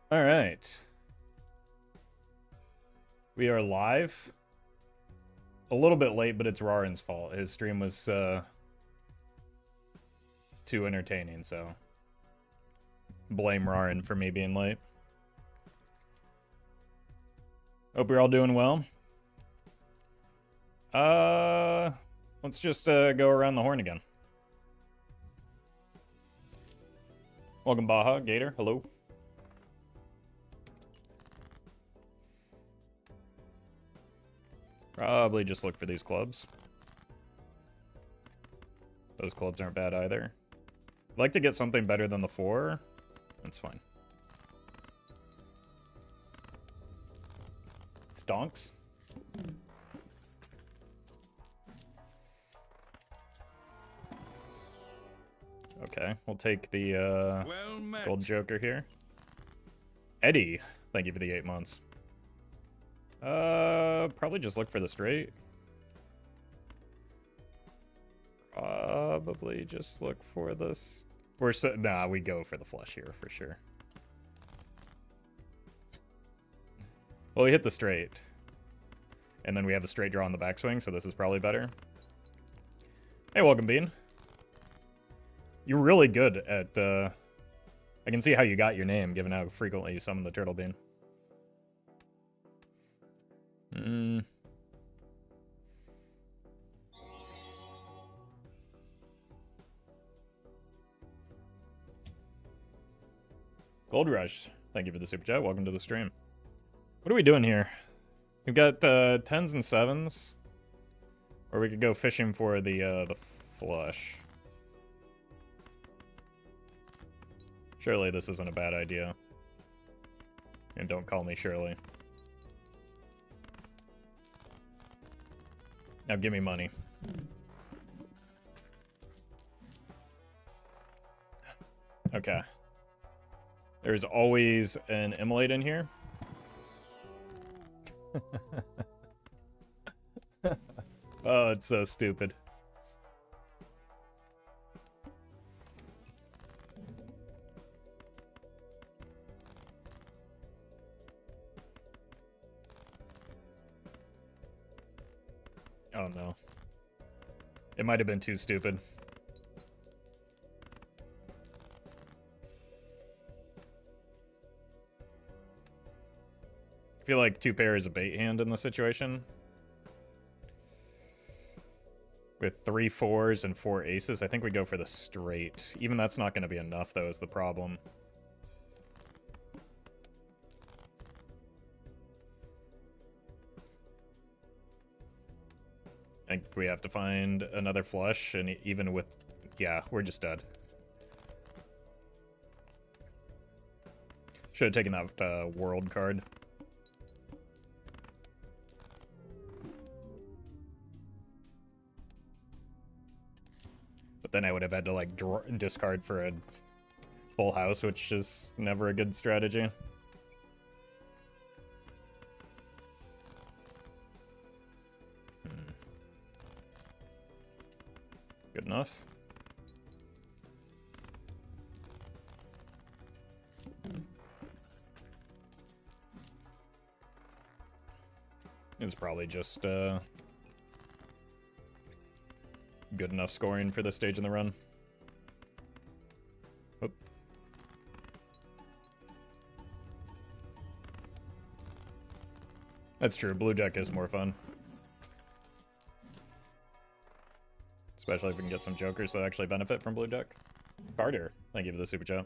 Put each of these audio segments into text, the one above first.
All right. We are live. A little bit late, but it's Rarin's fault. His stream was too entertaining, so blame Rarin for me being late. Hope you're all doing well. Let's just go around the horn again. Welcome, Baja, Gator. Hello. Probably just look for these clubs. Those clubs aren't bad either. I'd like to get something better than the 4. That's fine. Stonks. Okay, we'll take the gold joker here. Eddie, thank you for the 8 months. Probably just look for the straight. Probably just look for this. Nah, we go for the flush here for sure. Well, we hit the straight. And then we have the straight draw on the backswing, so this is probably better. Hey, welcome, Bean. You're really good at, I can see how you got your name, given how frequently you summon the turtle bean. Gold Rush, thank you for the super chat. Welcome to the stream. What are we doing here? We've got 10s and 7s, or we could go fishing for the flush. Surely this isn't a bad idea. And don't call me Shirley. Now give me money. Okay. There's always an immolate in here. Oh, it's so stupid. Oh no. It might have been too stupid. I feel like 2 pair is a bait hand in this situation. With 3 4s and 4 aces, I think we go for the straight. Even that's not going to be enough, though, is the problem. I think we have to find another flush, and even with... Yeah, we're just dead. Should have taken that world card. But then I would have had to, like, discard for a full house, which is never a good strategy. Good enough. It's probably just good enough scoring for this stage in the run. Oop. That's true. Blue deck is more fun. Especially if we can get some jokers that actually benefit from blue deck. Carter, thank you for the super chat.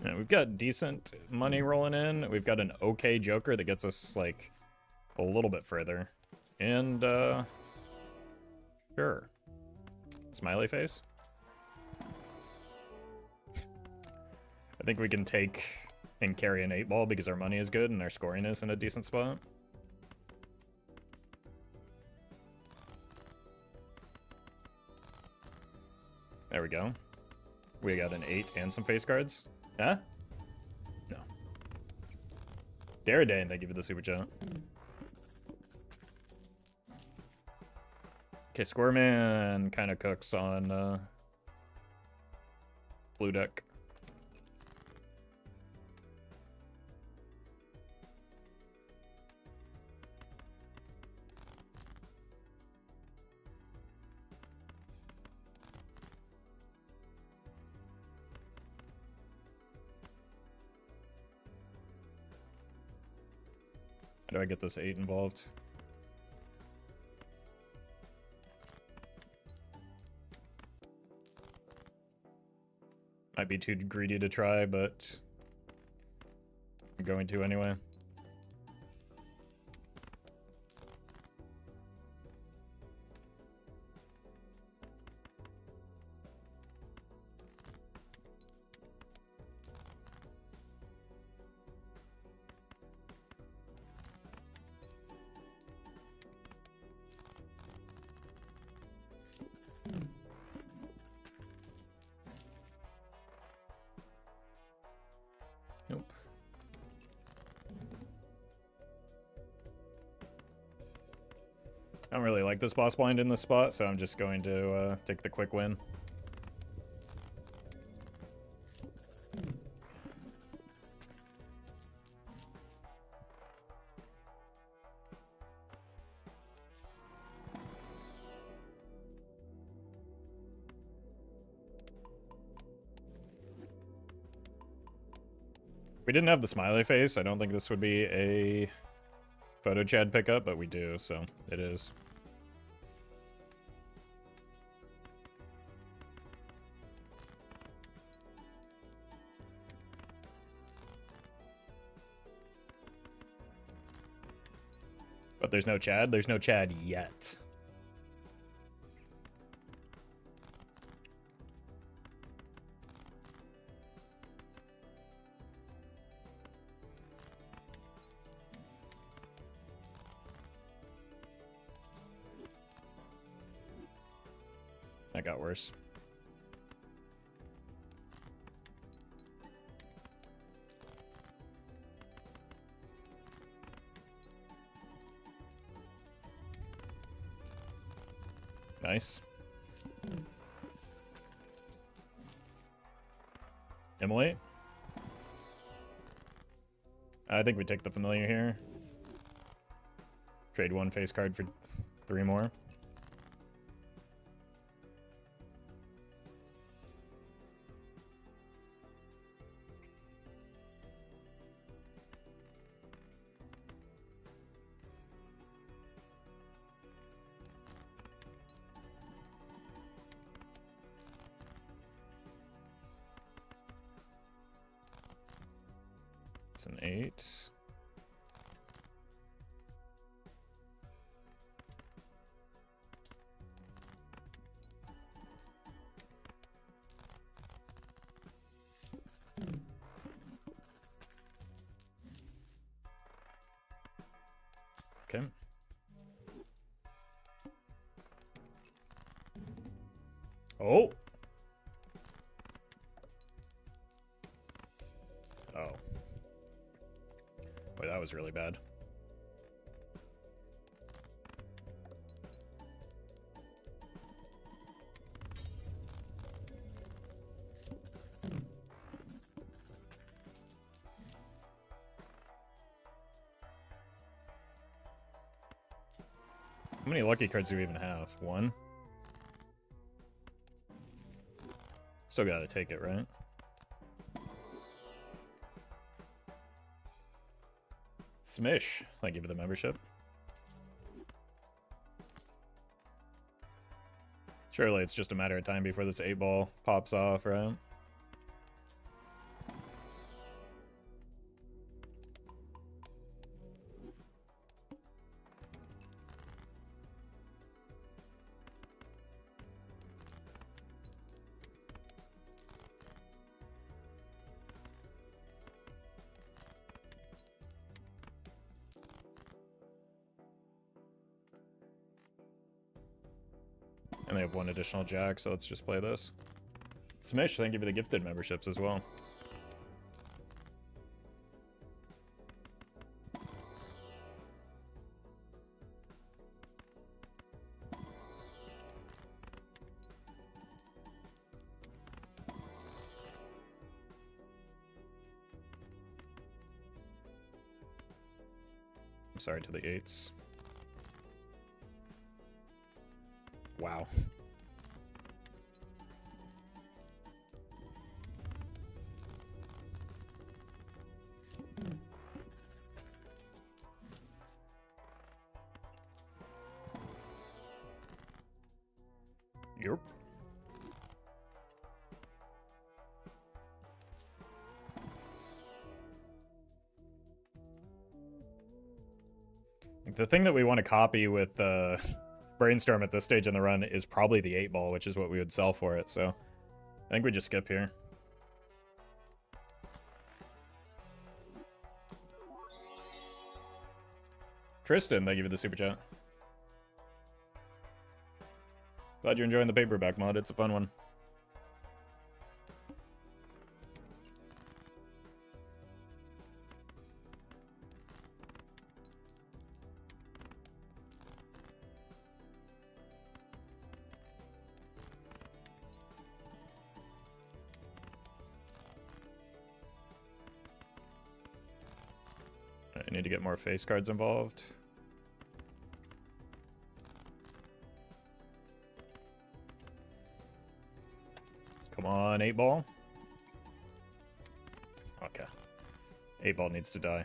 Yeah, we've got decent money rolling in. We've got an okay joker that gets us, like, a little bit further. And, sure. Smiley face. I think we can take and carry an 8-ball because our money is good and our scoring is in a decent spot. There we go. We got an 8 and some face cards. Huh? No. Darradane, thank you for the super chat. Okay, Squirman kind of cooks on blue deck. How do I get this 8 involved? Might be too greedy to try, but I'm going to anyway. Nope. I don't really like this boss blind in this spot, so I'm just going to take the quick win. If we didn't have the smiley face, I don't think this would be a photo Chad pickup, but we do, so it is. But there's no Chad? There's no Chad yet. That got worse. Nice. Emily? I think we take the familiar here. Trade 1 face card for 3 more. It's an 8. Okay. Oh. Oh. Boy, that was really bad. How many lucky cards do we even have? 1? Still gotta take it, right? Smish, thank you for the membership. Surely it's just a matter of time before this 8-ball pops off, right? And they have 1 additional jack, so let's just play this. Smish, thank you for the gifted memberships as well. sorry, to the 8s. Wow. Yep. The thing that we want to copy with Brainstorm at this stage in the run is probably the 8-ball, which is what we would sell for it, so I think we just skip here. Tristan, thank you for the super chat. Glad you're enjoying the paperback mod, it's a fun one. I need to get more face cards involved. Come on, 8-ball. Okay. 8-ball needs to die.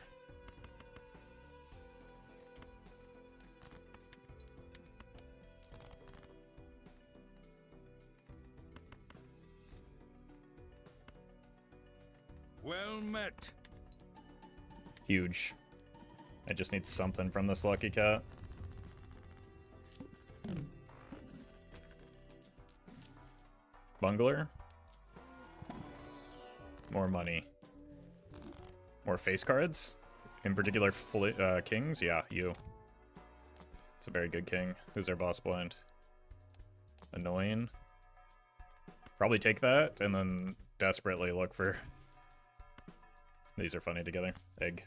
Well met. Huge. I just need something from this lucky cat. Bungler. More money. More face cards. In particular, kings. Yeah, you. It's a very good king. Who's their boss blind? Annoying. Probably take that and then desperately look for... These are funny together. Egg.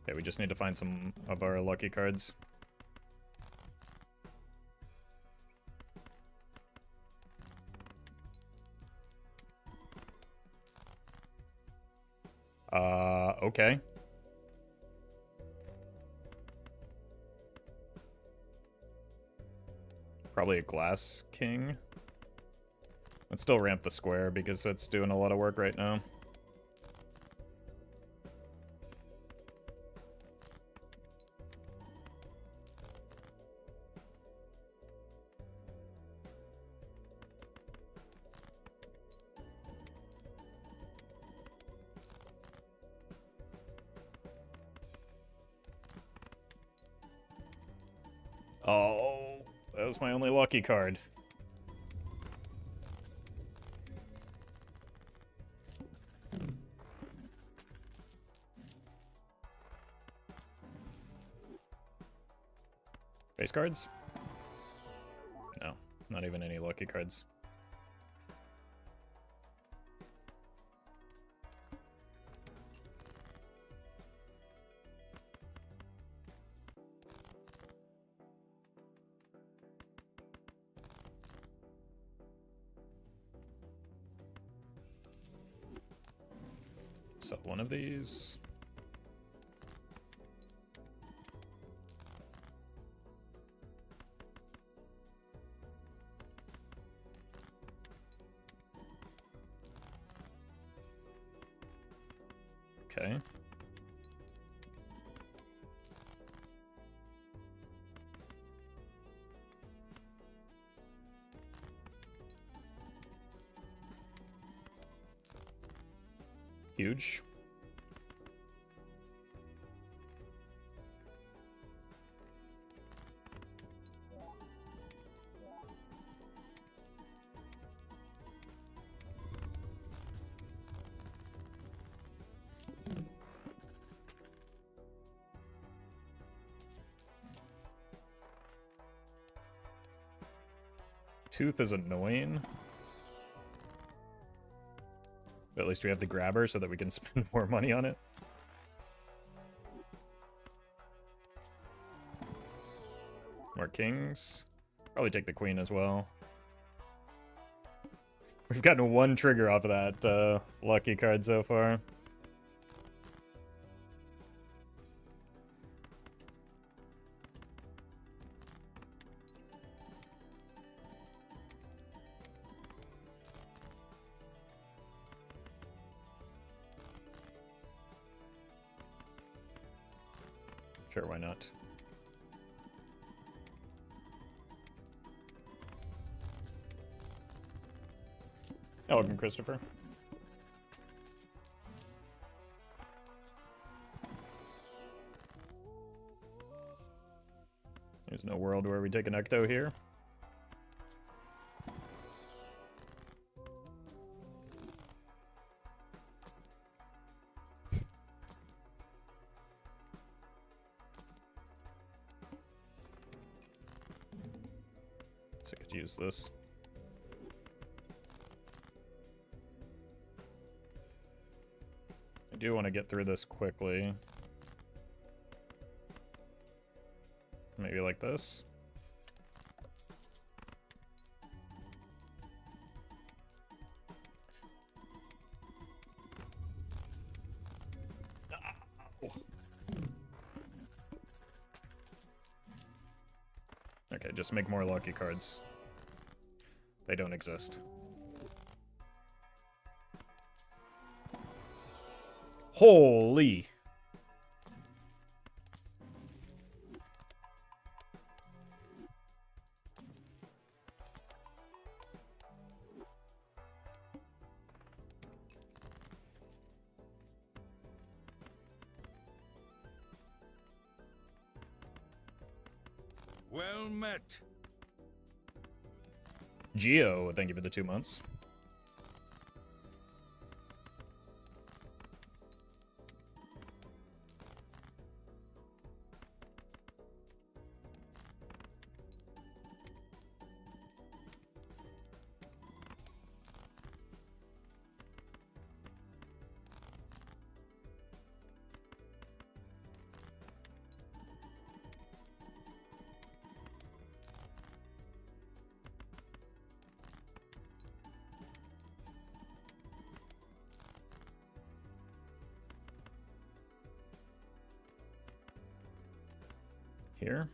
Okay, we just need to find some of our lucky cards. Okay. Probably a glass king. Let's still ramp the square because it's doing a lot of work right now. Oh, that was my only lucky card. Base cards? No, not even any lucky cards. So one of these. Okay. Huge. Tooth is annoying. But at least we have the grabber so that we can spend more money on it. More kings. Probably take the queen as well. We've gotten one trigger off of that lucky card so far. Sure, why not? Oh, welcome, Christopher. There's no world where we take an Ecto here. So I could use this. I do want to get through this quickly. Maybe like this. Oh. Okay, just make more lucky cards. They don't exist. Holy! Well met. Geo, thank you for the 2 months. Here.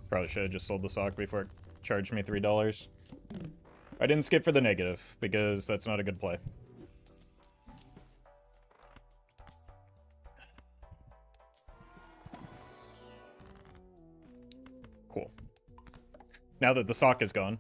Probably should have just sold the sock before it charged me $3. I didn't skip for the negative, because that's not a good play. Cool. Now that the sock is gone.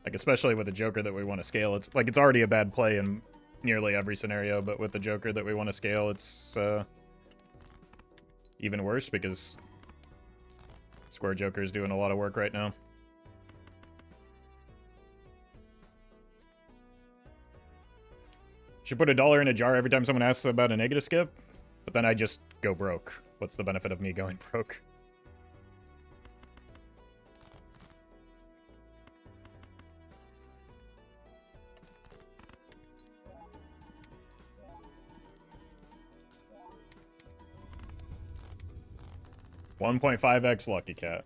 Like, especially with the Joker that we want to scale, it's like it's already a bad play in nearly every scenario, but with the Joker that we want to scale, it's even worse because Square Joker is doing a lot of work right now. Should put $1 in a jar every time someone asks about a negative skip, but then I just go broke. What's the benefit of me going broke? $1.5x Lucky Cat.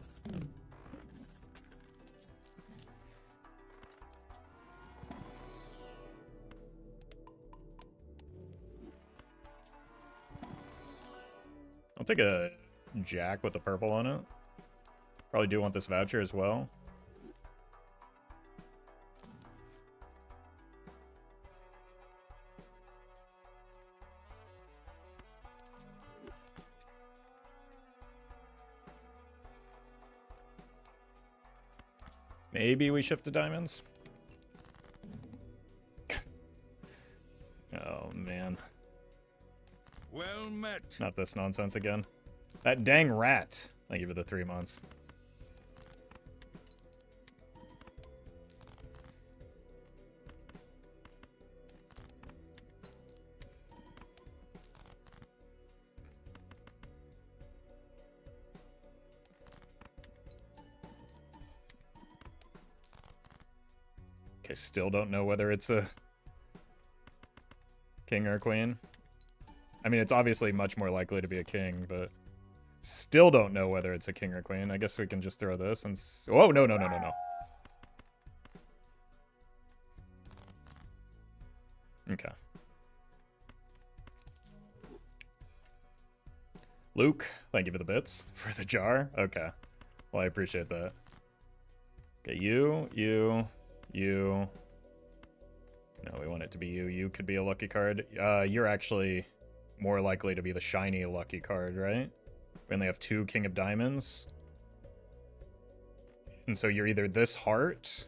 I'll take a jack with the purple on it. Probably do want this voucher as well. Maybe we shift to diamonds. Oh, man. Well met. Not this nonsense again. That dang rat. Thank you for the 3 months. Okay, still don't know whether it's a king or a queen. I mean, it's obviously much more likely to be a king, but still don't know whether it's a king or queen. I guess we can just throw this and... Oh, no, no, no, no, no. Okay. Luke, thank you for the bits. For the jar? Okay. Well, I appreciate that. Okay, you. No, we want it to be you. You could be a lucky card. You're actually more likely to be the shiny lucky card, right? We only have 2 King of Diamonds. And so you're either this heart.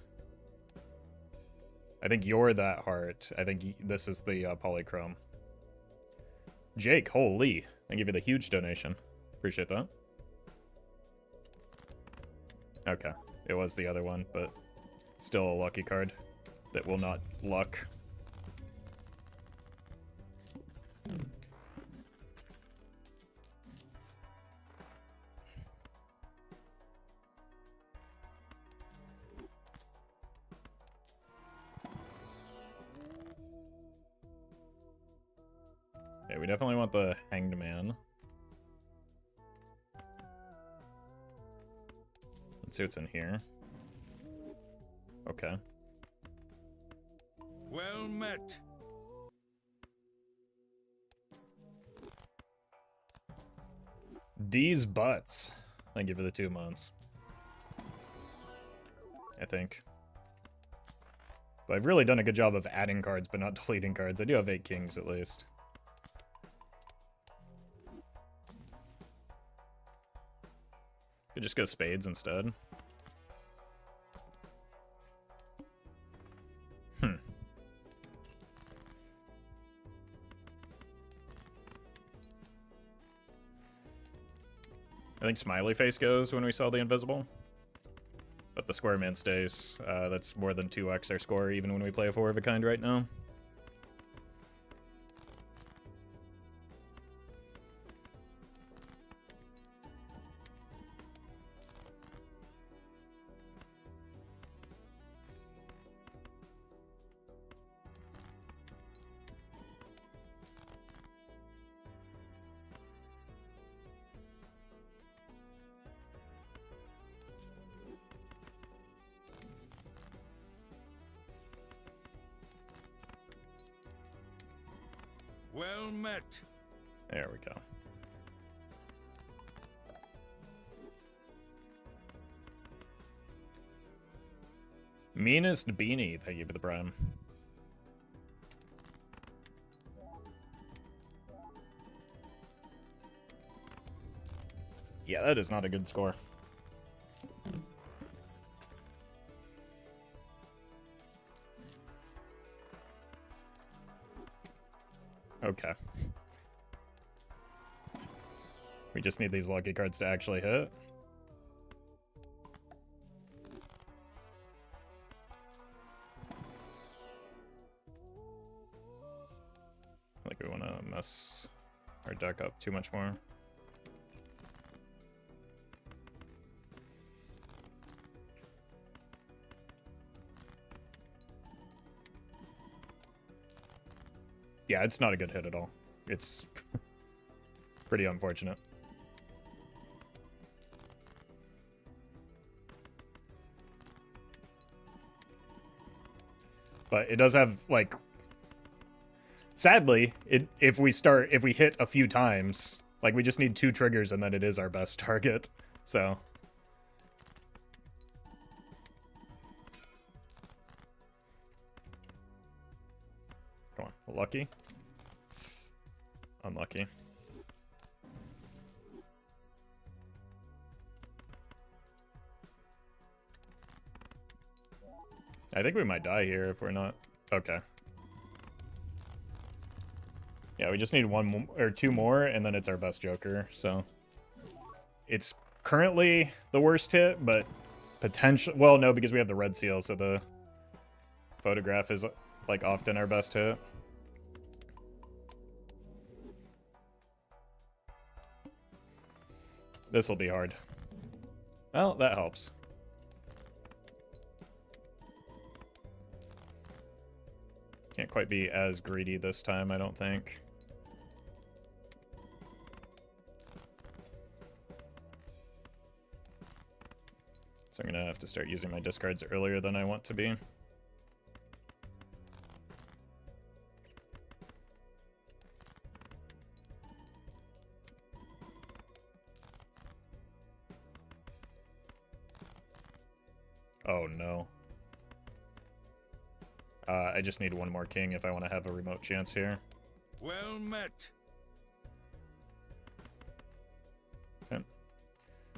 I think you're that heart. I think this is the polychrome. Jake, holy. Thank you for the huge donation. Appreciate that. Okay. It was the other one, but still a lucky card that will not luck. Okay, we definitely want the Hanged Man. Let's see what's in here. Okay. Well met. D's butts. Thank you for the 2 months. I think. But I've really done a good job of adding cards, but not deleting cards. I do have 8 kings at least. Could just go spades instead. I think Smiley Face goes when we sell the invisible. But the square man stays. That's more than 2x our score even when we play a 4 of a kind right now. Well met. There we go. Meanest beanie, thank you for the prime. Yeah, that is not a good score. Okay. We just need these lucky cards to actually hit. I think we want to mess our deck up too much more. Yeah, it's not a good hit at all. It's pretty unfortunate. But it does have, like... Sadly, if we hit a few times, like, we just need 2 triggers and then it is our best target, so... Come on, lucky? Unlucky. I think we might die here if we're not... Okay. Yeah, we just need 1 more, or 2 more, and then it's our best Joker, so... It's currently the worst hit, but potential. Well, no, because we have the red seal, so the photograph is like often our best hit. This will be hard. Well, that helps. Can't quite be as greedy this time, I don't think. So I'm gonna have to start using my discards earlier than I want to be. Oh no. I just need one more king if I want to have a remote chance here. Well met. Okay.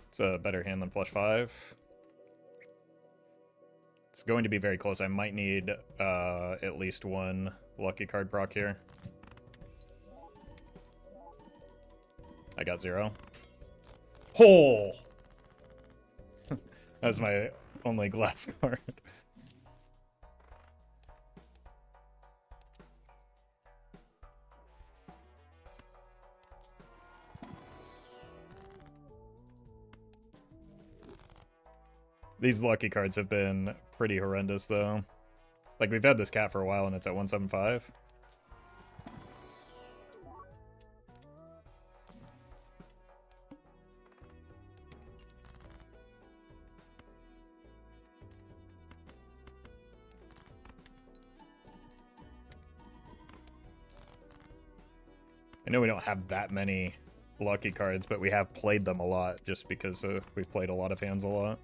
It's a better hand than flush 5. It's going to be very close. I might need at least one lucky card proc here. I got 0. Oh! That's my only glass card. These lucky cards have been pretty horrendous, though. Like, we've had this cat for a while, and it's at 175. I know we don't have that many lucky cards, but we have played them a lot just because we've played a lot of hands a lot.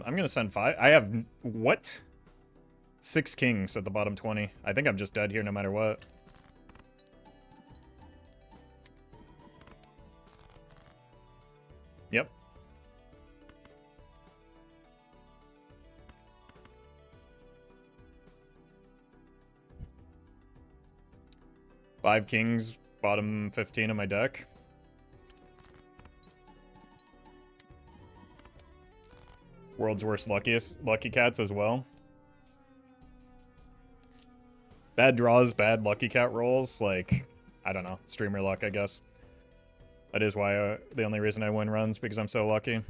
I'm gonna send 5. I have what? 6 kings at the bottom 20. I think I'm just dead here no matter what. Yep. Five kings, bottom 15 of my deck. World's worst lucky cats as well. Bad draws, bad lucky cat rolls. Like, I don't know. Streamer luck, I guess. That is why the only reason I win runs, because I'm so lucky.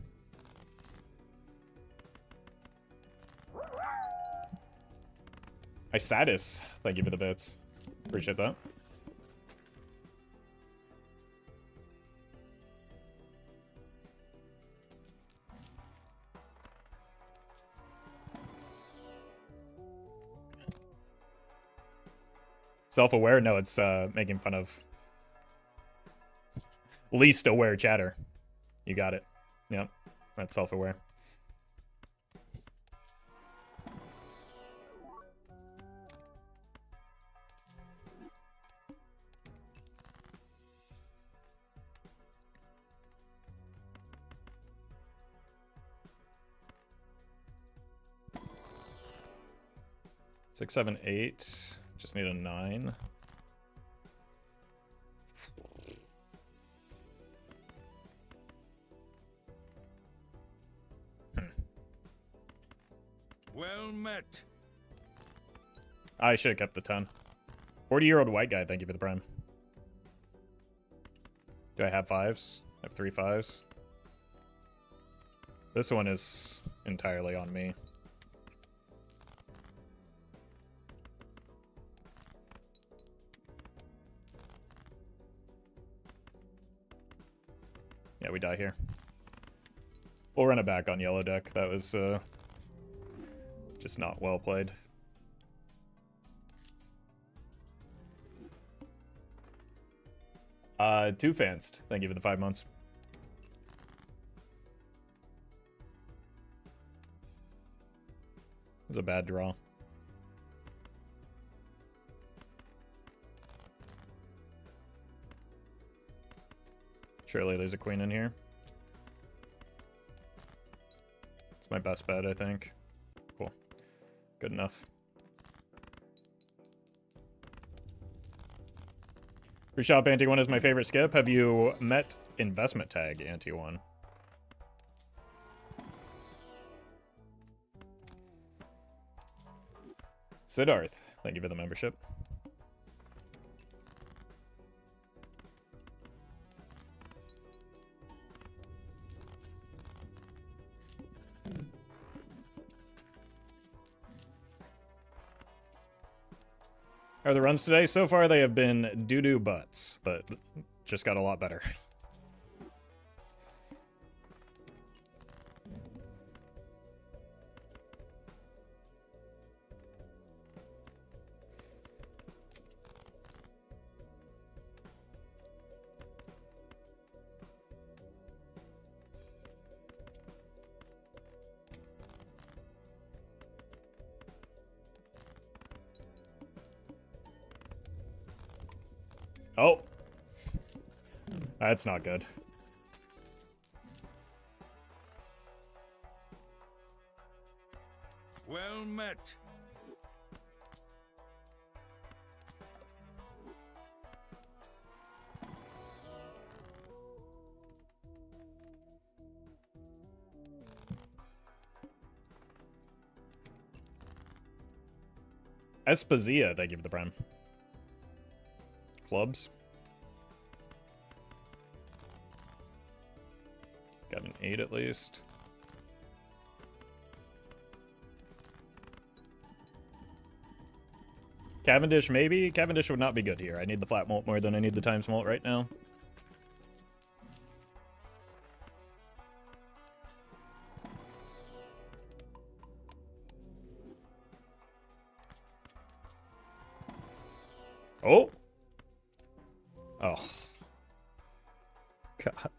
Isatis, thank you for the bits. Appreciate that. Self-aware? No, it's making fun of least aware chatter. You got it. Yep, that's self-aware. Six, 7, 8. Just need a 9. Well met. I should have kept the 10. 40-year-old white guy, thank you for the prime. Do I have 5s? I have 3 5s. This one is entirely on me. Yeah, we die here. We'll run it back on yellow deck. That was just not well played. Two Fanced. Thank you for the 5 months. was a bad draw. Surely there's a queen in here. It's my best bet, I think. Cool. Good enough. Free shop Anti-1 is my favorite skip. Have you met investment tag Anti-1? Siddharth, thank you for the membership. How are the runs today? So far they have been doo-doo butts, but just got a lot better. Oh. That's not good. Well met. Espazia, thank you for the prime. Clubs. Got an 8 at least. Cavendish, maybe? Cavendish would not be good here. I need the flat mult more than I need the times mult right now. Oh! Oh. God.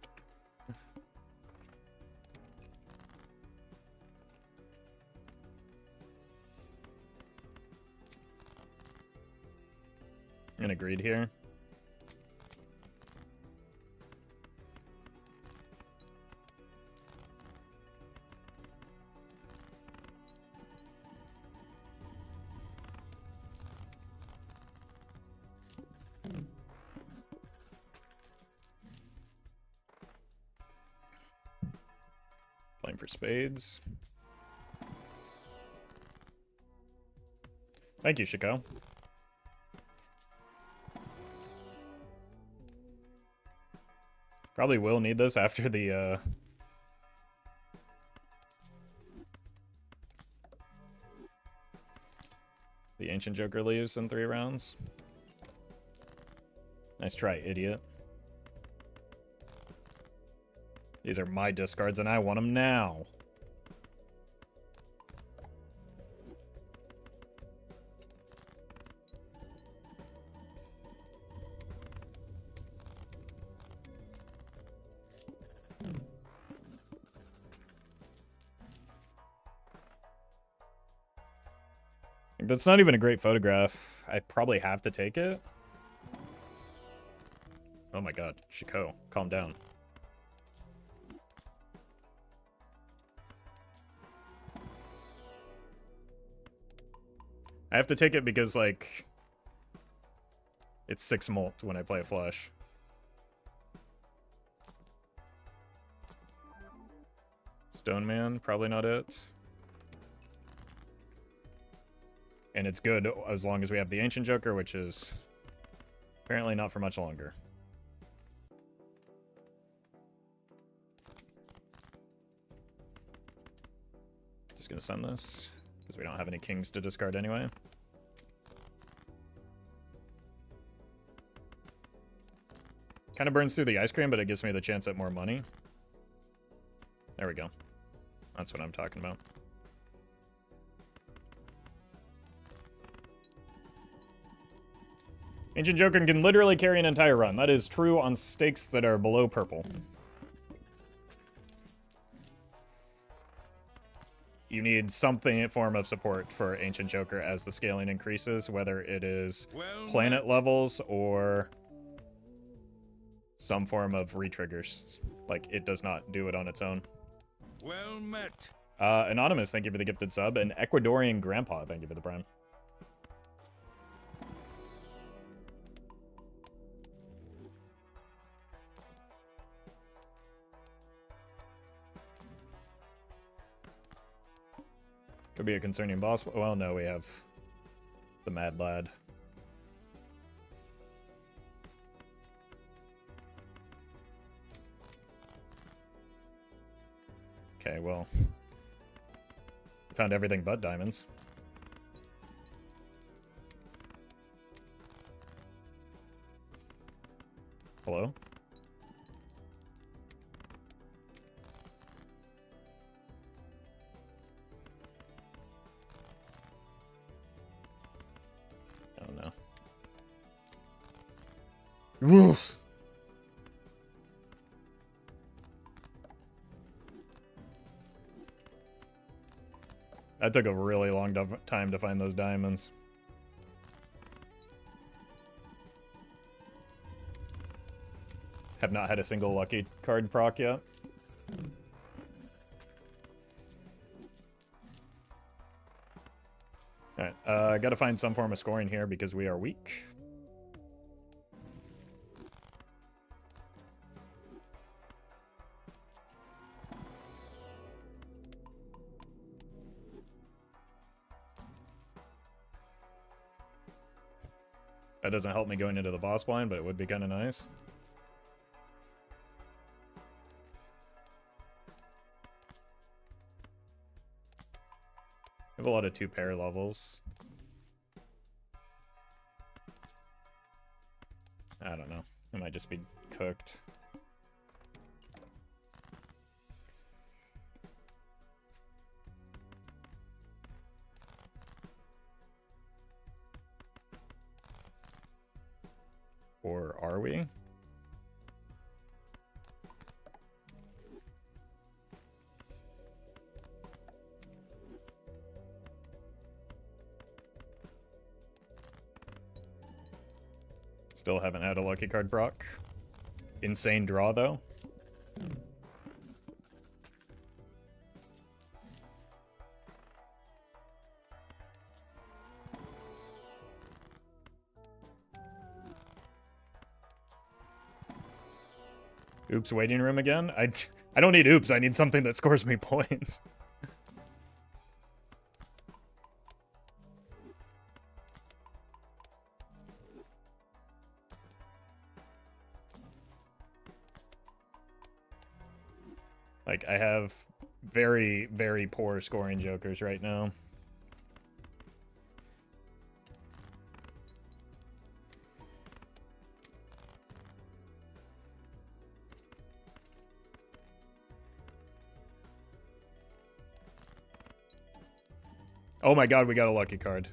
And agreed here. Playing for spades. Thank you, Chico. Probably will need this after the Ancient Joker leaves in 3 rounds. Nice try, idiot. These are my discards and I want them now. That's not even a great photograph. I probably have to take it. Oh my god, Chico, calm down. I have to take it because, like, it's 6 mult when I play a flush. Stone Man, probably not it. And it's good as long as we have the Ancient Joker, which is apparently not for much longer. Just gonna send this, because we don't have any kings to discard anyway. Kind of burns through the ice cream, but it gives me the chance at more money. There we go. That's what I'm talking about. Ancient Joker can literally carry an entire run. That is true on stakes that are below purple. you need something form of support for Ancient Joker as the scaling increases, whether it is planet levels or some form of retriggers. Like, it does not do it on its own. Well met. Anonymous, thank you for the gifted sub. And Ecuadorian Grandpa, thank you for the prime. Could be a concerning boss. Well, no, we have the Mad Lad. Okay, well, found everything but diamonds. Hello? Oh no. Woof! That took a really long time to find those diamonds. Have not had a single lucky card proc yet. Alright, I gotta find some form of scoring here because we are weak. That doesn't help me going into the boss blind, but it would be kind of nice. I have a lot of 2-pair levels. I don't know. It might just be cooked. Or are we? Still haven't had a lucky card proc. Insane draw, though. Oops, waiting room again? I don't need oops, I need something that scores me points. Like, I have very, very poor scoring jokers right now. Oh my god, we got a lucky card.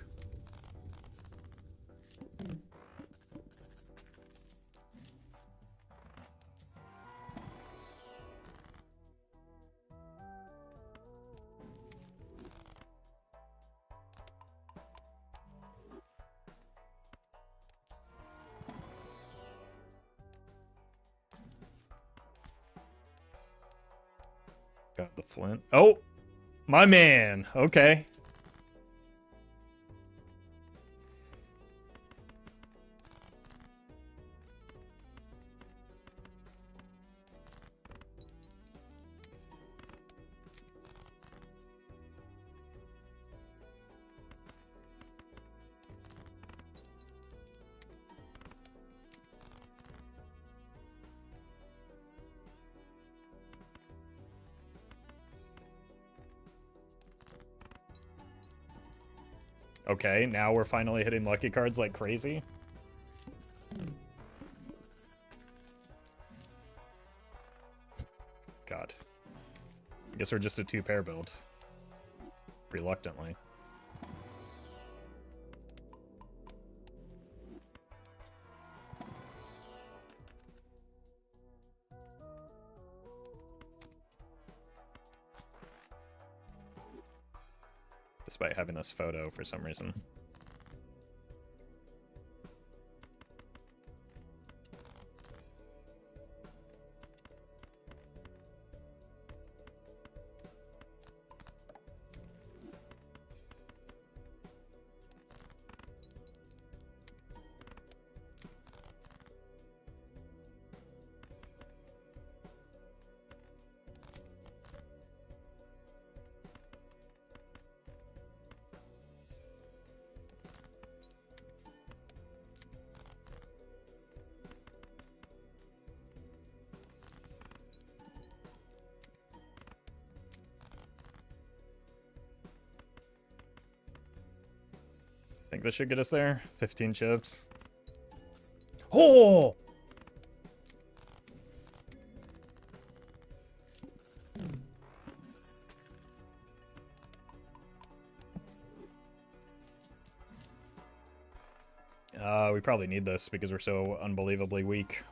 Got the flint. Oh! My man! Okay. Okay, now we're finally hitting lucky cards like crazy. God. I guess we're just a 2-pair build. Reluctantly. despite having this photo for some reason. I think this should get us there. 15 chips. Oh! We probably need this because we're so unbelievably weak.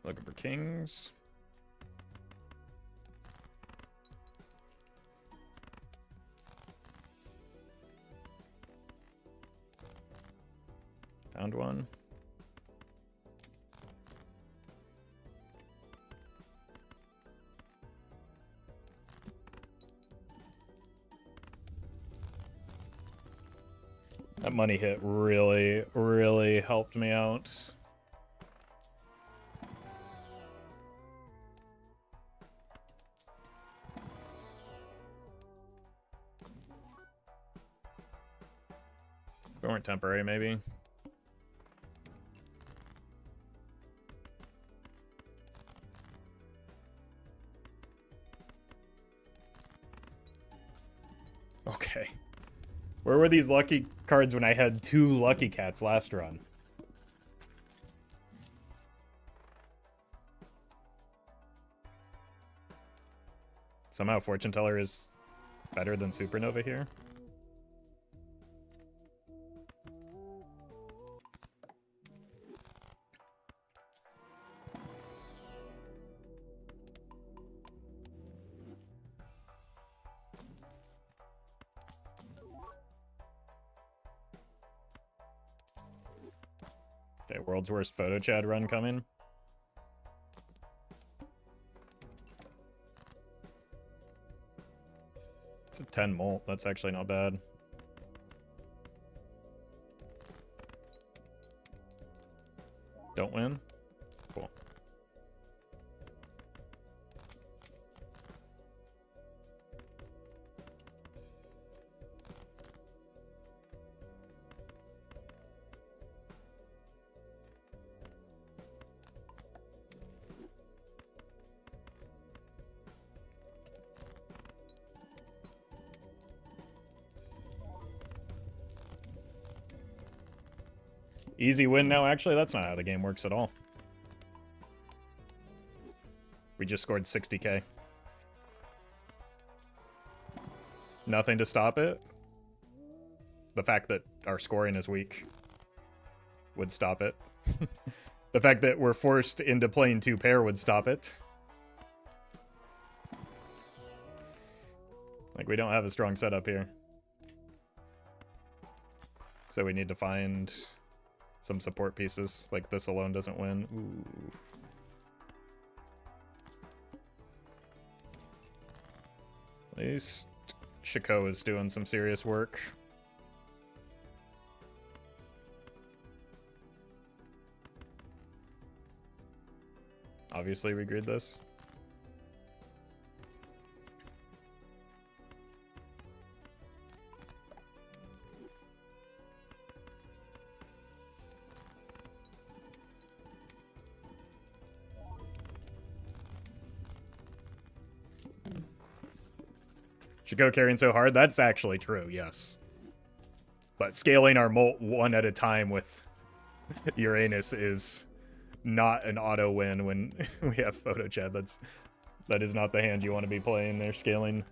Looking for kings. Found one. That money hit really, really helped me out. We weren't temporary, maybe. Okay. Where were these lucky cards when I had 2 lucky cats last run? Somehow Fortune Teller is better than Supernova here. Okay, world's worst photo Chad run coming. It's a 10 molt. That's actually not bad. Don't win? Cool. Easy win now. Actually, that's not how the game works at all. We just scored 60k. Nothing to stop it. The fact that our scoring is weak would stop it. The fact that we're forced into playing 2-pair would stop it. Like, we don't have a strong setup here. So we need to find some support pieces. Like, this alone doesn't win. Ooh. At least Chico is doing some serious work. Obviously, we grid this. Chico carrying so hard? That's actually true, yes. But scaling our molt one at a time with Uranus is not an auto win when we have photo chat. That is not the hand you want to be playing there, scaling.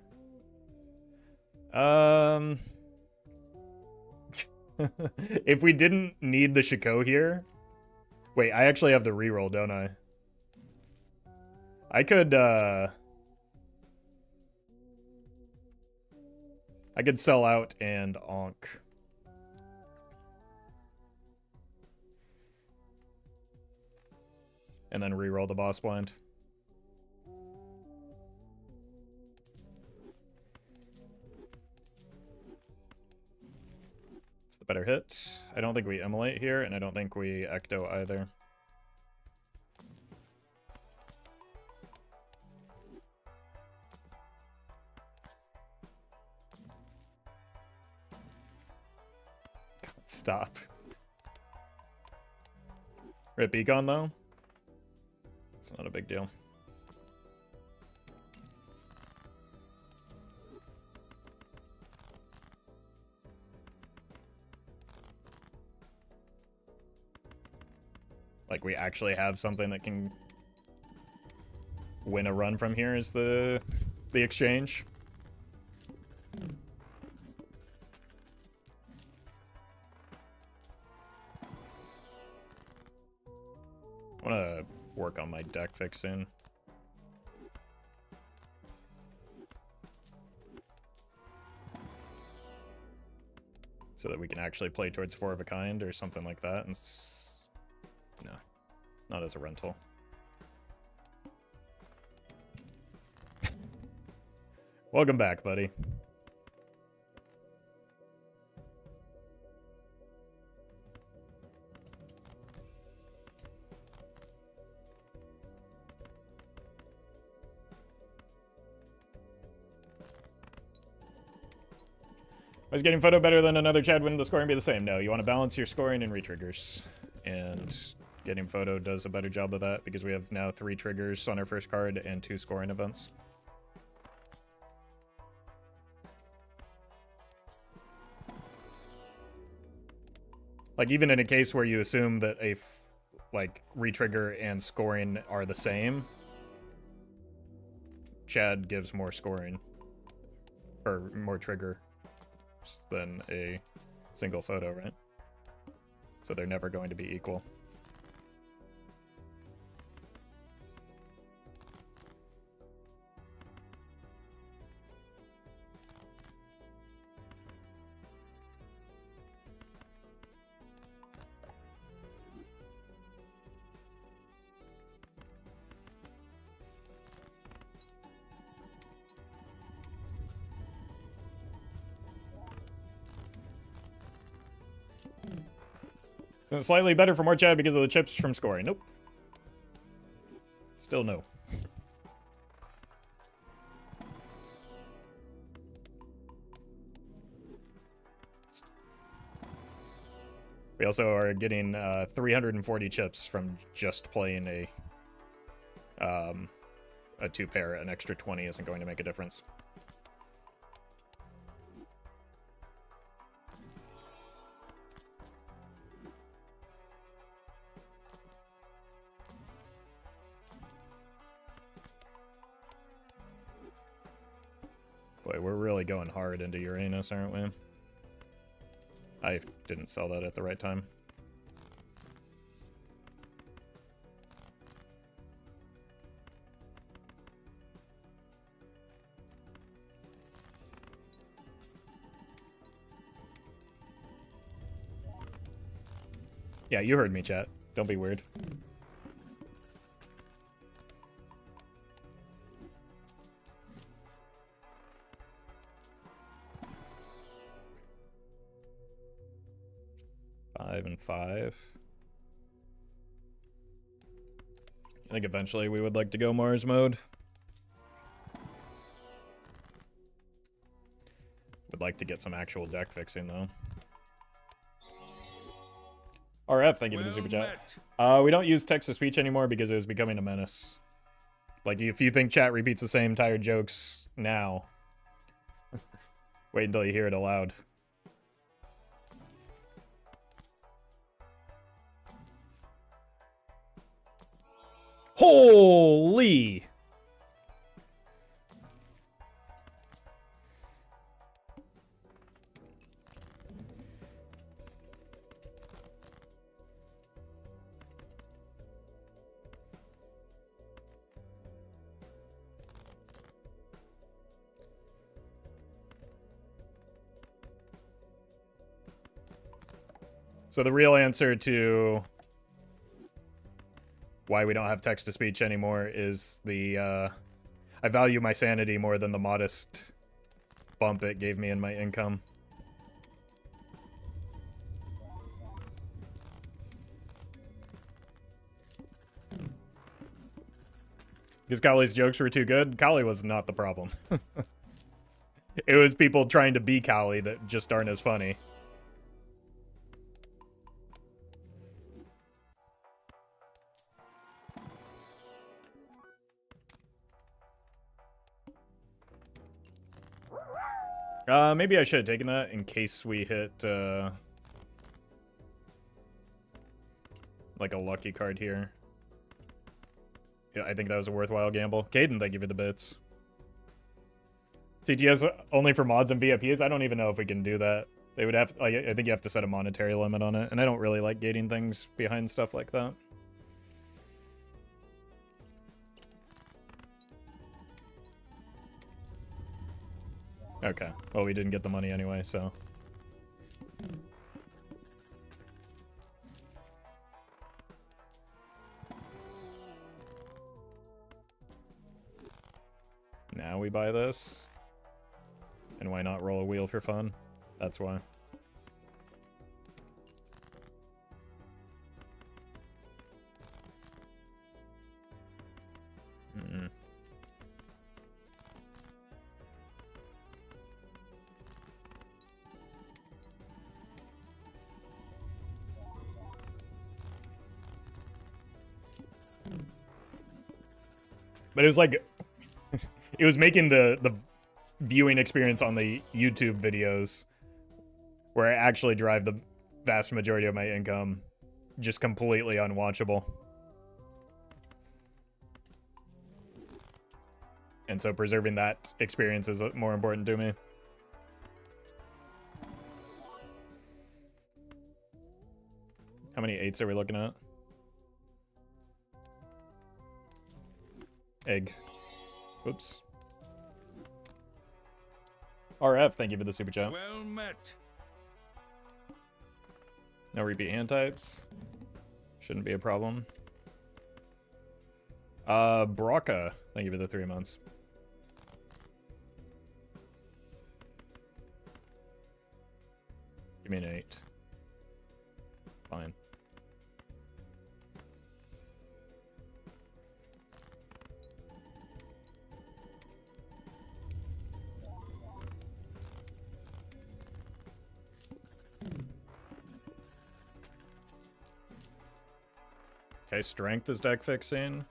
If we didn't need the Shiko here... Wait, I actually have the reroll, don't I? I could sell out and onk. And then reroll the boss blind. It's the better hit. I don't think we immolate here, and I don't think we ecto either. God, stop. Rip Econ, though. It's not a big deal. Like, we actually have something that can win a run from here is the exchange. I want to work on my deck fixing. So that we can actually play towards 4 of a kind or something like that. And no, not as a rental. Welcome back, buddy. Was getting photo better than another Chad? Wouldn't the scoring be the same? No, you want to balance your scoring and retriggers. And getting photo does a better job of that because we have now 3 triggers on our first card and 2 scoring events. Like, even in a case where you assume that like, retrigger and scoring are the same, Chad gives more scoring. Or more trigger than a single photo, right? So they're never going to be equal. Slightly better for more Chad because of the chips from scoring. Nope. Still no. We also are getting 340 chips from just playing a 2-pair. An extra 20 isn't going to make a difference. Boy, we're really going hard into Uranus, aren't we? I didn't sell that at the right time. Yeah, you heard me, chat. Don't be weird. Five and 5. I think eventually we would like to go Mars mode. Would like to get some actual deck fixing, though. RF, thank you for the super chat. We don't use text-to-speech anymore because it was becoming a menace. Like, if you think chat repeats the same tired jokes now, wait until you hear it aloud. Holy! So the real answer to why we don't have text-to-speech anymore is the, I value my sanity more than the modest bump it gave me in my income. Because Kali's jokes were too good? Kali was not the problem. It was people trying to be Kali that just aren't as funny. Maybe I should have taken that in case we hit, like a lucky card here. Yeah, I think that was a worthwhile gamble. Caden, thank you for the bits. TTS only for mods and VIPs? I don't even know if we can do that. They would have, I think you have to set a monetary limit on it, and I don't really like gating things behind stuff like that. Okay, well, we didn't get the money anyway, so. Now we buy this. And why not roll a wheel for fun? That's why. Mm-mm. But it was like, it was making the viewing experience on the YouTube videos where I actually drive the vast majority of my income just completely unwatchable. And so preserving that experience is more important to me. How many 8s are we looking at? Egg. Oops. RF, thank you for the super chat. Well met. No repeat hand types. Shouldn't be a problem. Braca, thank you for the 3 months. Give me an 8. Fine. Okay, strength is deck fixing.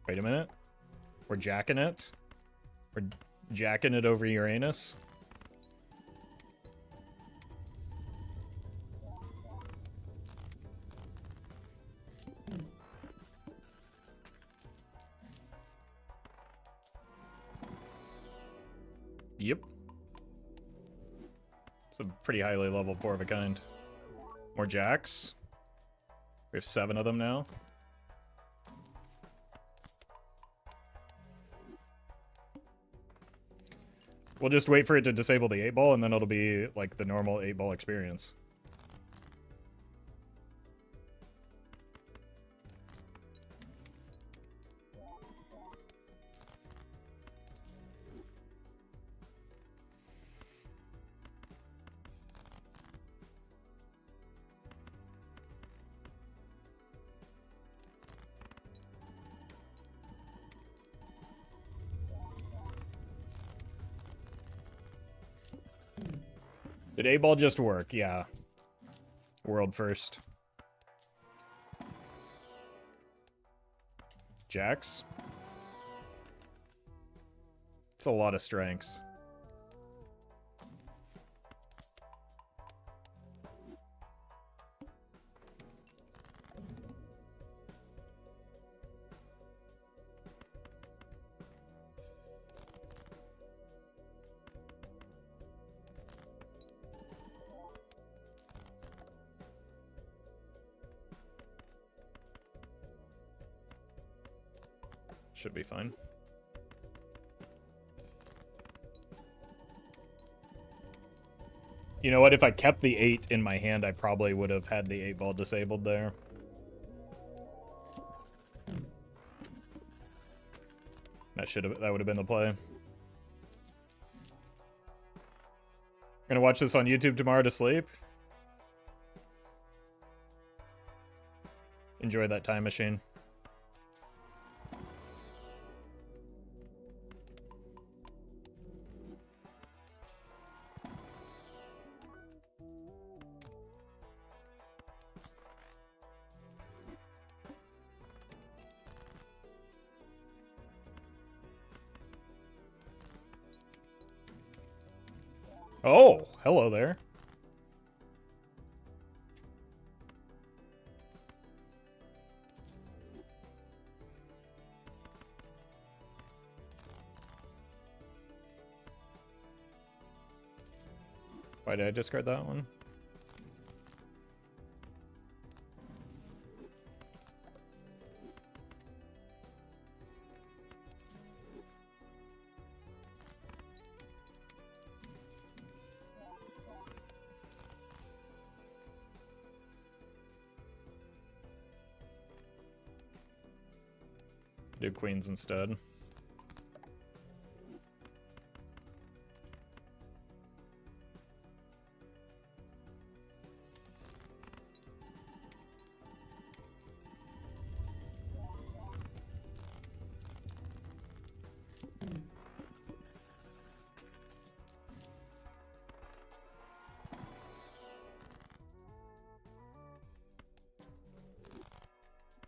Wait a minute. We're jacking it. We're jacking it over Uranus. Yep. It's a pretty highly leveled 4 of a kind. More jacks. We have 7 of them now. We'll just wait for it to disable the 8-ball, and then it'll be like the normal 8-ball experience. Did 8-ball just work? Yeah. World first. Jacks. It's a lot of strengths. Should be fine. You know what? If I kept the 8 in my hand, I probably would have had the 8-ball disabled there. That would have been the play. Gonna watch this on YouTube tomorrow to sleep. Enjoy that time machine. Oh, hello there. Why did I discard that one? Do queens instead.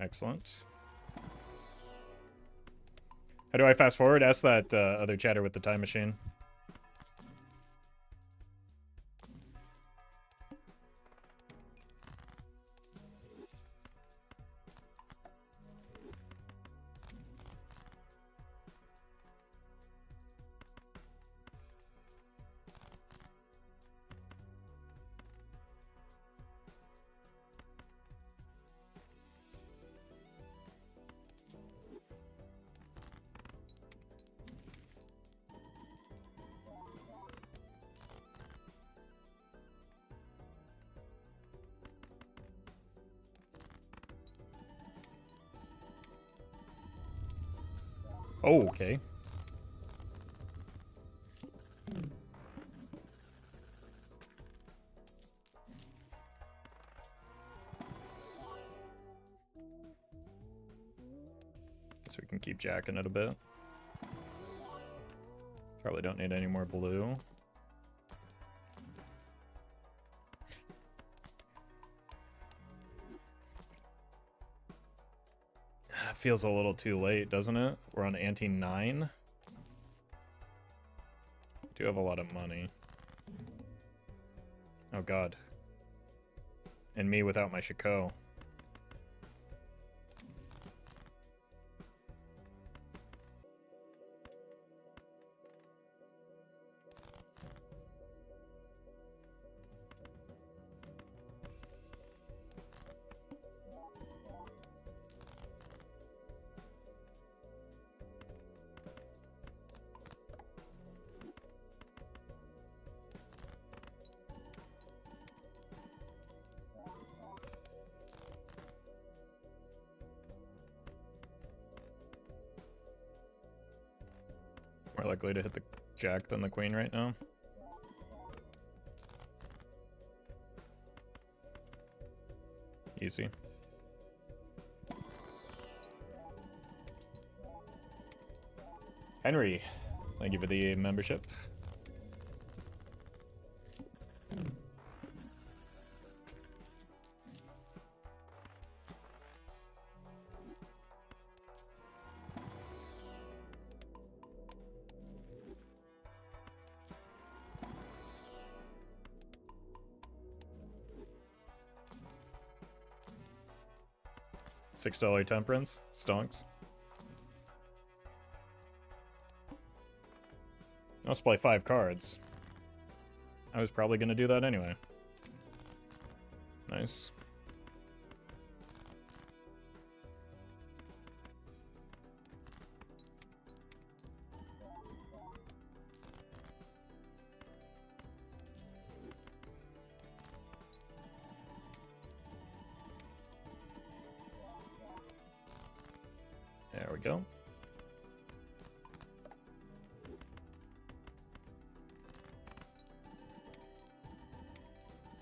Excellent. How do I fast forward? Ask that other chatter with the time machine. Oh, okay. Guess we can keep jacking it a bit. Probably don't need any more blue. Feels a little too late, doesn't it? We're on ante 9. Do have a lot of money. Oh god. And me without my Shiko. More likely to hit the jack than the queen right now. Easy. Henry, thank you for the membership. $6 temperance stonks. Let's play 5 cards. I was probably gonna do that anyway. Nice. There we go.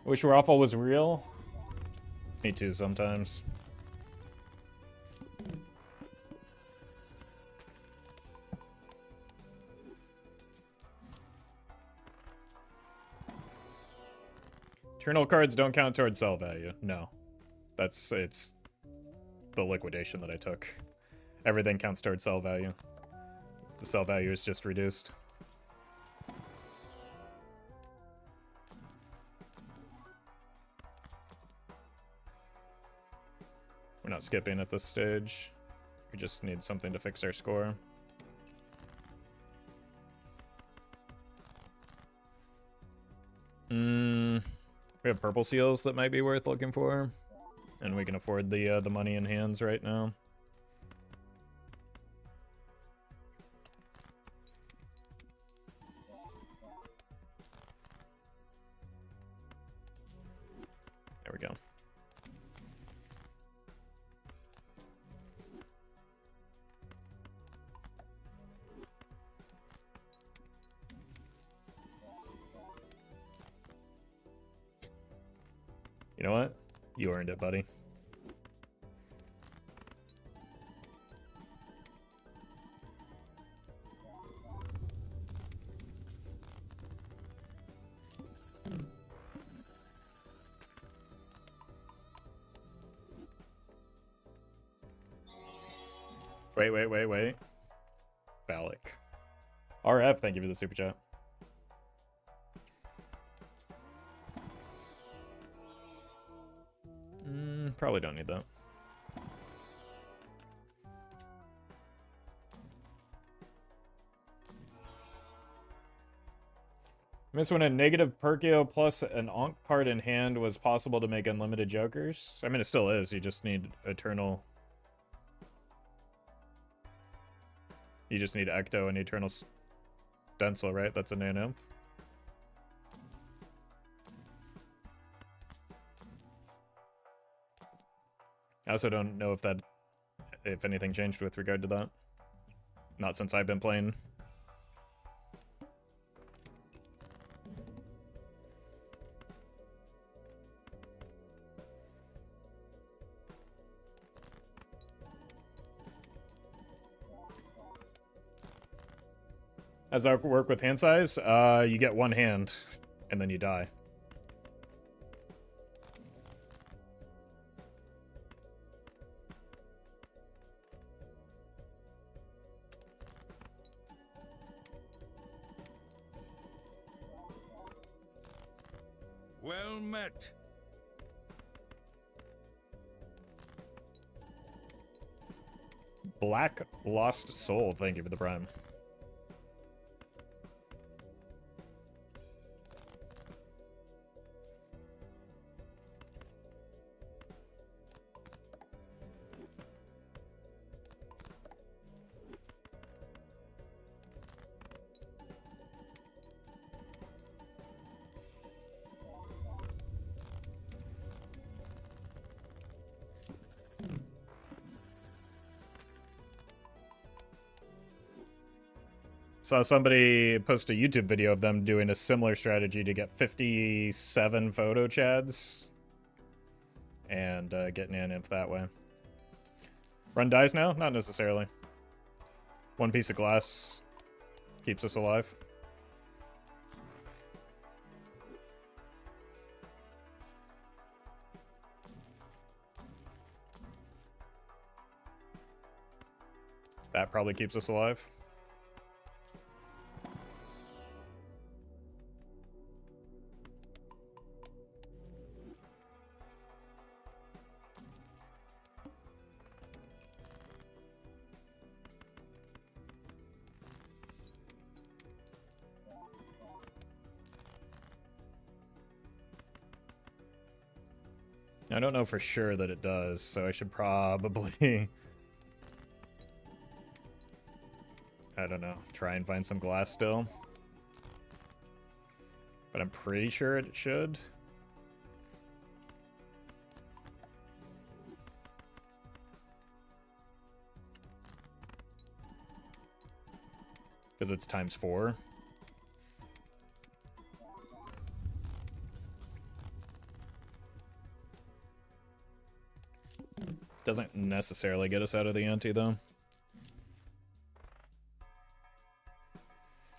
Wish Roffle was real. Me too, sometimes. Eternal cards don't count towards sell value. No. It's the liquidation that I took. Everything counts towards sell value. The sell value is just reduced. We're not skipping at this stage. We just need something to fix our score. We have purple seals that might be worth looking for. And we can afford the money in hands right now. There we go. You know what? You earned it, buddy. Wait. Phallic. RF, thank you for the super chat. Probably don't need that. Miss when a negative Perkio plus an Ankh card in hand was possible to make unlimited jokers. I mean, it still is. You just need Eternal. You just need Ecto and Eternal Stencil, right? That's a nano. I also don't know if anything changed with regard to that. Not since I've been playing. As I work with hand size, you get one hand, and then you die. Well met. Black Lost Soul, thank you for the prime. Saw somebody post a YouTube video of them doing a similar strategy to get 57 photo chads and getting an inf that way. Run dies now? Not necessarily. One piece of glass keeps us alive. That probably keeps us alive. I don't know for sure that it does, so I should probably... I don't know, try and find some glass still. But I'm pretty sure it should. because it's ×4. Doesn't necessarily get us out of the ante, though.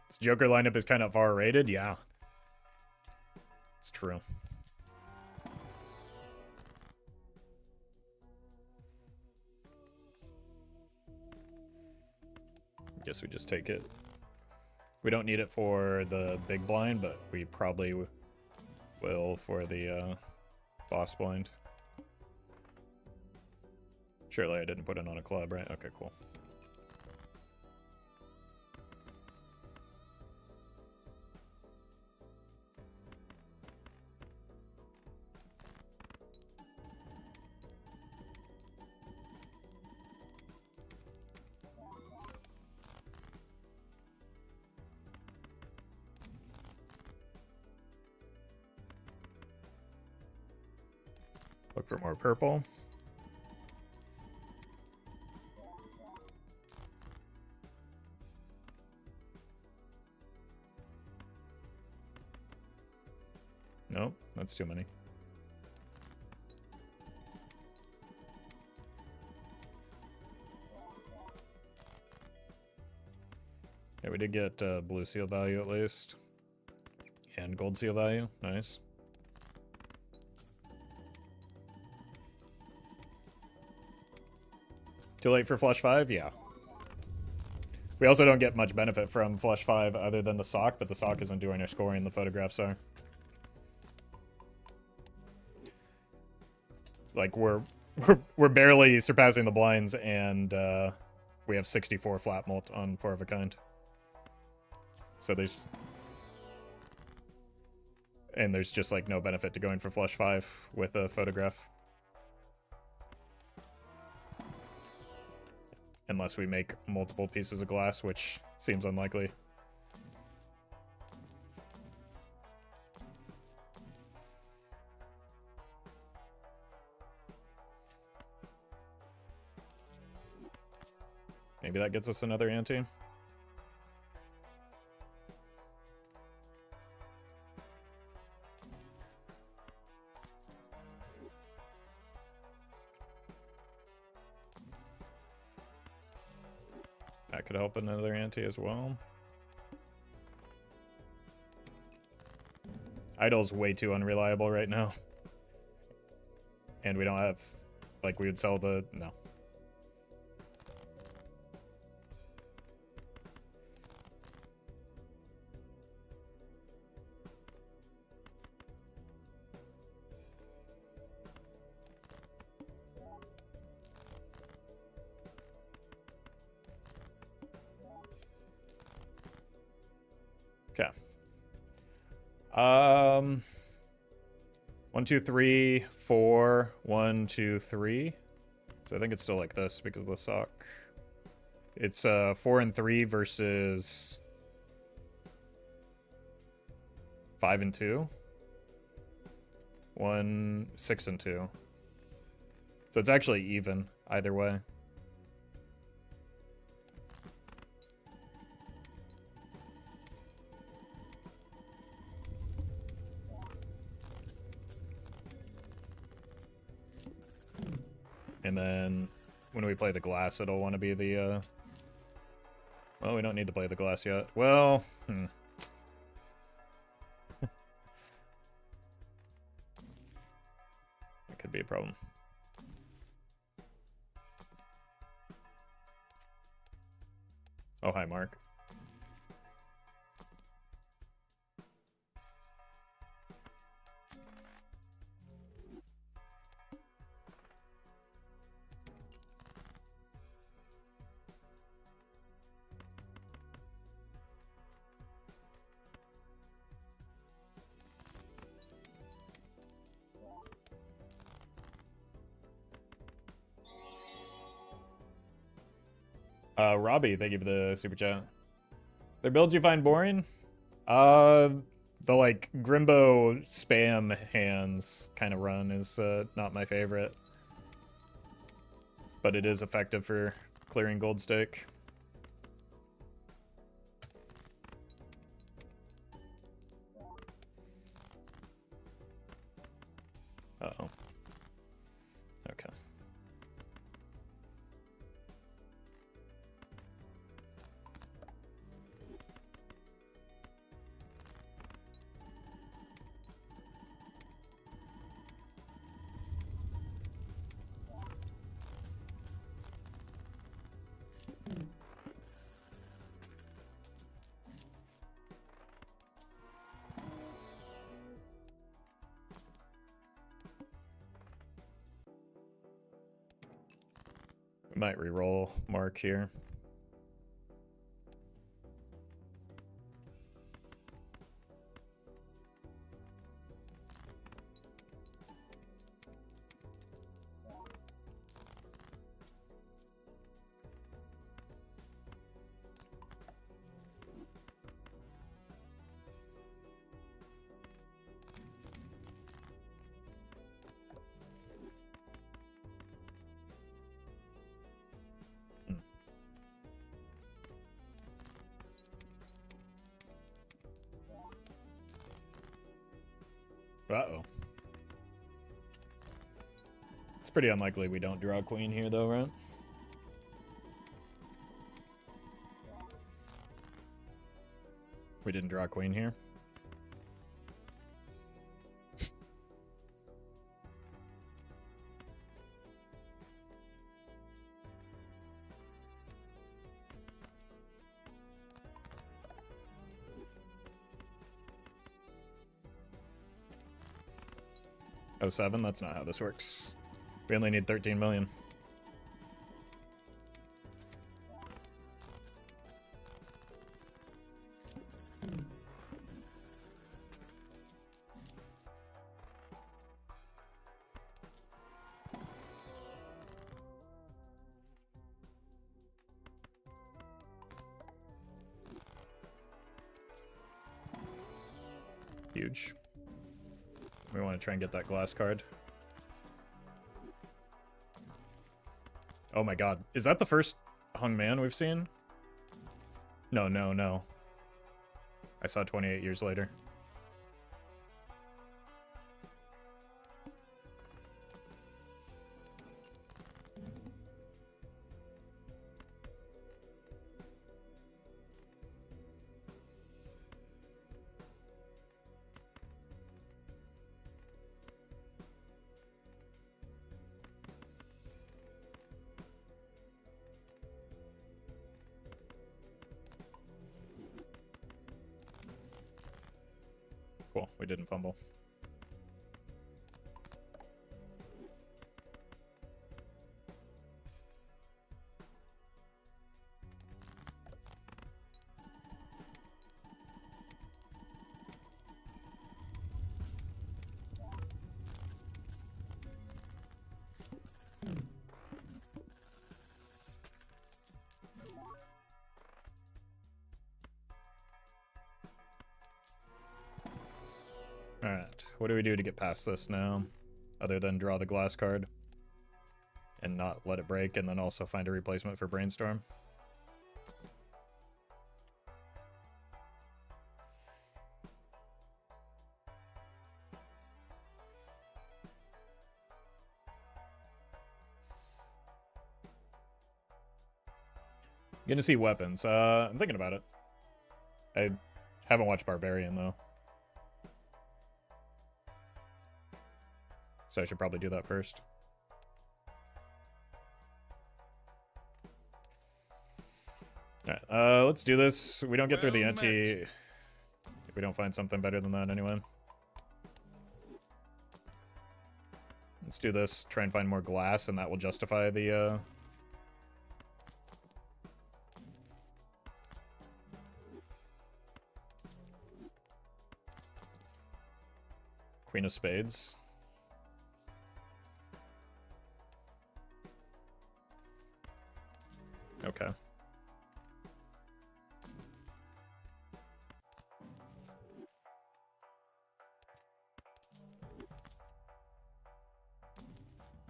This Joker lineup is kind of far rated, yeah. It's true. Guess we just take it. We don't need it for the big blind, but we probably will for the boss blind. Surely I didn't put it on a club, right? Okay, cool. Look for more purple. Nope, that's too many. Yeah, we did get blue seal value at least. And gold seal value, nice. Too late for flush 5? Yeah. We also don't get much benefit from flush 5 other than the sock, but the sock isn't doing our scoring, the photographs are. Like, we're barely surpassing the blinds, and we have 64 flat mult on 4 of a kind. So there's just like no benefit to going for flush 5 with a photograph. Unless we make multiple pieces of glass, which seems unlikely. Maybe that gets us another ante. That could help another ante as well. Idol's way too unreliable right now. And we don't have, like, we would sell the, no. Okay. 1, 2, 3, 4, 1, 2, 3. So I think it's still like this because of the sock. It's 4 and 3 versus 5 and 2. 1, 6 and 2. So it's actually even either way. And then when we play the glass, it'll want to be the, well, we don't need to play the glass yet. Well, That could be a problem. Oh, hi, Mark. Robbie, thank you for the super chat. The builds you find boring? The like Grimbo spam hands kind of run is not my favorite, but it is effective for clearing gold stake. Uh-oh. Okay. We might re-roll Mark here. Uh-oh. It's pretty unlikely we don't draw a queen here, though, right? We didn't draw a queen here. Oh, 07? That's not how this works. We only need 13 million. Huge. We want to try and get that glass card. Oh my god. Is that the first hung man we've seen? No, no, no. I saw 28 years later. Cool, we didn't fumble. Alright, what do we do to get past this now? Other than draw the glass card and not let it break, and then also find a replacement for Brainstorm. Gonna see weapons. I'm thinking about it. I haven't watched Barbarian, though. So I should probably do that first. Alright, let's do this. We don't get through the anti if we don't find something better than that anyway. Let's do this. Try and find more glass, and that will justify the Queen of Spades. Okay. I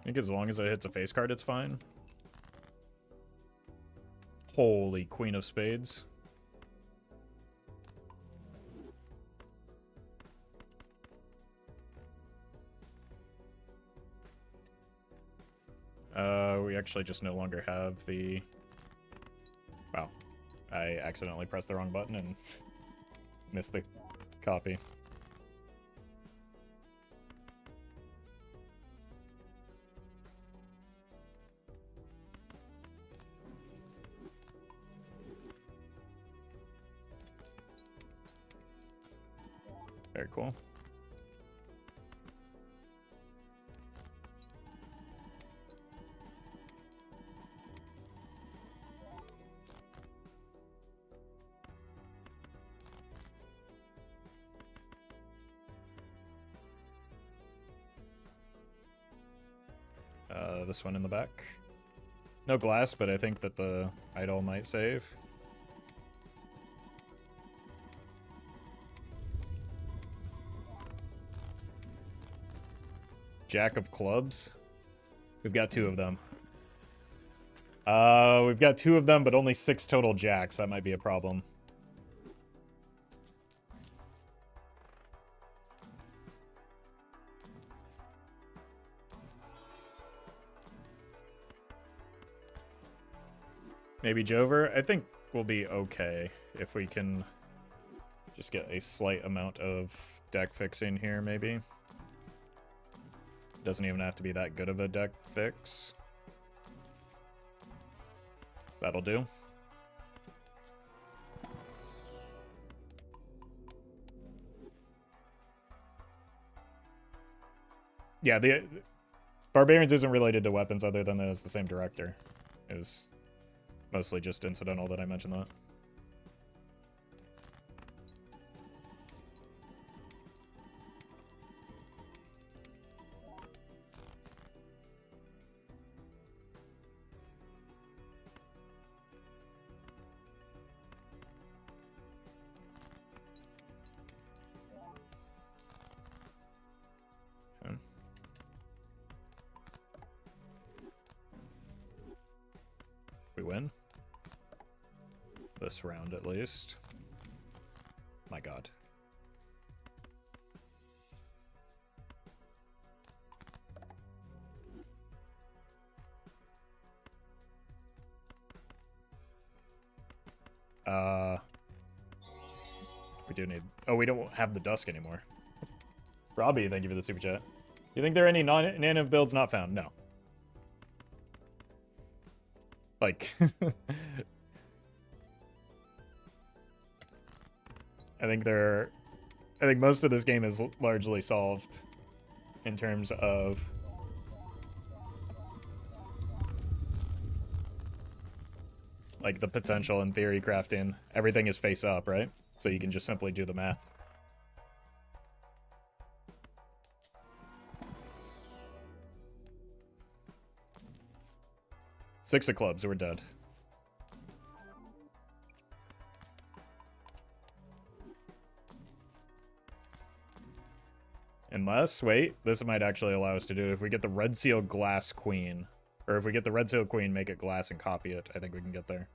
think as long as it hits a face card, it's fine. Holy Queen of Spades. actually just no longer have the... Wow. I accidentally pressed the wrong button and missed the copy. Very cool. This one in the back. No glass, but I think that the idol might save. Jack of clubs. We've got 2 of them. We've got 2 of them, but only 6 total jacks. That might be a problem. Maybe Jover? I think we'll be okay if we can just get a slight amount of deck fixing here, maybe. Doesn't even have to be that good of a deck fix. That'll do. Yeah, the Barbarians isn't related to weapons other than that it's the same director. It was mostly just incidental that I mentioned that. Okay. We win. This round at least. My god. We do need... Oh, we don't have the dusk anymore. Robbie, thank you for the super chat. You think there are any native builds not found? No. Like... I think most of this game is largely solved in terms of like the potential in theory crafting. Everything is face up, right? So you can just simply do the math. Six of clubs, we're dead. Unless, wait, this might actually allow us to do it. If we get the red seal glass queen, or if we get the red seal queen, make it glass and copy it, I think we can get there.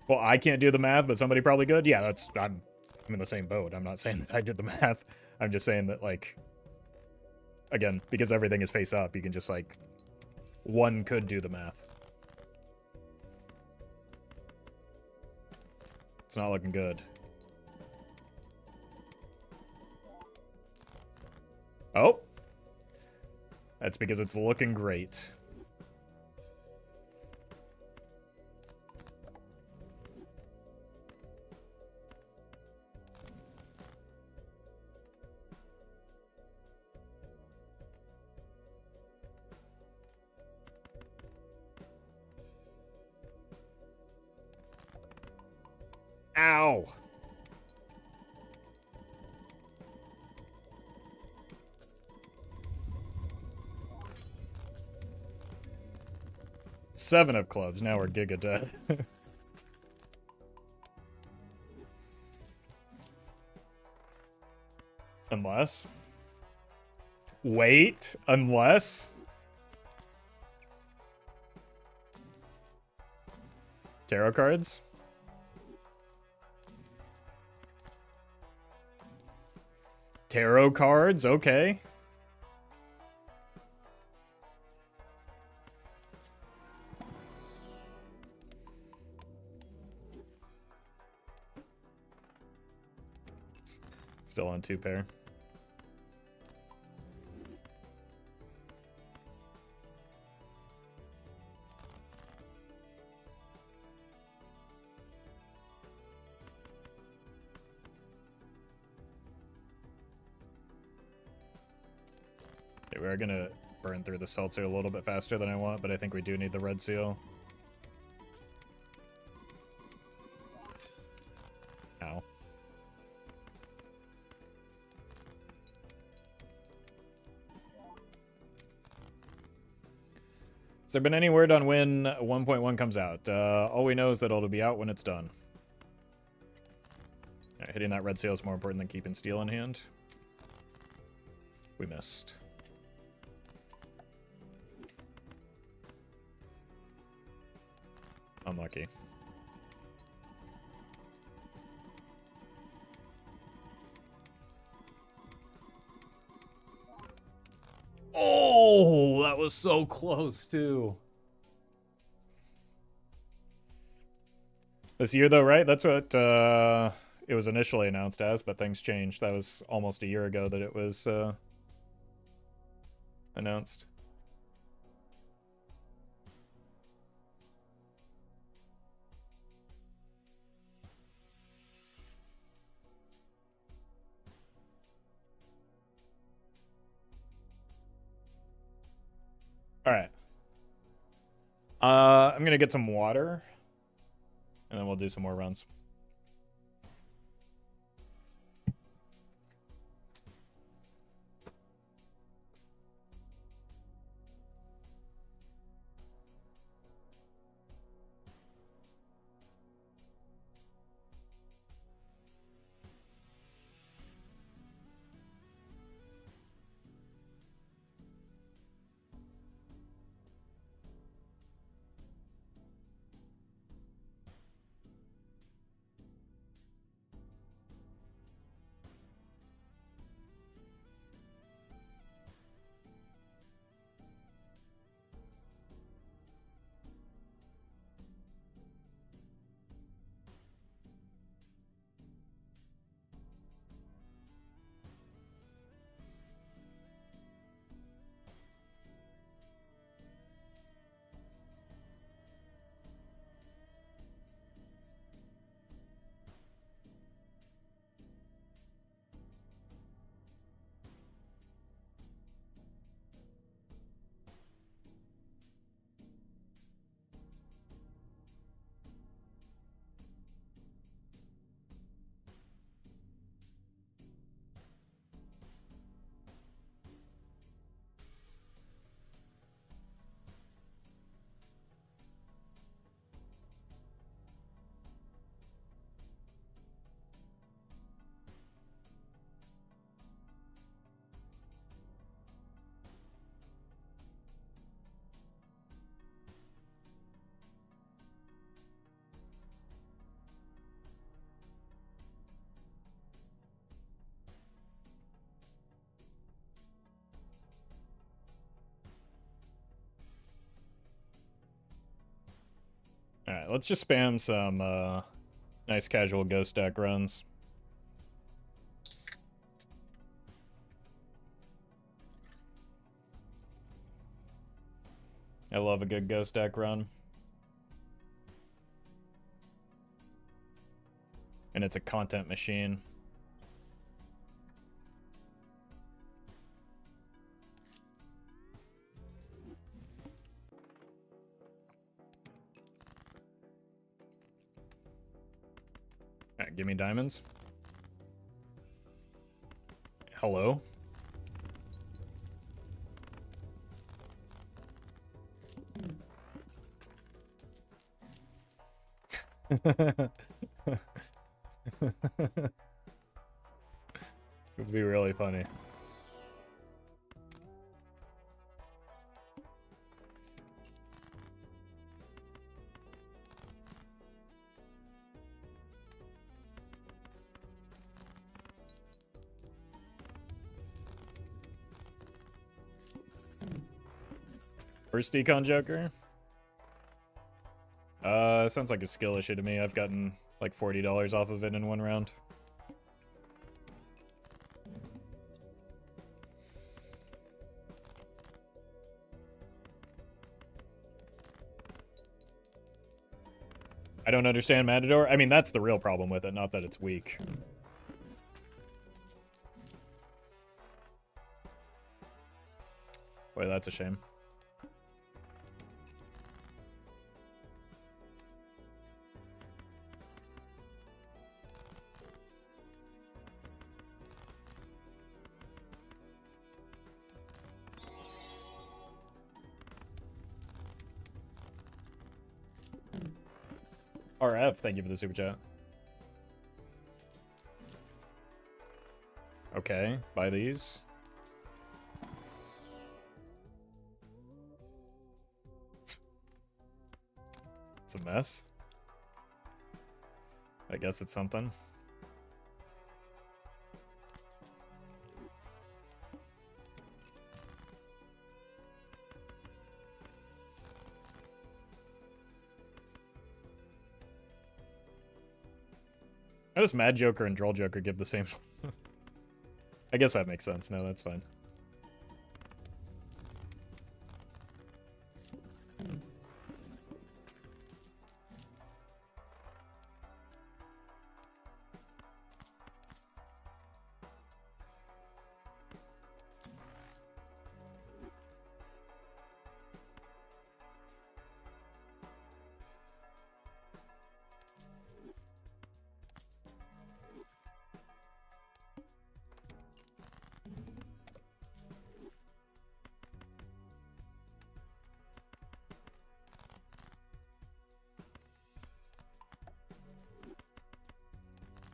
Well, I can't do the math, but somebody probably could. Yeah, I'm in the same boat. I'm not saying that I did the math. I'm just saying that, like, again, because everything is face up, you can just, like, one could do the math. It's not looking good. Oh! That's because it's looking great. Ow! Seven of clubs. Now we're giga dead. Unless. Wait. Unless. Tarot cards. Tarot cards, okay. Still on 2 pair. Okay, we are gonna burn through the seltzer a little bit faster than I want, but I think we do need the red seal. Ow. Has there been any word on when 1.1 comes out? All we know is that it'll be out when it's done. Right, hitting that red seal is more important than keeping steel in hand. We missed. Unlucky. Oh, that was so close, too. This year, though, right? That's what it was initially announced as, but things changed. That was almost a year ago that it was announced. All right. I'm gonna get some water, and then we'll do some more runs. All right, let's just spam some nice casual ghost deck runs. I love a good ghost deck run. And it's a content machine. All right, give me diamonds. Hello? It would be really funny. First Econ Joker? Sounds like a skill issue to me. I've gotten like $40 off of it in one round. I don't understand Matador. I mean, that's the real problem with it, not that it's weak. Boy, that's a shame. RF, thank you for the super chat. Okay, buy these. It's a mess. I guess it's something. How does Mad Joker and Droll Joker give the same? I guess that makes sense. No, that's fine.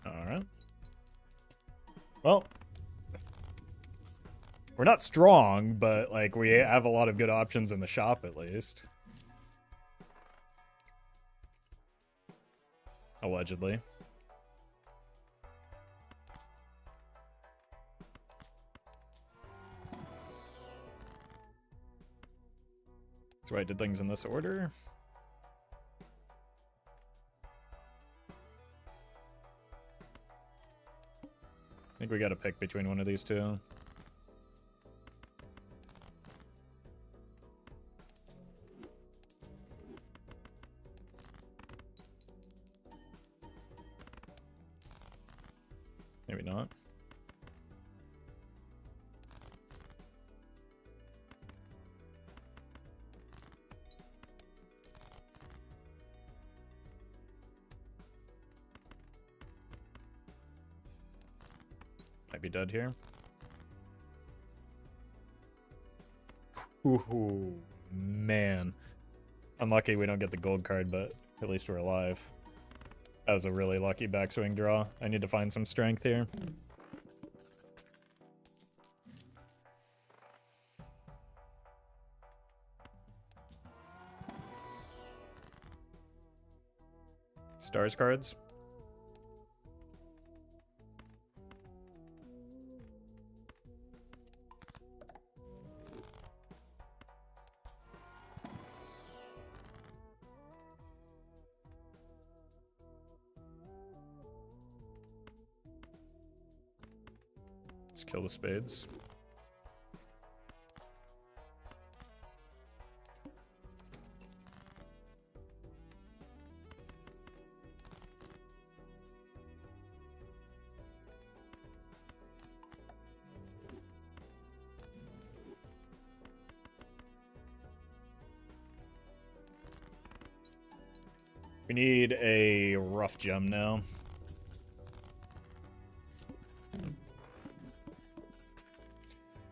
Alright. Well, we're not strong, but like we have a lot of good options in the shop at least. Allegedly. That's why I did things in this order. I think we gotta pick between one of these two. Maybe not. Might be dead here. Ooh, man. Unlucky we don't get the gold card, but at least we're alive. That was a really lucky backswing draw. I need to find some strength here. Stars cards. Let's kill the spades. We need a rough gem now.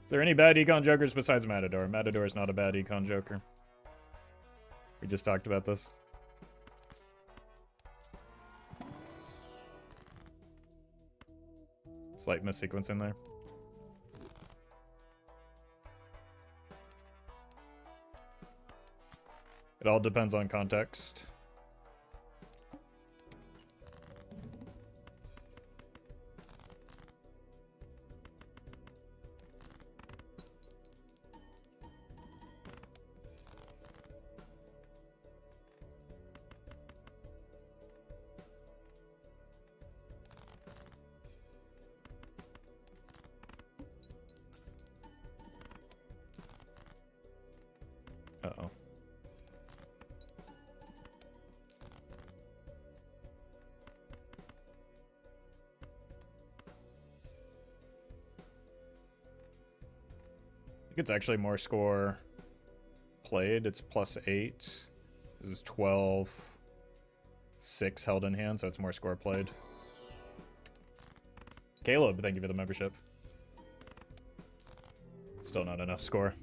Is there any bad econ jokers besides Matador? Matador is not a bad econ joker. We just talked about this. Slight missequence in there. It all depends on context. Uh-oh. I think it's actually more score played. It's +8. This is 12. 6 held in hand, so it's more score played. Caleb, thank you for the membership. Still not enough score.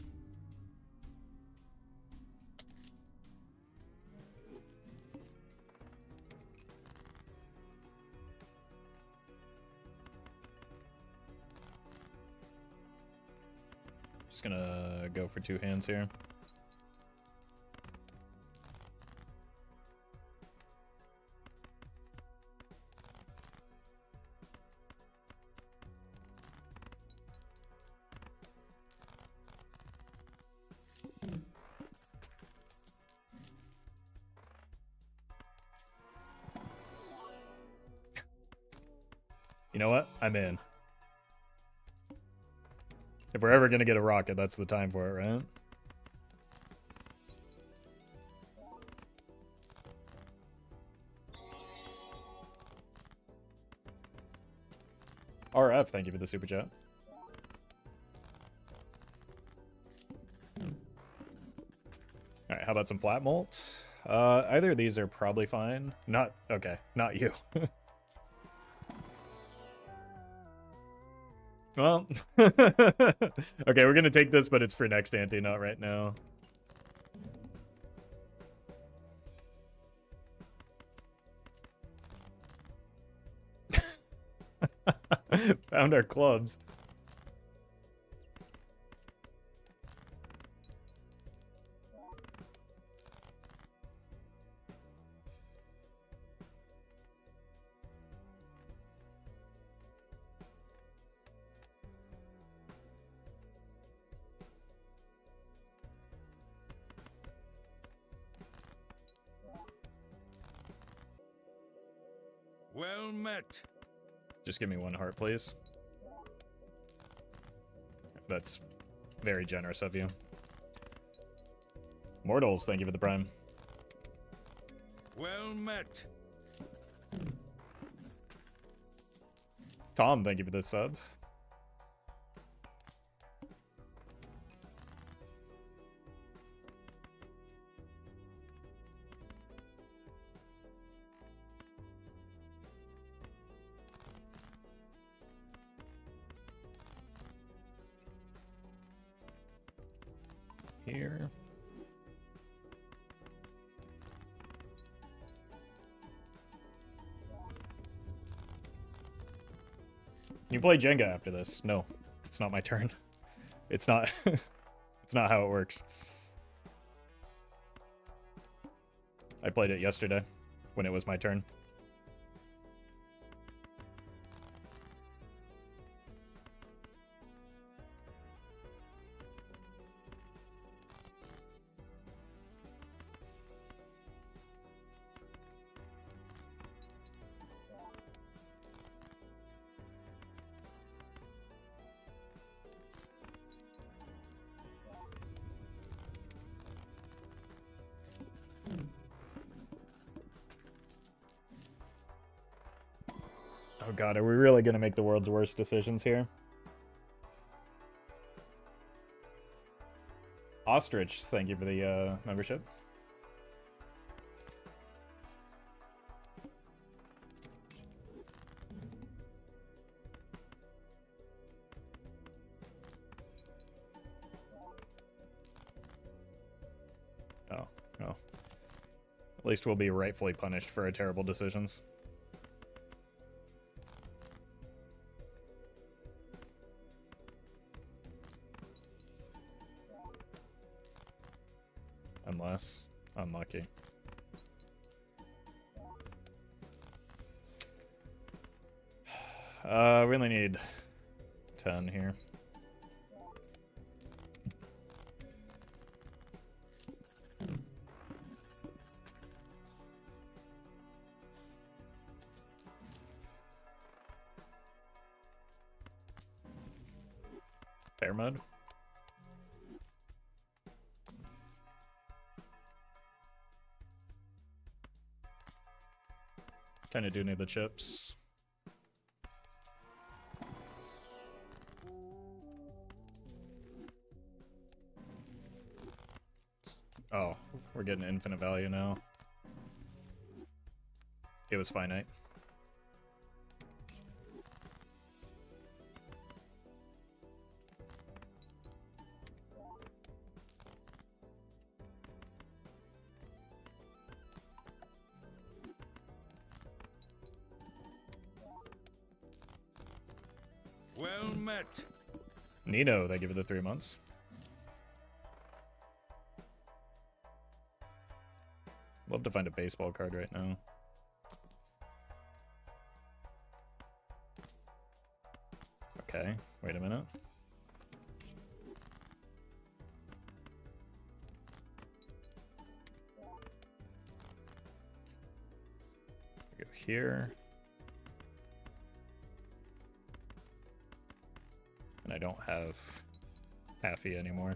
Just gonna go for 2 hands here. You know what? I'm in. If we're ever gonna get a rocket, that's the time for it, right? RF, thank you for the super chat. Alright, how about some flat malts? Either of these are probably fine. Not, okay, not you. Well, okay, we're gonna take this, but it's for next ante, not right now. Found our clubs. Well met. Just give me 1 heart, please. That's very generous of you. Mortals, thank you for the prime. Well met. Tom, thank you for the sub. Here. Can you play Jenga after this? No, it's not my turn. It's not. It's not how it works. I played it yesterday when it was my turn. Oh god, are we really gonna make the world's worst decisions here? Ostrich, thank you for the membership. Oh, oh. At least we'll be rightfully punished for our terrible decisions. Unless unlucky. We only need 10 here. Fair mode. Kind of do need the chips. Oh, we're getting infinite value now. It was finite. Well met. Nino, they give it the 3 months. Love to find a baseball card right now. Okay, wait a minute. Go here. And I don't have halfy anymore.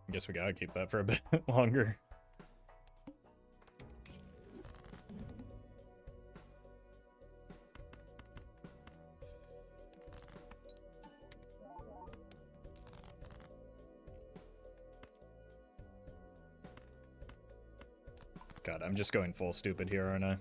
I guess we gotta keep that for a bit longer. God, I'm just going full stupid here, aren't I?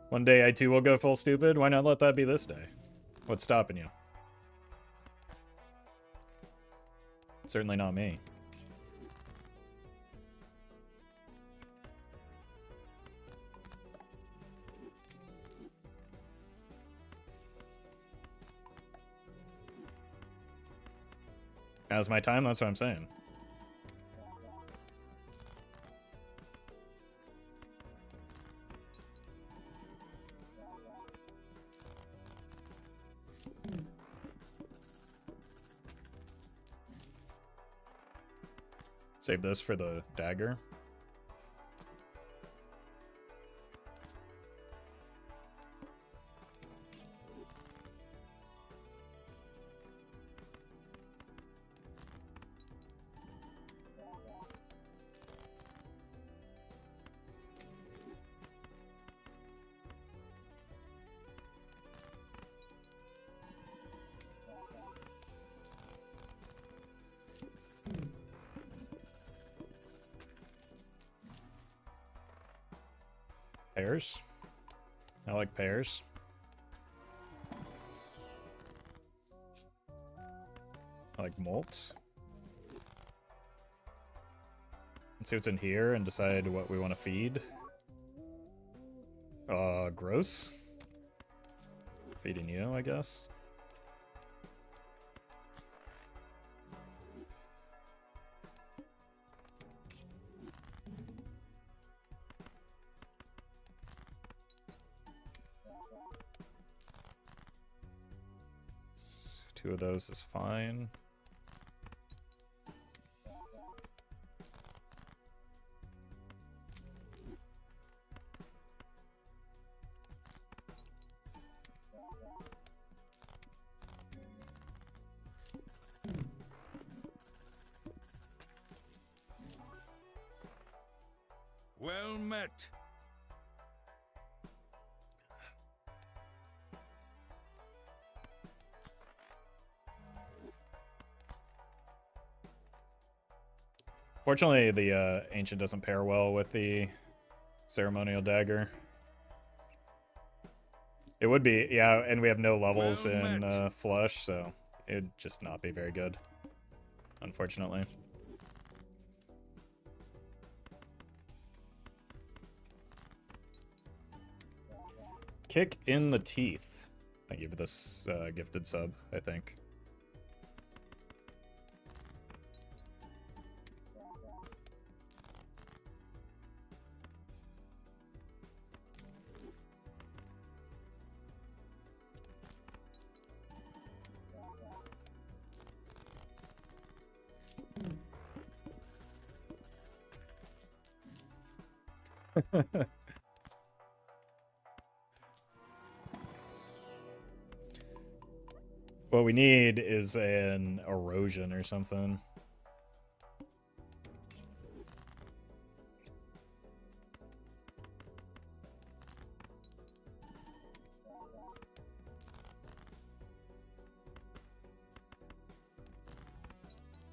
One day I too will go full stupid. Why not let that be this day? What's stopping you? Certainly not me. Now's my time, that's what I'm saying. Save this for the dagger. Pears. I like pears. I like malts. Let's see what's in here and decide what we want to feed. Gross. Feeding you, I guess. Two of those is fine. Well met. Fortunately, the ancient doesn't pair well with the ceremonial dagger. It would be, yeah, and we have no levels Well in met. flush, so it'd just not be very good, unfortunately. Kick in the teeth. Thank you for this gifted sub, I think. What we need is an erosion or something.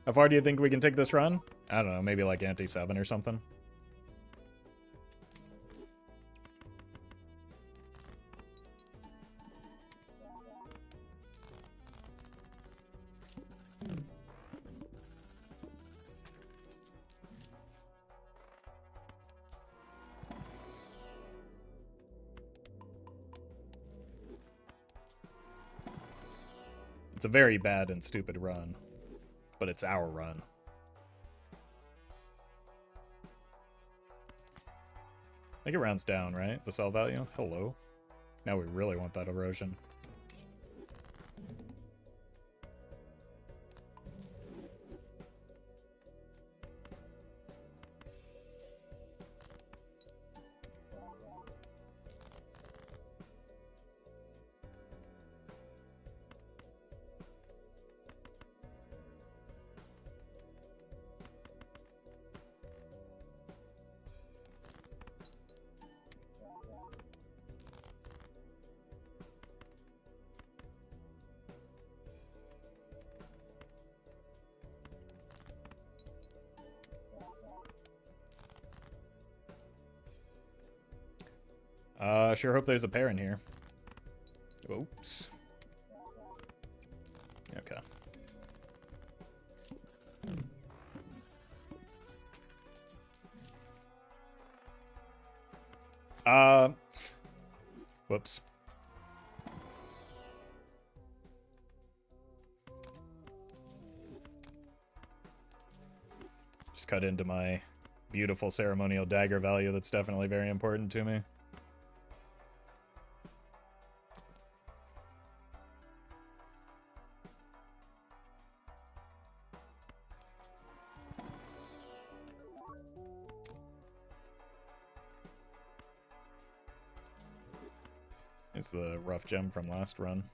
How far do you think we can take this run? I don't know, maybe like anti-7 or something. It's a very bad and stupid run, but it's our run. I think it rounds down, right? The sell value? Hello. Now we really want that erosion. Sure hope there's a pair in here. Oops. Okay. Whoops. Just cut into my beautiful ceremonial dagger value that's definitely very important to me. Is the rough gem from last run.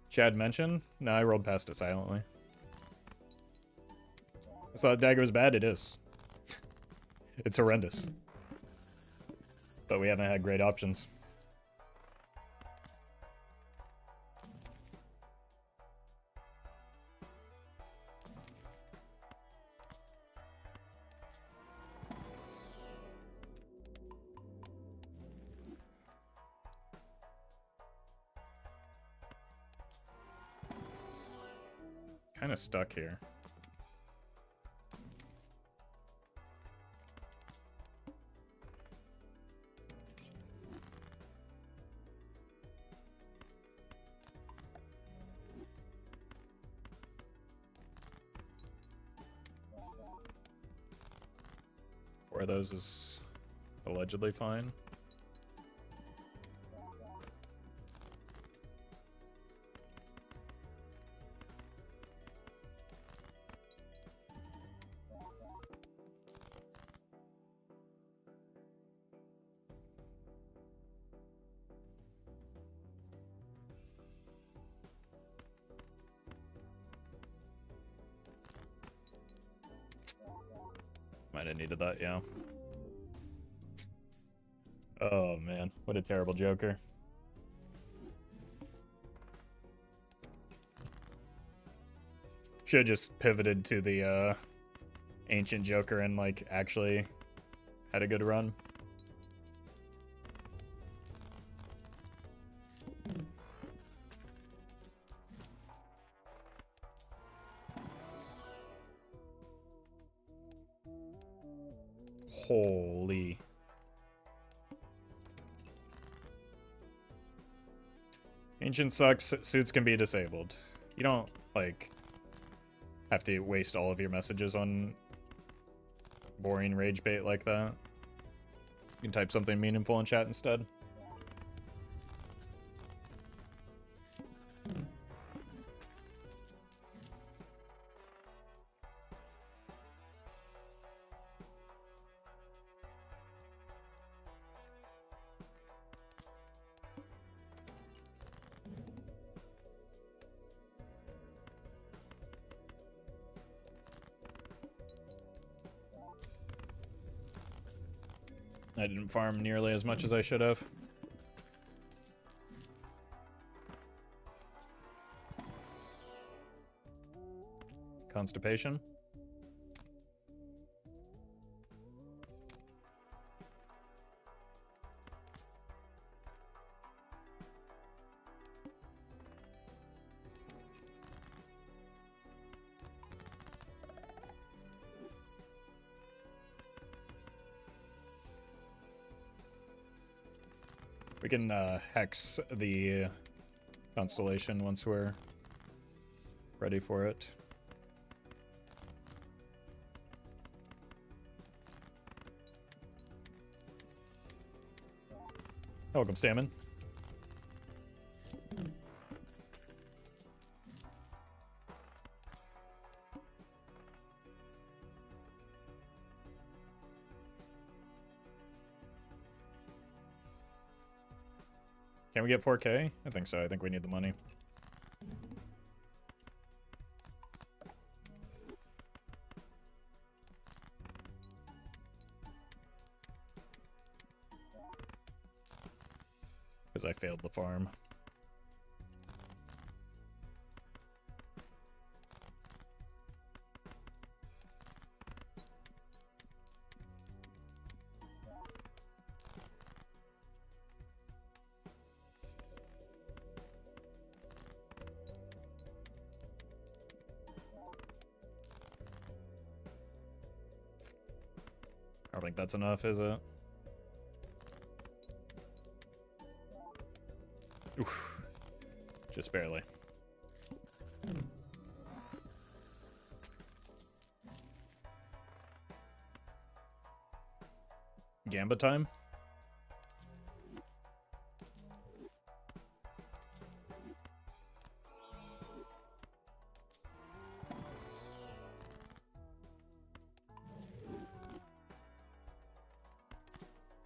Chad mentioned? No, I rolled past it silently. I thought dagger was bad. It is. It's horrendous. But we haven't had great options. Kind of stuck here. Four of those is allegedly fine. Might have needed that, yeah. Oh man, what a terrible joker. Should have just pivoted to the Ancient Joker and, like, actually had a good run. Holy. Ancient sucks. Suits can be disabled. You don't, like, have to waste all of your messages on boring rage bait like that. You can type something meaningful in chat instead. I didn't farm nearly as much as I should have. Constipation. We can hex the constellation once we're ready for it. Welcome, Stammen. Can we get 4K? I think so. I think we need the money. Because I failed the farm. I don't think that's enough, is it? Oof. Just barely. Gamba time?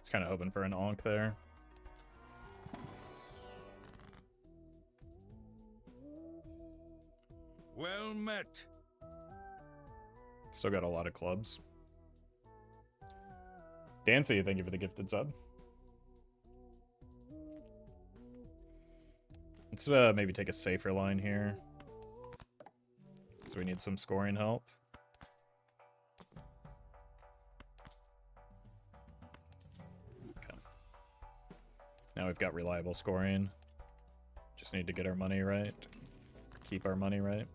It's kind of hoping for an onk there. Well met. Still got a lot of clubs. Dancy, thank you for the gifted sub. Let's maybe take a safer line here. Because we need some scoring help. Okay. Now we've got reliable scoring. Just need to get our money right. Keep our money right.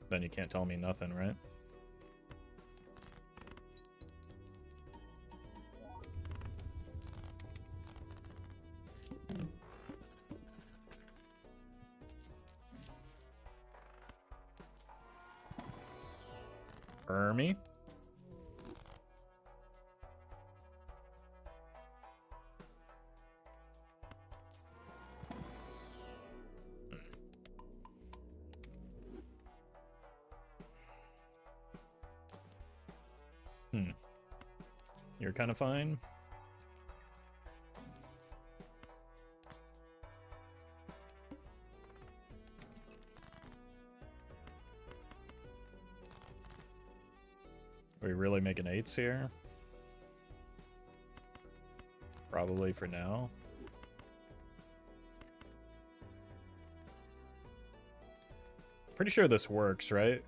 Then you can't tell me nothing, right? Ermy? You're kind of fine. Are we really making 8s here? Probably for now. Pretty sure this works, right?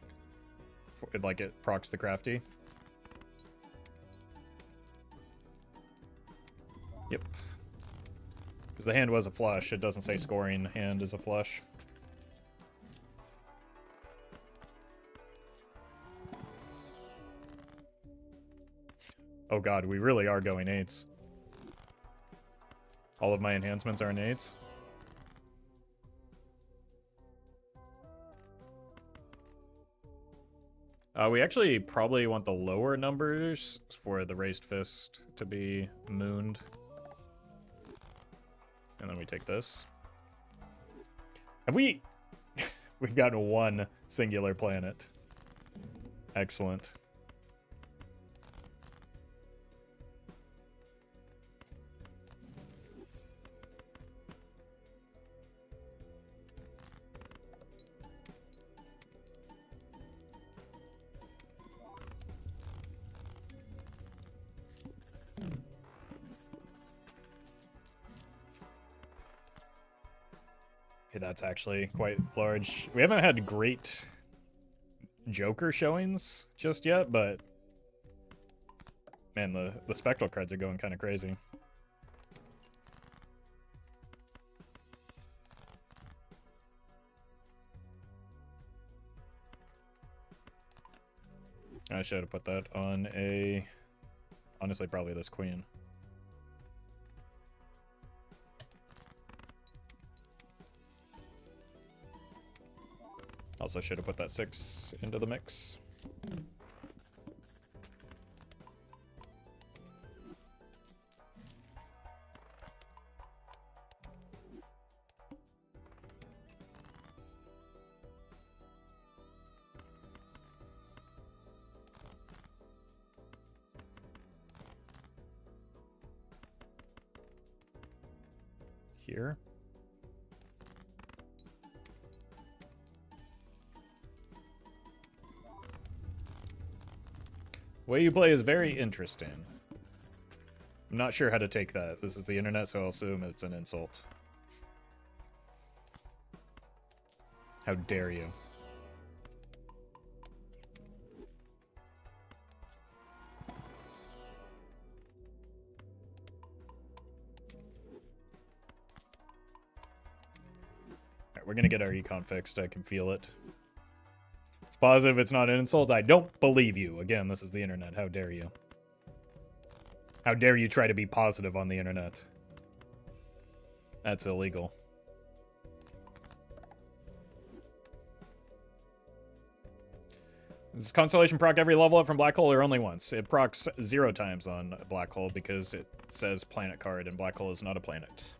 Like it procs the crafty. Yep. Because the hand was a flush. It doesn't say scoring hand is a flush. Oh god, we really are going 8s. All of my enhancements are in 8s. We actually probably want the lower numbers for the raised fist to be mooned. And then we take this. Have we... We've gotten one singular planet. Excellent. Okay, that's actually quite large. We haven't had great Joker showings just yet, but man, the spectral cards are going kind of crazy. I should have put that on a... Honestly, probably this queen. Also should have put that 6 into the mix. Here. Way you play is very interesting. I'm not sure how to take that. This is the internet, so I'll assume it's an insult. How dare you? Alright, we're gonna get our econ fixed. I can feel it. It's positive it's not an insult. I don't believe you. Again, this is the internet. How dare you? How dare you try to be positive on the internet? That's illegal. Does Constellation proc every level up from Black Hole or only once? It procs 0 times on Black Hole because it says planet card and Black Hole is not a planet.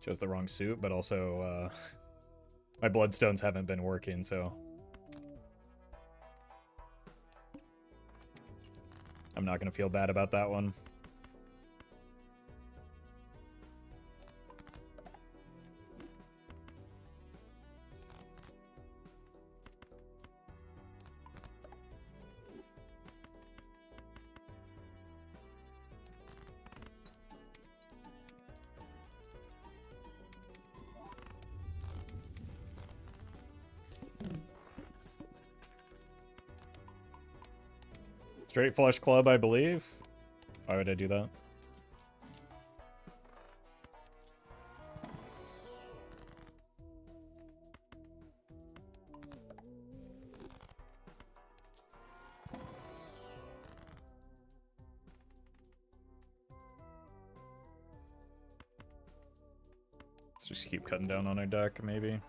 Chose the wrong suit, but also my bloodstones haven't been working, so I'm not gonna feel bad about that one. Straight flush club, I believe. Why would I do that? Let's just keep cutting down on our deck, maybe.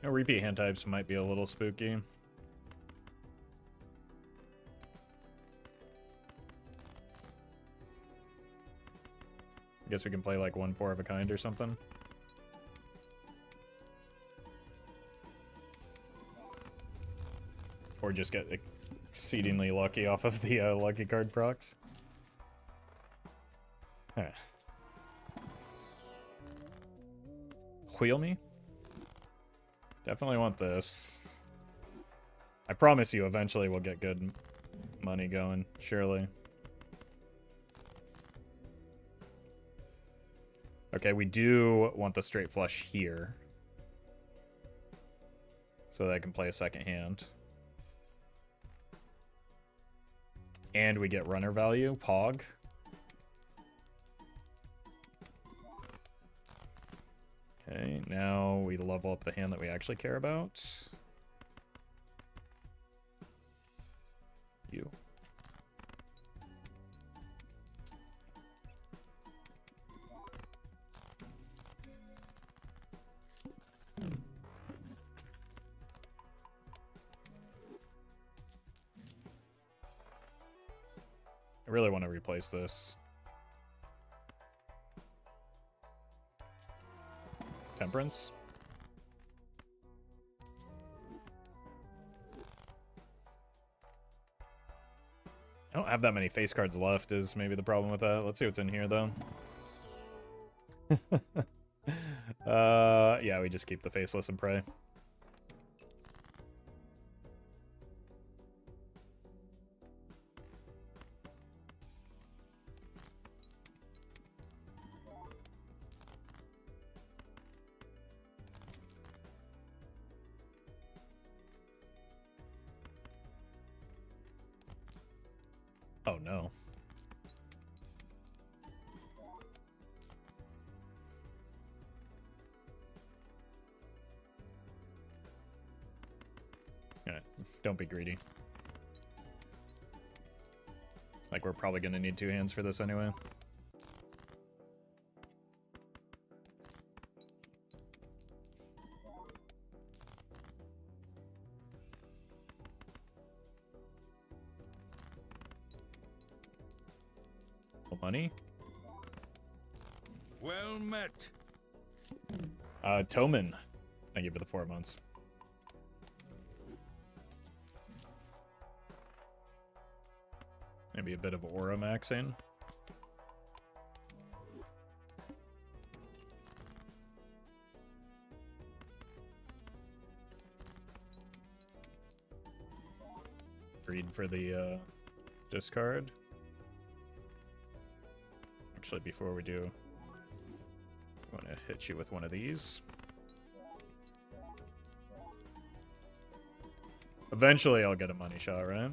No, repeat hand types might be a little spooky. Guess we can play like 1 4 of a kind or something. Or just get exceedingly lucky off of the lucky card procs. Huh. Wheel me? Definitely want this. I promise you, eventually we'll get good money going, surely. Okay, we do want the straight flush here. So that I can play a second hand. And we get runner value, Pog. Okay, now we level up the hand that we actually care about. You. I really want to replace this. Temperance. I don't have that many face cards left is maybe the problem with that. Let's see what's in here, though. Yeah, we just keep the Faceless and pray. Oh, no. Alright, don't be greedy. Like, we're probably gonna need 2 hands for this anyway. Money? Well met. Toman. Thank you for the 4 months. Maybe a bit of aura maxing. Greed for the discard. Actually, before we do, I want to hit you with one of these. Eventually, I'll get a money shot, right?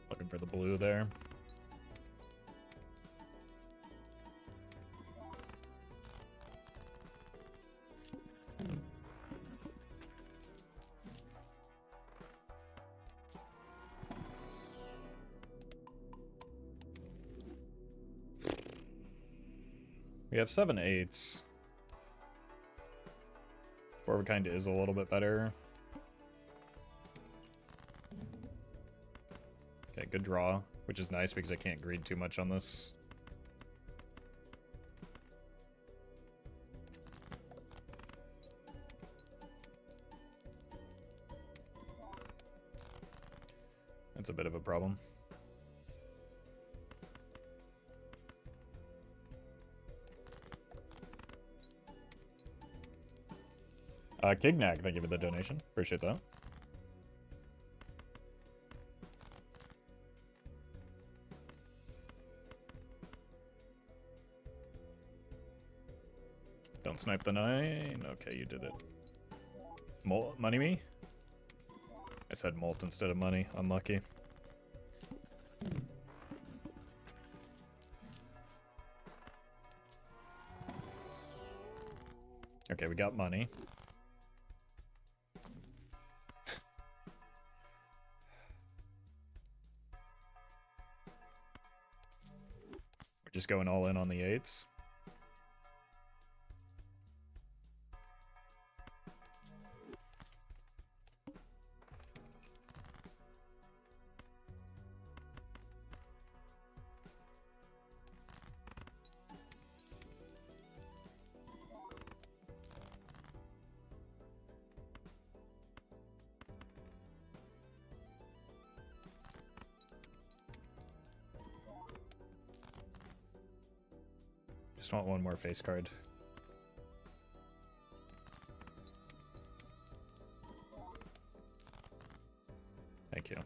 Looking for the blue there. We have 7 8s. 4 of a kind is a little bit better. Okay, good draw, which is nice because I can't greed too much on this. That's a bit of a problem. Kignac, thank you for the donation. Appreciate that. Don't snipe the 9. Okay, you did it. Money me? I said molt instead of money. Unlucky. Okay, we got money. We're just going all in on the 8s. Just want one more face card. Thank you.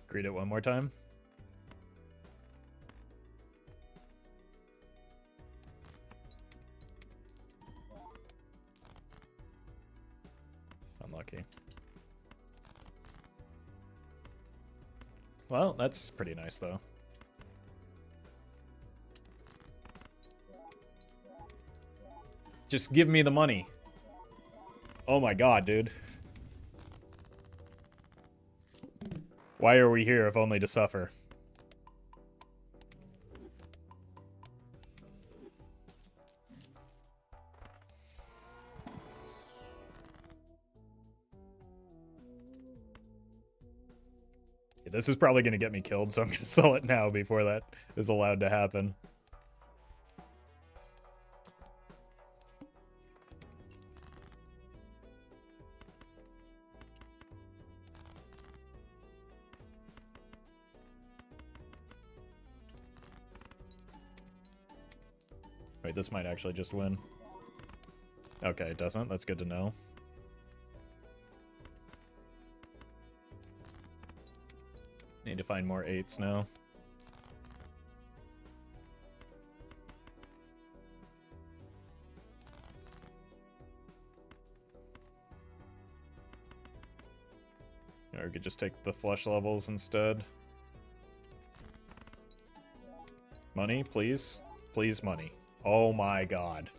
Greet it one more time. Unlucky. Well, that's pretty nice, though. Just give me the money. Oh my god, dude. Why are we here if only to suffer? This is probably going to get me killed, so I'm going to sell it now before that is allowed to happen. Wait, this might actually just win. Okay, it doesn't. That's good to know. Need to find more 8s now. Or we could just take the flush levels instead. Money, please. Please, money. Oh my god.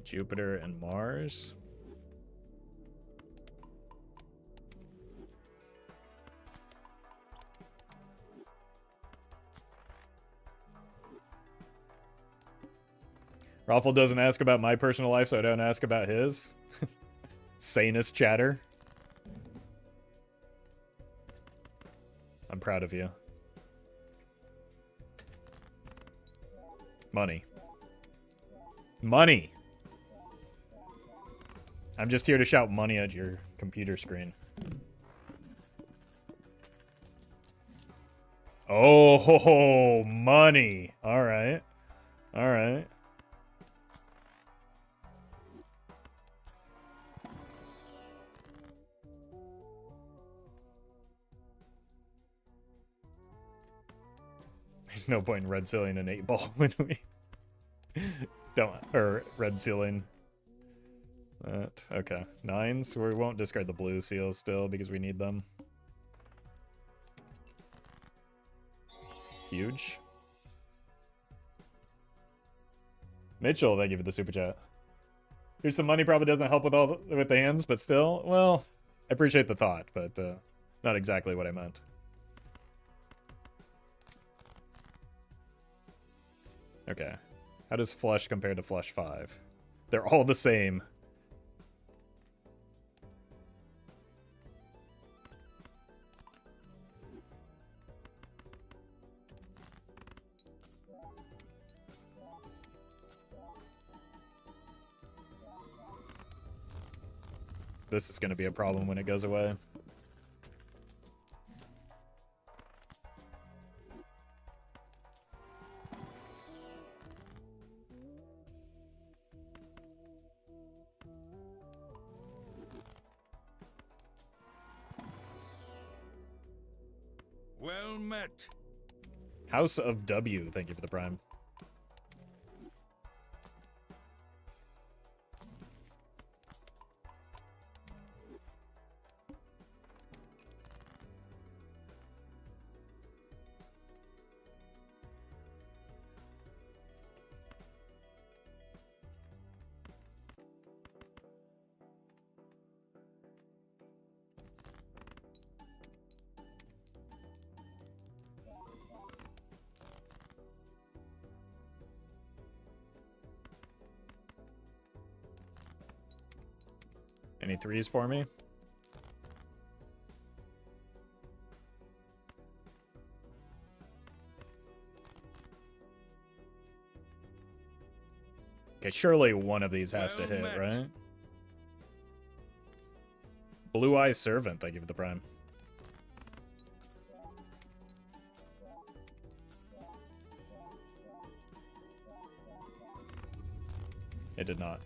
Jupiter and Mars. Roffle doesn't ask about my personal life, so I don't ask about his. Sanest chatter. I'm proud of you. Money. Money! I'm just here to shout money at your computer screen. Oh, money. All right. All right. There's no point in red sealing an 8-ball when we don't, or red sealing. That, okay. 9s, we won't discard the blue seals still because we need them. Huge. Mitchell, thank you for the super chat. Here's some money, probably doesn't help with the hands, but still, well, I appreciate the thought, but not exactly what I meant. Okay. How does flush compare to flush 5? They're all the same. This is going to be a problem when it goes away. Well met. House of W, thank you for the prime. Any threes for me? Okay, surely one of these has to hit, met. right? Blue Eye Servant, thank you for the prime. It did not.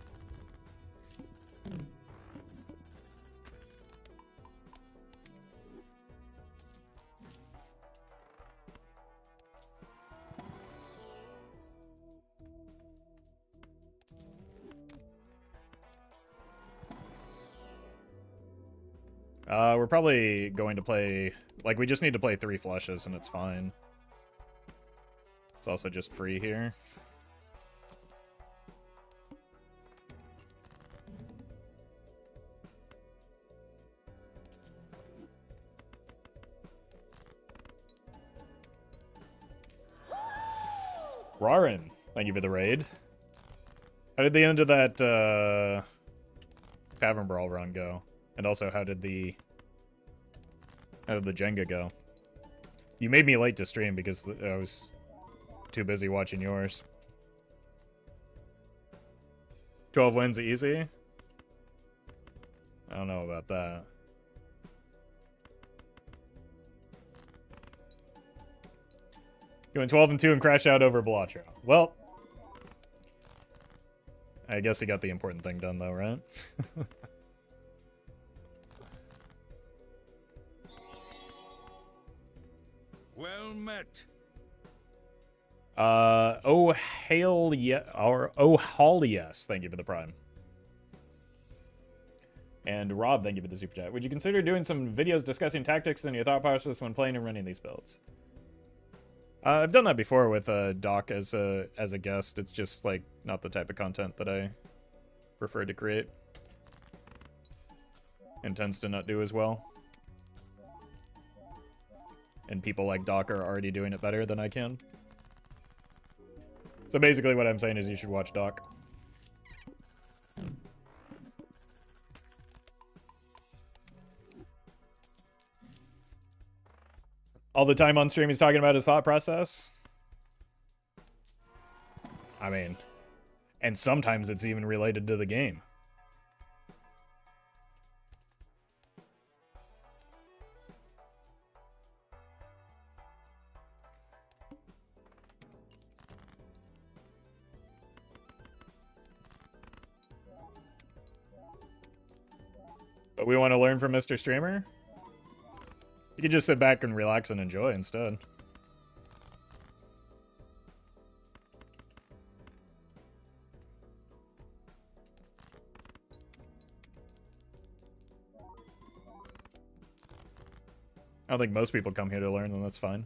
We're probably going to play... Like, we just need to play 3 flushes and it's fine. It's also just free here. Rarin, thank you for the raid. How did the end of that Tavern Brawl run go? And also, how did the Jenga go? You made me late to stream because I was too busy watching yours. 12 wins easy? I don't know about that. You went 12-2 and crashed out over Belatro. Well, I guess he got the important thing done though, right? Well met. Oh hail yeah, or oh haul yes. Thank you for the prime. And Rob, thank you for the super chat. Would you consider doing some videos discussing tactics and your thought process when playing and running these builds? I've done that before with Doc as a guest. It's just like not the type of content that I prefer to create, and tends to not do as well. And people like Doc are already doing it better than I can. So basically what I'm saying is you should watch Doc. All the time on stream he's talking about his thought process. I mean, and sometimes it's even related to the game. But we want to learn from Mr. Streamer? You can just sit back and relax and enjoy instead. I don't think most people come here to learn, and that's fine.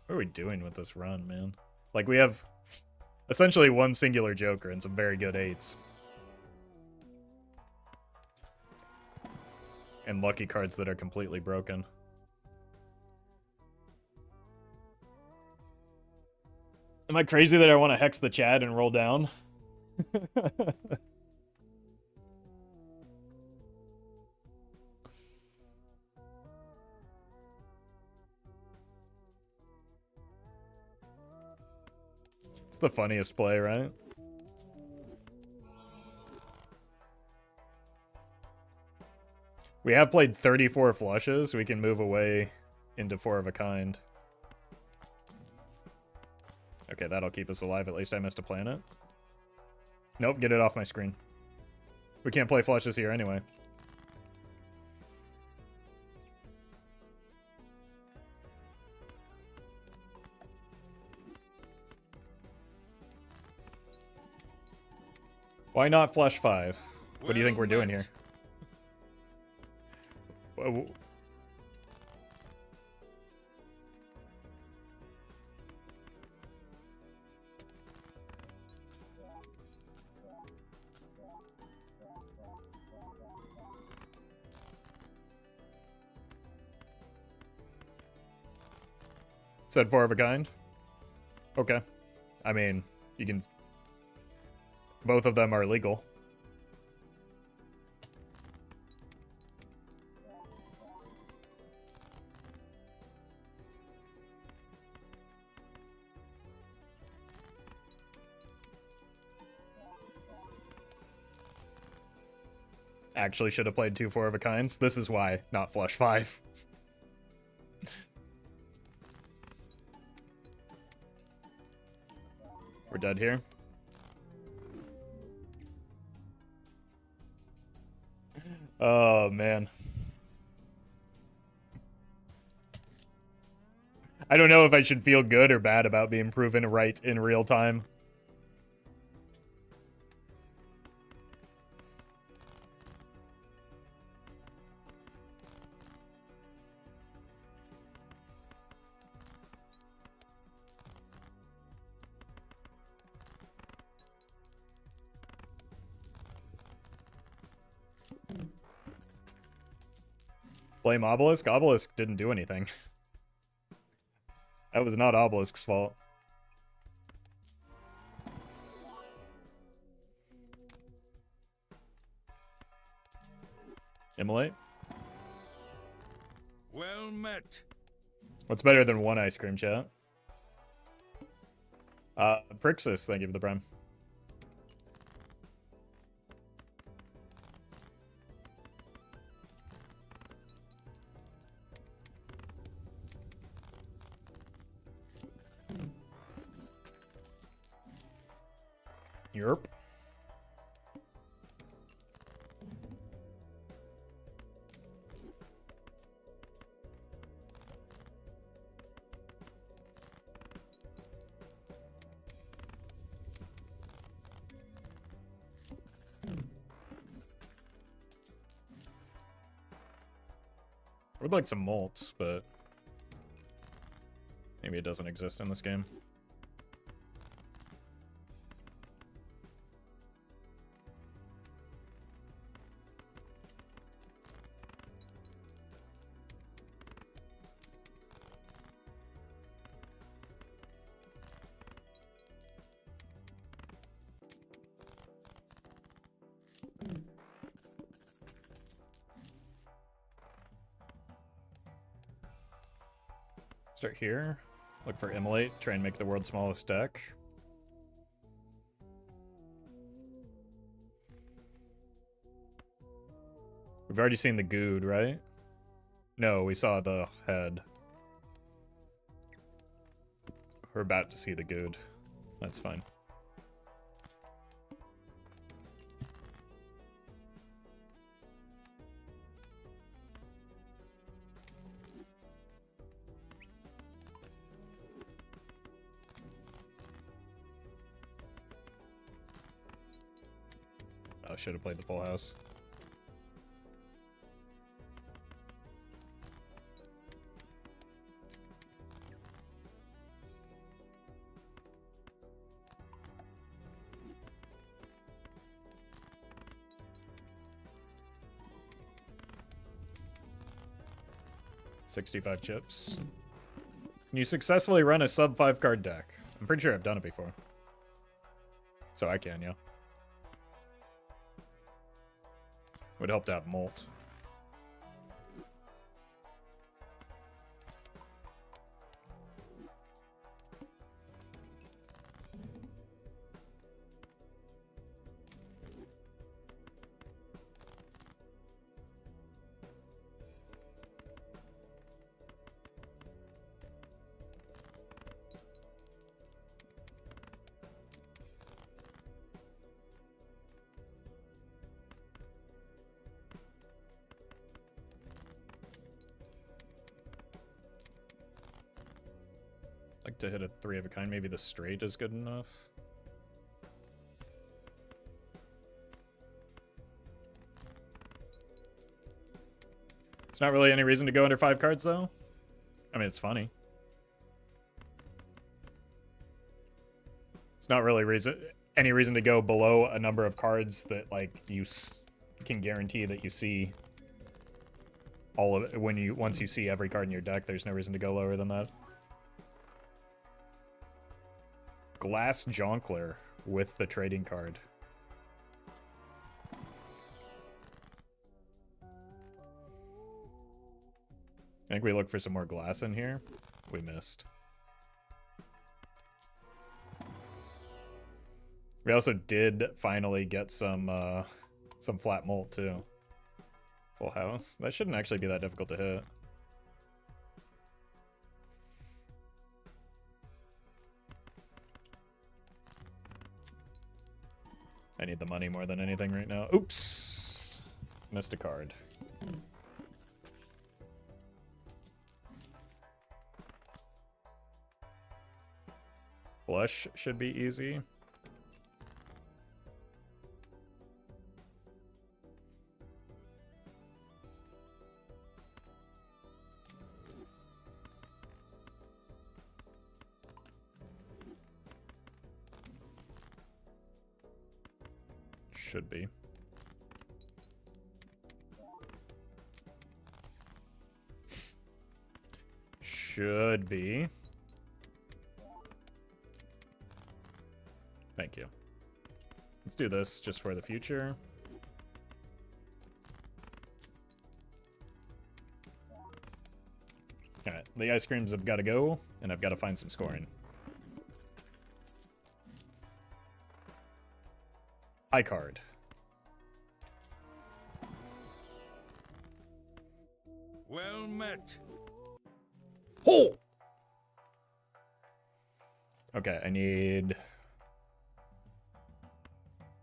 What are we doing with this run, man? Like, we have essentially one singular Joker and some very good 8s. And lucky cards that are completely broken. Am I crazy that I want to hex the Chad and roll down? It's the funniest play, right? We have played 34 flushes. We can move away into 4 of a kind. Okay, that'll keep us alive. At least I missed a planet. Nope, get it off my screen. We can't play flushes here anyway. Why not flush 5? What do you think we're Well doing met. here? Whoa. Said 4 of a kind? Okay. I mean, you can... Both of them are legal. Actually should have played 2 4 of a kinds. This is why, not flush 5. We're dead here. Oh, man. I don't know if I should feel good or bad about being proven right in real time. Blame Obelisk? Obelisk didn't do anything. That was not Obelisk's fault. Immolate? Well met. What's better than 1 ice cream, chat? Prixis, thank you for the prime. Yerp. I would like some molts, but maybe it doesn't exist in this game. Start here. Look for Immolate. Try and make the world's smallest deck. We've already seen the Good, right? No, we saw the head. We're about to see the Good. That's fine. I should have played the full house. $65 chips. Can you successfully run a sub 5 card deck? I'm pretty sure I've done it before. So I can, yeah. Would help to have molt. Like to hit a 3 of a kind. Maybe the straight is good enough. It's not really any reason to go under 5 cards, though. I mean, it's funny. It's not really any reason to go below a number of cards that, like, you can guarantee that you see all of it. Once you see every card in your deck, there's no reason to go lower than that. Glass Jonkler with the trading card. I think we look for some more glass in here. We missed. We also did finally get some flat mult too. Full house. That shouldn't actually be that difficult to hit. I need the money more than anything right now. Oops! Missed a card. Flush should be easy. Should be. Should be. Thank you. Let's do this just for the future. Alright, the ice creams have got to go, and I've got to find some scoring. High card. Well met. Oh! Okay, I need...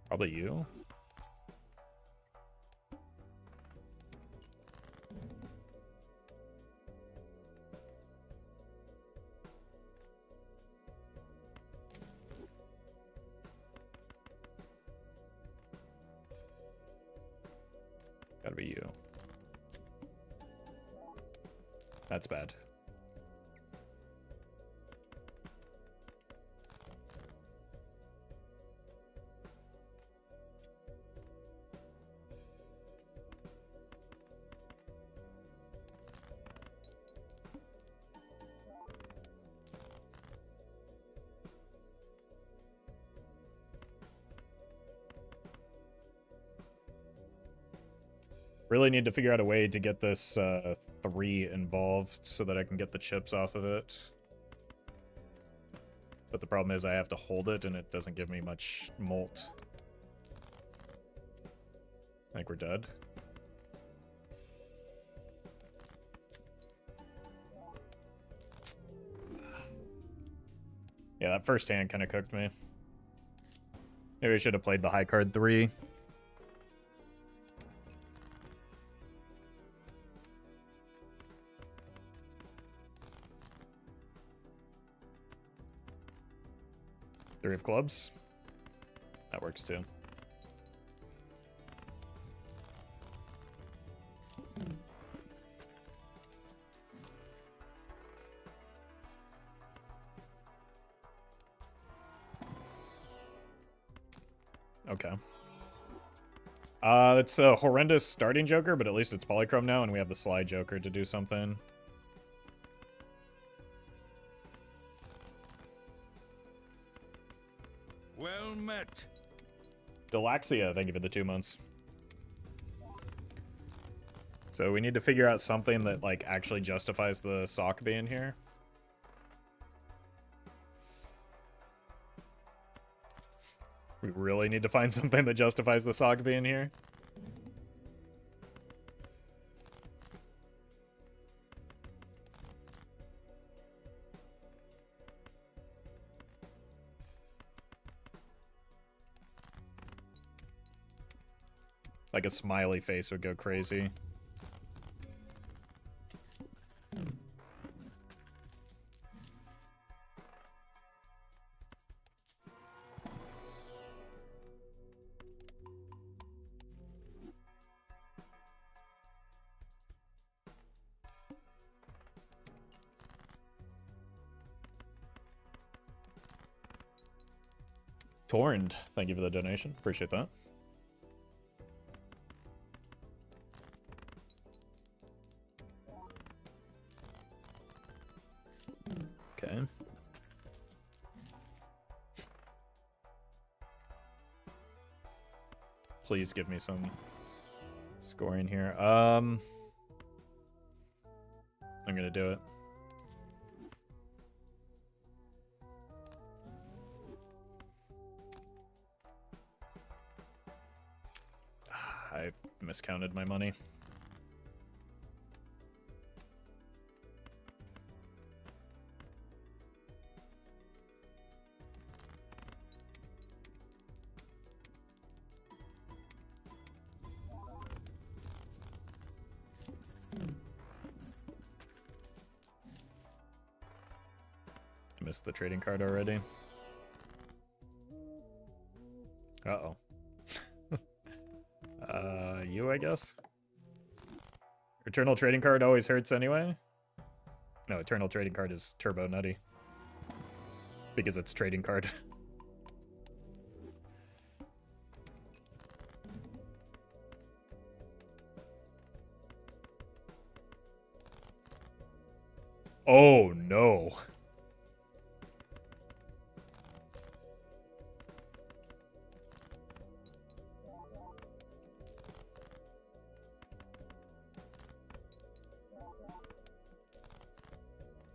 probably you. Gotta be you. That's bad. Really need to figure out a way to get this 3 involved so that I can get the chips off of it. But the problem is I have to hold it and it doesn't give me much mult. I think we're dead. Yeah, that first hand kind of cooked me. Maybe I should have played the high card 3. Three of clubs. That works too. Okay. It's a horrendous starting joker, but at least it's polychrome now, and we have the slide joker to do something. Well met. Delaxia, thank you for the 2 months. So we need to figure out something that, like, actually justifies the sock being here. We really need to find something that justifies the sock being here. Like a smiley face would go crazy. Torned, thank you for the donation. Appreciate that. Okay. Please give me some scoring here. I'm gonna do it. I miscounted my money. I missed the trading card already. Uh-oh. You, I guess? Eternal trading card always hurts anyway? No, eternal trading card is turbo nutty. Because it's trading card. Oh, no.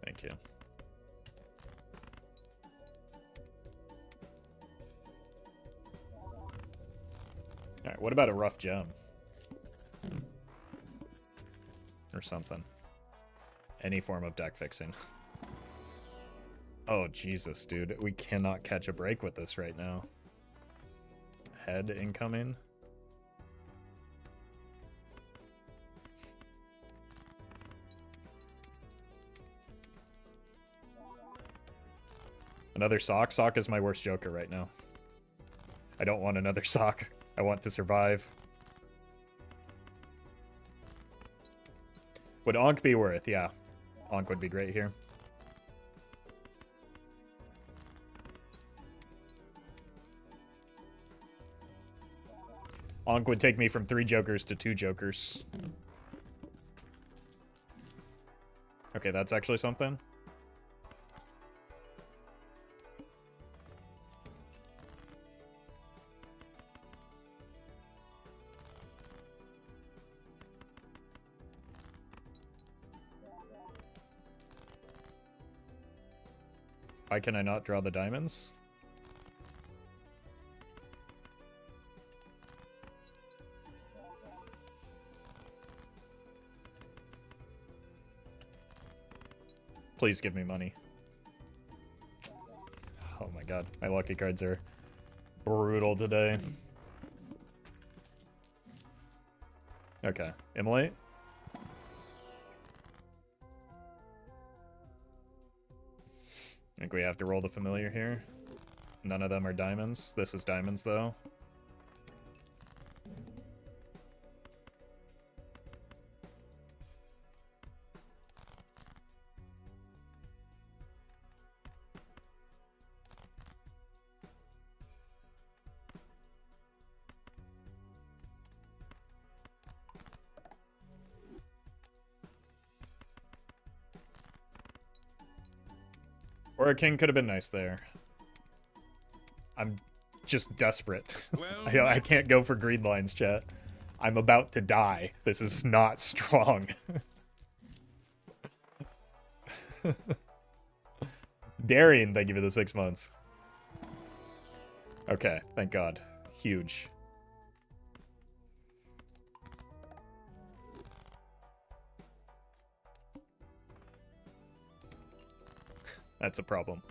Thank you. Alright, what about a rough gem? Or something. Any form of deck fixing. Oh, Jesus, dude. We cannot catch a break with this right now. Head incoming. Another sock? Sock is my worst joker right now. I don't want another sock. I want to survive. Would Ankh be worth? Yeah. Ankh would be great here. Ankh would take me from 3 jokers to 2 jokers. Okay, that's actually something. Why can I not draw the diamonds? Please give me money. Oh my god, my lucky cards are brutal today. Okay, immolate. I think we have to roll the familiar here. None of them are diamonds. This is diamonds, though. Or a king could have been nice there. I'm just desperate. I can't go for green lines, chat. I'm about to die. This is not strong. Darian, thank you for the 6 months. Okay, thank God. Huge. That's a problem.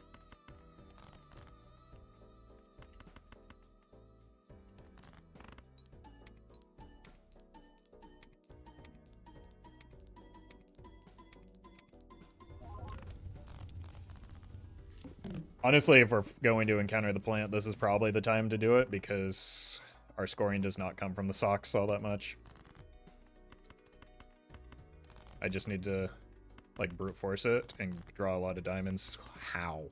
Honestly, if we're going to encounter the plant, this is probably the time to do it because our scoring does not come from the socks all that much. I just need to, like, brute force it and draw a lot of diamonds. How?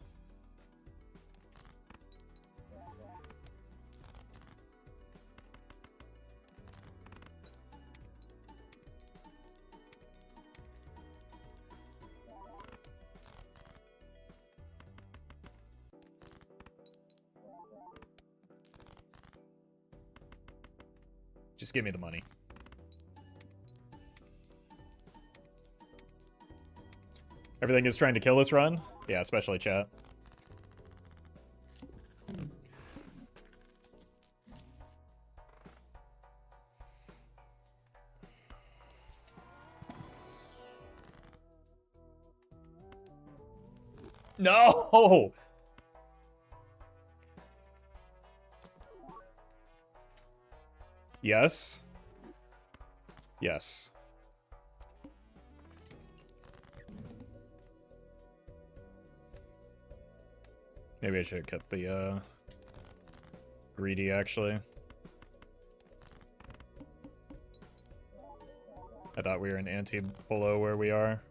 Just give me the money. Everything is trying to kill this run? Yeah, especially chat. No! Yes. Yes. Maybe I should have kept the, greedy, actually. I thought we were an ante below where we are.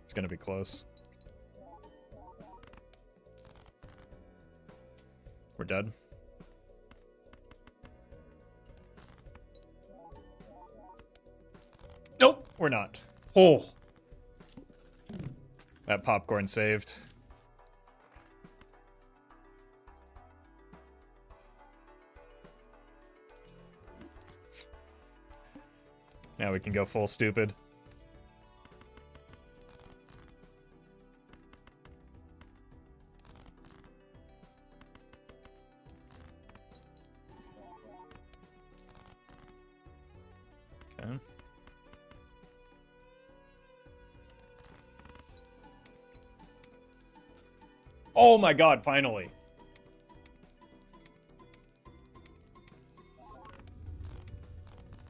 It's gonna be close. We're dead. Nope, we're not. Oh. That popcorn saved. Now we can go full stupid. Okay. Oh my god, finally.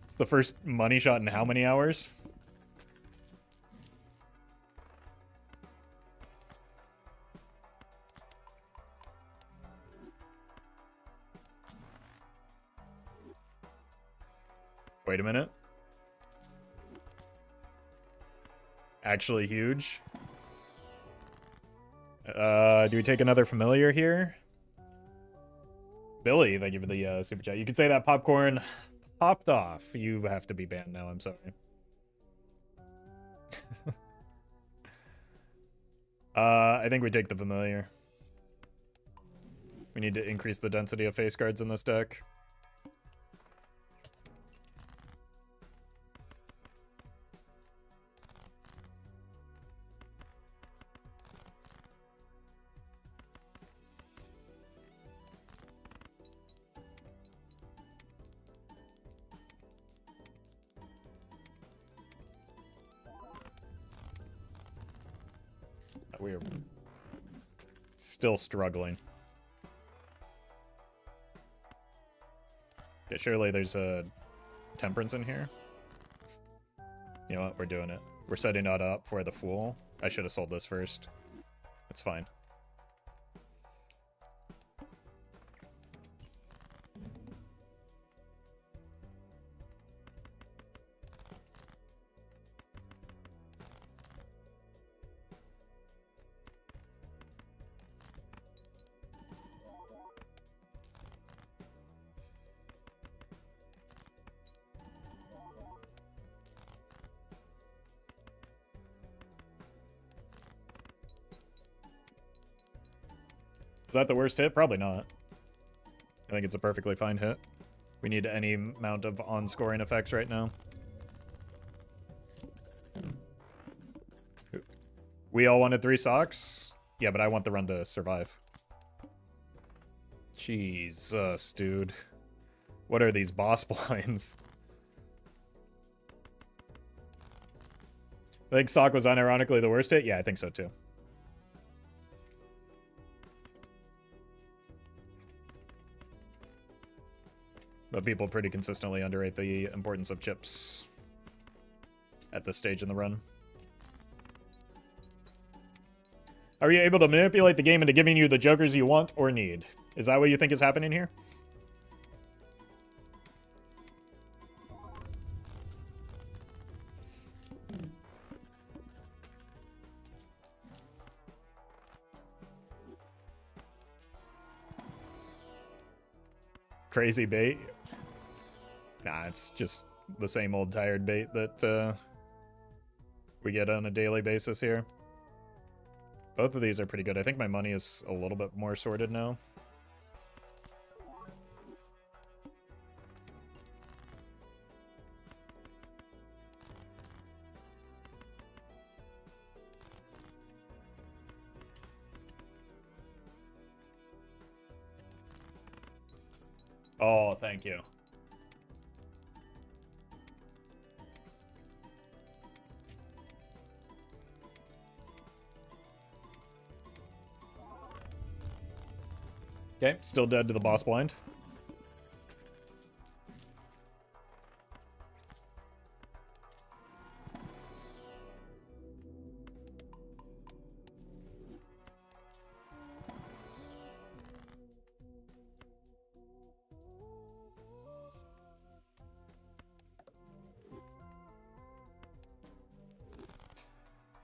It's the first money shot in how many hours? Wait a minute. Actually huge. Do we take another familiar here? Billy, thank you for the super chat. You could say that popcorn popped off. You have to be banned now, I'm sorry. I think we take the familiar. We need to increase the density of face cards in this deck. We're still struggling. Okay, surely there's a temperance in here. You know what? We're doing it. We're setting it up for the fool. I should have sold this first. It's fine. Is that the worst hit? Probably not. I think it's a perfectly fine hit. We need any amount of on-scoring effects right now. We all wanted 3 socks? Yeah, but I want the run to survive. Jesus, dude. What are these boss blinds? I think sock was unironically the worst hit? Yeah, I think so too. But people pretty consistently underrate the importance of chips at this stage in the run. Are you able to manipulate the game into giving you the jokers you want or need? Is that what you think is happening here? crazy bait. Nah, it's just the same old tired bait that we get on a daily basis here. Both of these are pretty good. I think my money is a little bit more sorted now. Oh, thank you. Okay, still dead to the boss blind.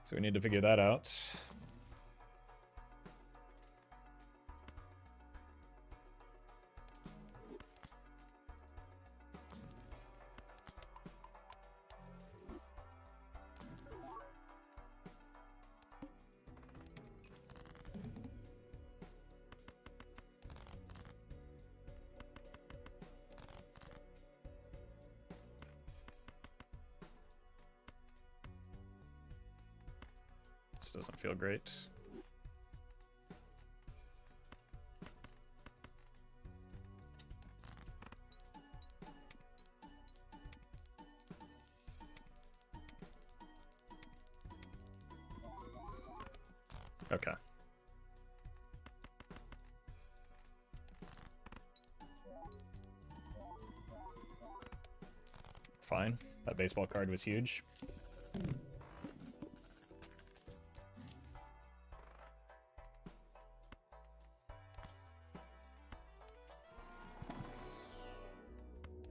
So we need to figure that out. This doesn't feel great. Okay. Fine. That baseball card was huge.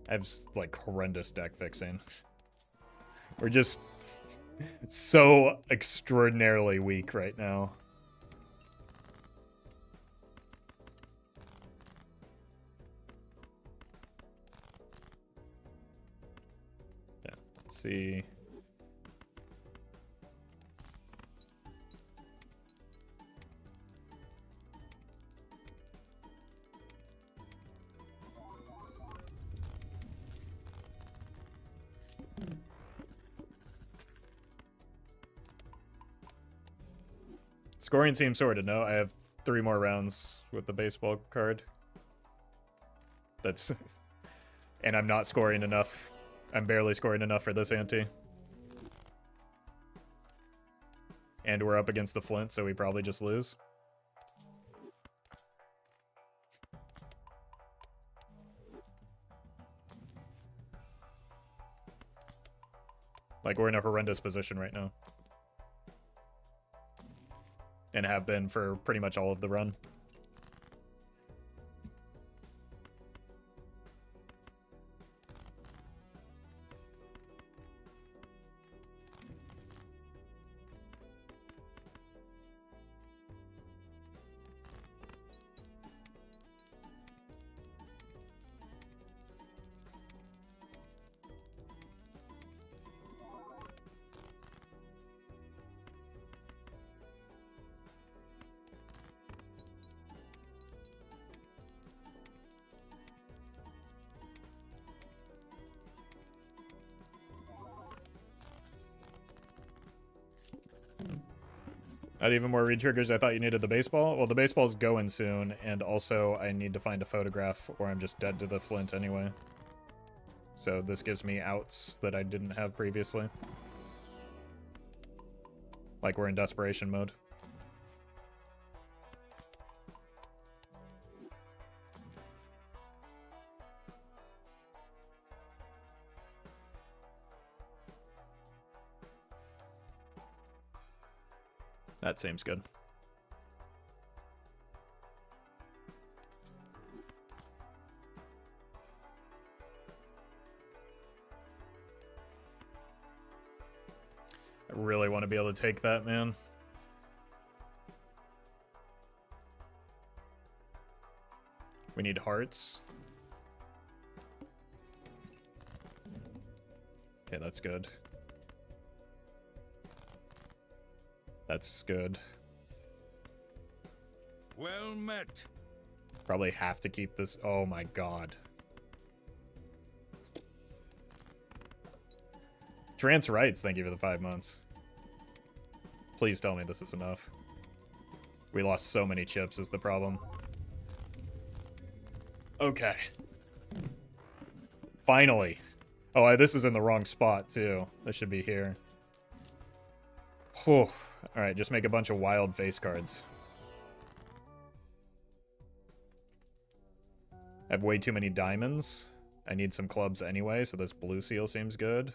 I have like horrendous deck fixing. We're just so extraordinarily weak right now. Yeah, let's see. Scoring seems sorted. No, I have 3 more rounds with the baseball card. That's... And I'm not scoring enough. I'm barely scoring enough for this ante. And we're up against the Flint, so we probably just lose. Like, we're in a horrendous position right now. And have been for pretty much all of the run. Not even more retriggers. I thought you needed the baseball. Well, the baseball's going soon, and also I need to find a photograph or I'm just dead to the Flint anyway. So this gives me outs that I didn't have previously. Like we're in desperation mode. That seems good. I really want to be able to take that, man. We need hearts. Okay, that's good. That's good. Well met. Probably have to keep this. Oh my god. Trance Rights, thank you for the 5 months. Please tell me this is enough. We lost so many chips is the problem. Okay. Finally. Oh, this is in the wrong spot, too. This should be here. Whew. Alright, just make a bunch of wild face cards. I have way too many diamonds. I need some clubs anyway, so this blue seal seems good.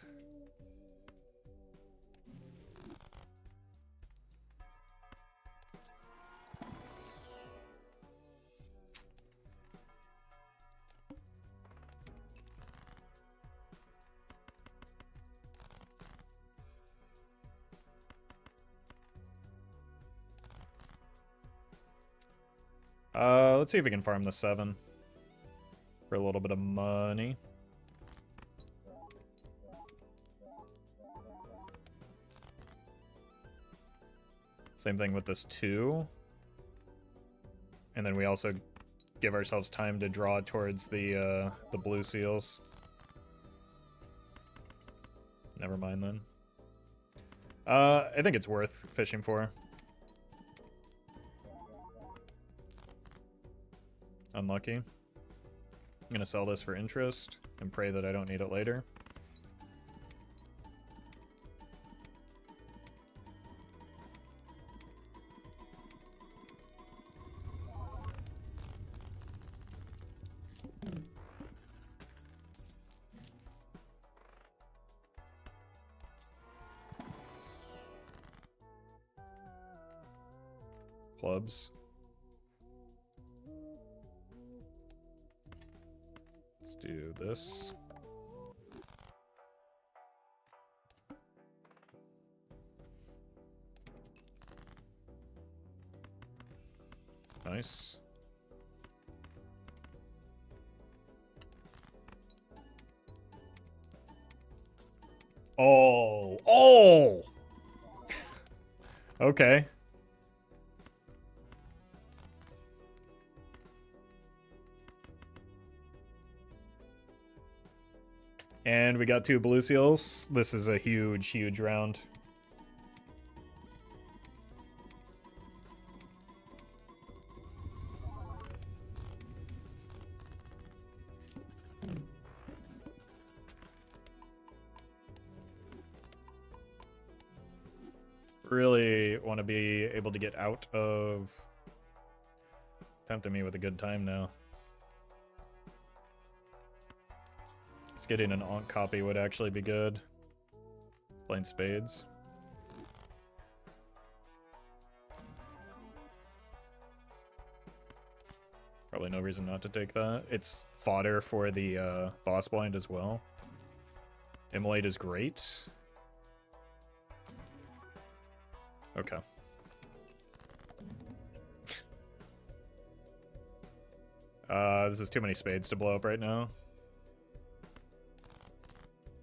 Let's see if we can farm the 7 for a little bit of money. Same thing with this 2. And then we also give ourselves time to draw towards the blue seals. Never mind then. I think it's worth fishing for. Unlucky. I'm gonna sell this for interest and pray that I don't need it later. Clubs. Let's do this. Nice. Oh! Oh! Okay. And we got 2 blue seals. This is a huge, huge round. Really want to be able to get out of... Tempting me with a good time now. Just getting an Ankh copy would actually be good. Playing spades. Probably no reason not to take that. It's fodder for the boss blind as well. Immolate is great. Okay. This is too many spades to blow up right now.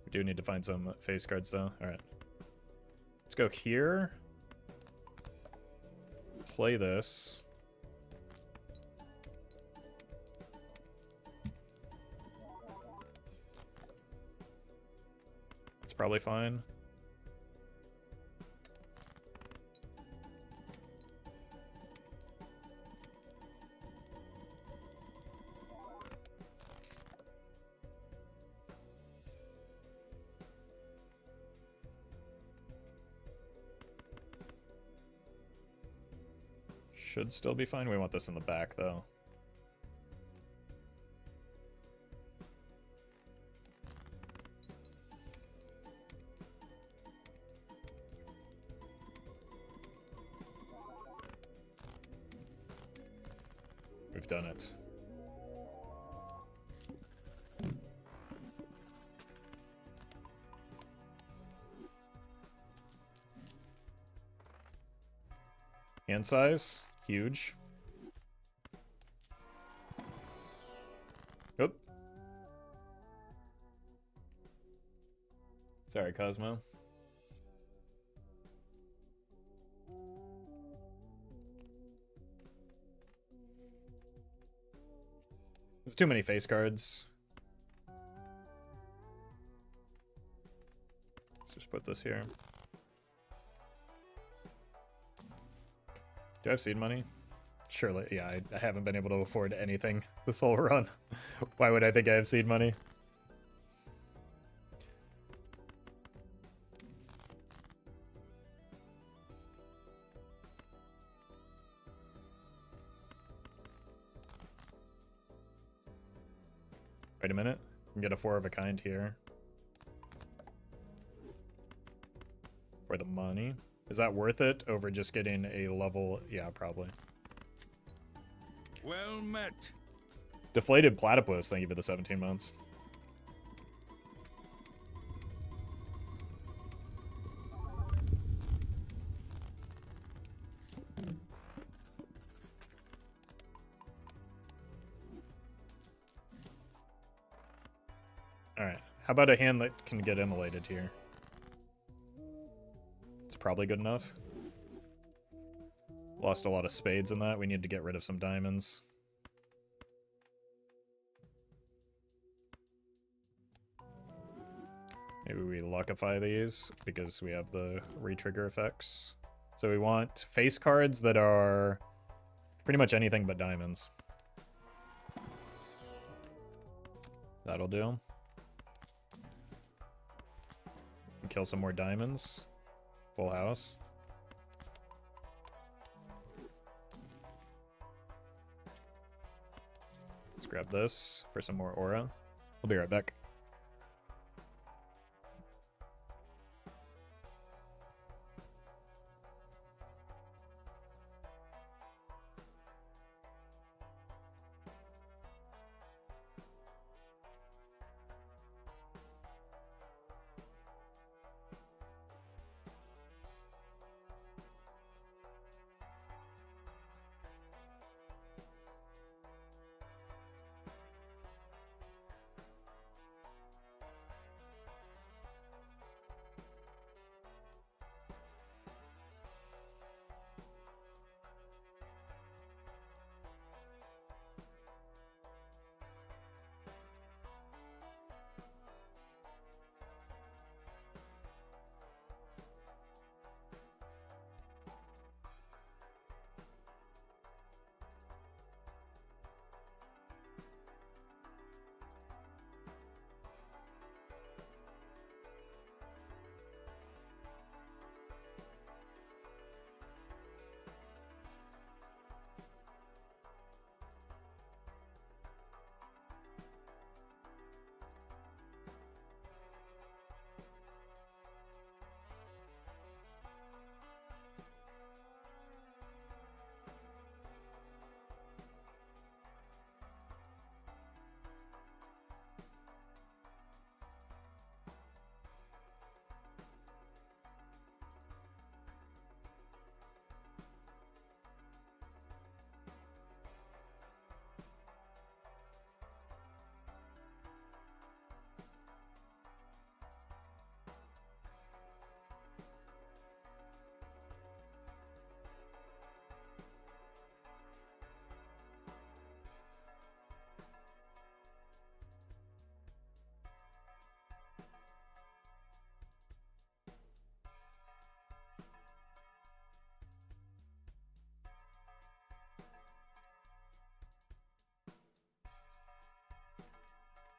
We do need to find some face cards though. Alright. Let's go here. Play this. It's probably fine. Should still be fine. We want this in the back, though. We've done it. Hand size, huge. Oop. Is Sorry, Cosmo. There's too many face cards. Let's just put this here. Do I have seed money? Surely, yeah, I haven't been able to afford anything this whole run. Why would I think I have seed money? Wait a minute. I can get a 4 of a kind here. For the money. Is that worth it over just getting a level? Yeah, probably. Well met. Deflated platypus, thank you for the 17 months. Alright, how about a hand that can get immolated here? It's probably good enough. Lost a lot of spades in that. We need to get rid of some diamonds. Maybe we luckify these because we have the re-trigger effects. So we want face cards that are pretty much anything but diamonds. That'll do. Kill some more diamonds. Full house. Let's grab this for some more aura. I'll be right back.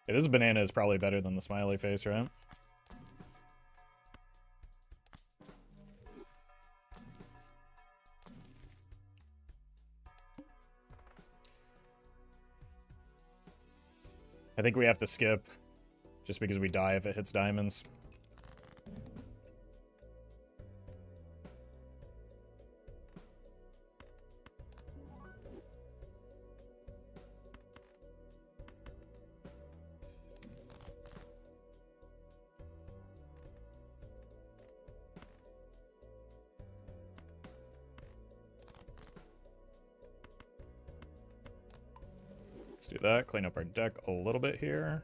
Yeah, this banana is probably better than the smiley face, right? I think we have to skip just because we die if it hits diamonds. Let's do that, clean up our deck a little bit here.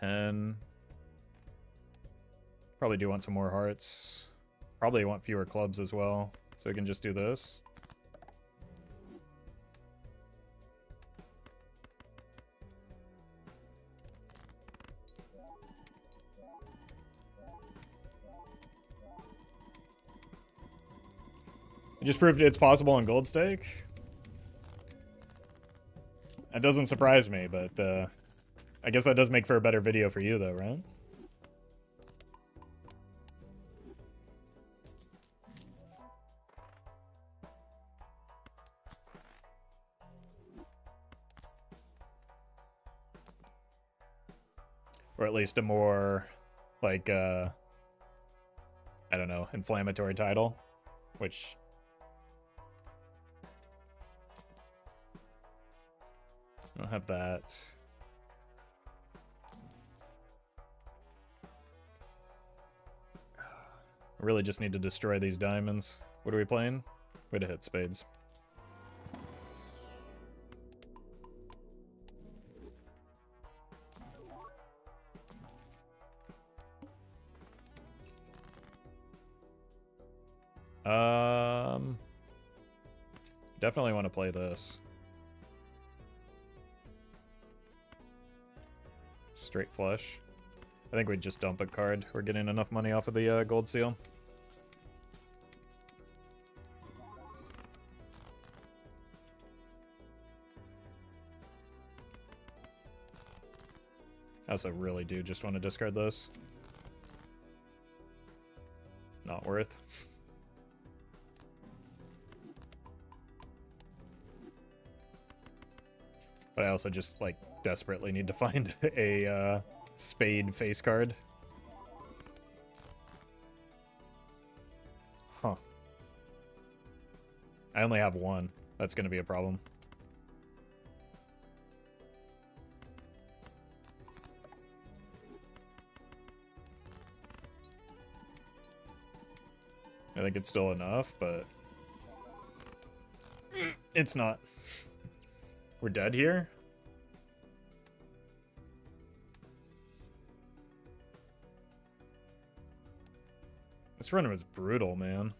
10. Probably do want some more hearts. Probably want fewer clubs as well. So we can just do this. It just proved it's possible on gold stake. That doesn't surprise me, but I guess that does make for a better video for you though, right? Or at least a more, like, I don't know, inflammatory title, which... I don't have that. I really just need to destroy these diamonds. What are we playing? Way to hit spades. Definitely want to play this. Straight flush. I think we'd just dump a card. We're getting enough money off of the gold seal. I also really do just want to discard this. Not worth. But I also just, like, desperately need to find a spade face card. Huh. I only have one. That's going to be a problem. I think it's still enough, but it's not. We're dead here? This run was brutal, man.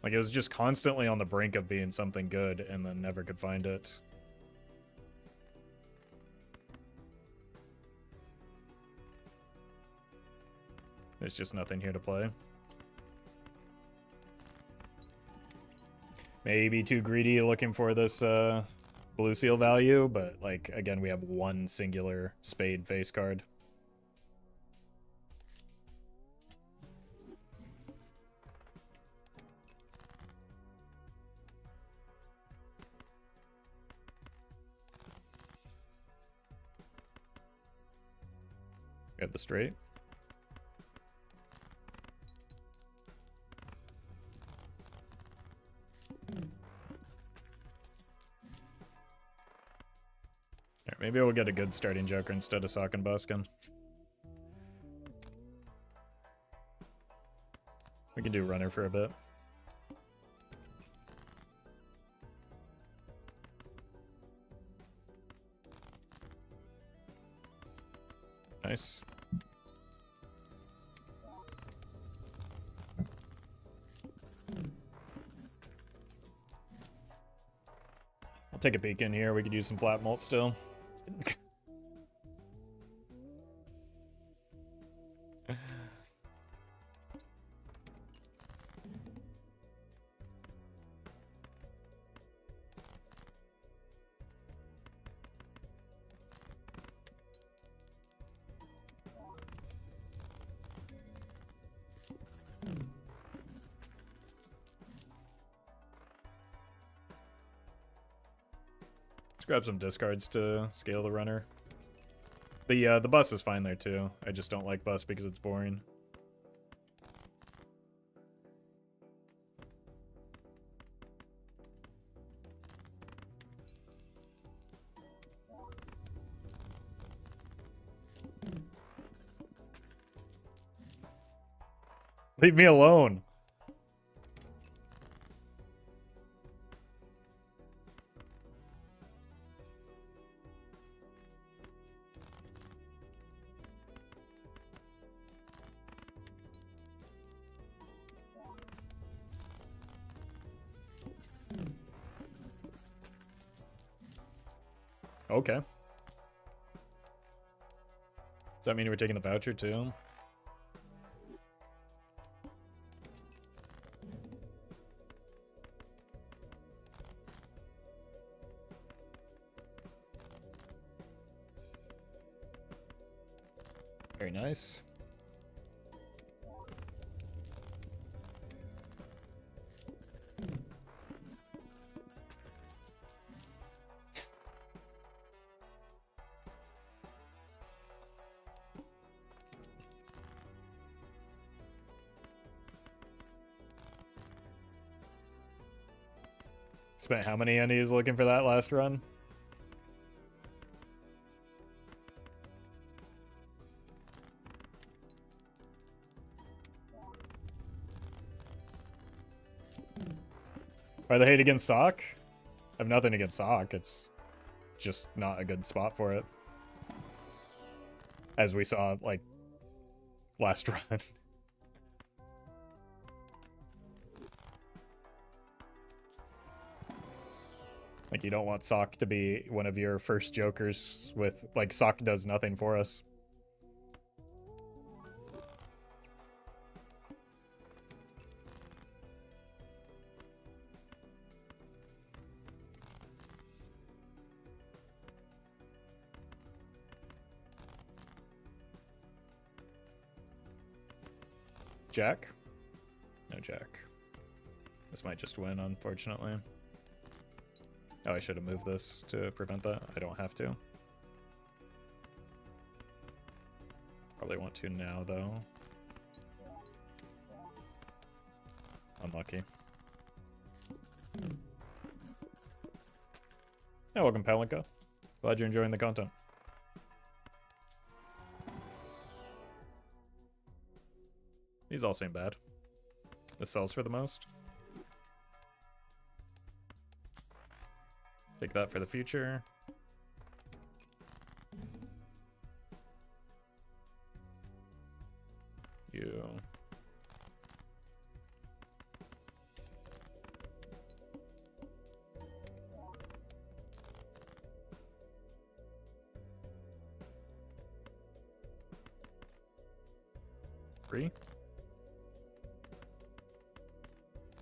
Like, it was just constantly on the brink of being something good and then never could find it. There's just nothing here to play. Maybe too greedy looking for this blue seal value, but, like, again, we have one singular spade face card. We have the straight. Maybe we'll get a good starting joker instead of sock and buskin. We can do runner for a bit. Nice. I'll take a peek in here. We could use some flat mult still. Let's grab some discards to scale the runner. The bus is fine there too. I just don't like bus because it's boring. Leave me alone. Okay. Does that mean we're taking the voucher too? Very nice. Spent how many endies looking for that last run? By the hate against Sock? I have nothing against Sock. It's just not a good spot for it. As we saw, like, last run. Like, you don't want Sock to be one of your first jokers with, like, Sock does nothing for us. Jack? No Jack. This might just win, unfortunately. Oh, I should have moved this to prevent that. I don't have to. Probably want to now, though. Unlucky. Yeah, welcome, Palinka. Glad you're enjoying the content. These all seem bad. This sells for the most. Take that for the future. You. Three.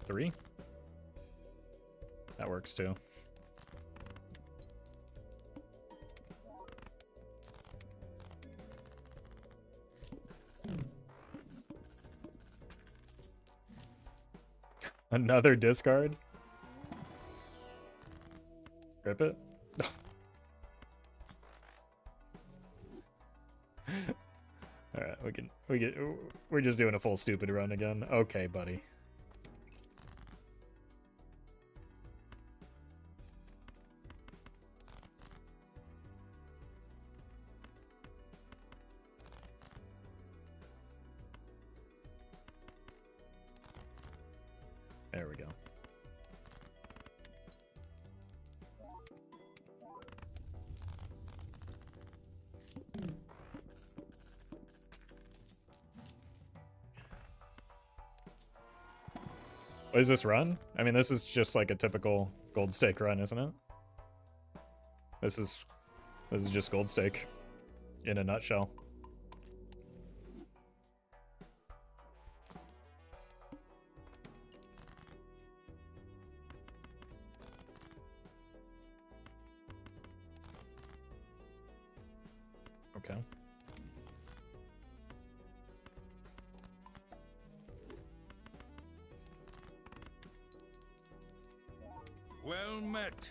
Three. That works too. Another discard? Rip it? Alright, we're just doing a full stupid run again. Okay, buddy. There we go. What is this run? I mean, this is just like a typical gold stake run, isn't it? This is just gold stake in a nutshell. Okay. Well met.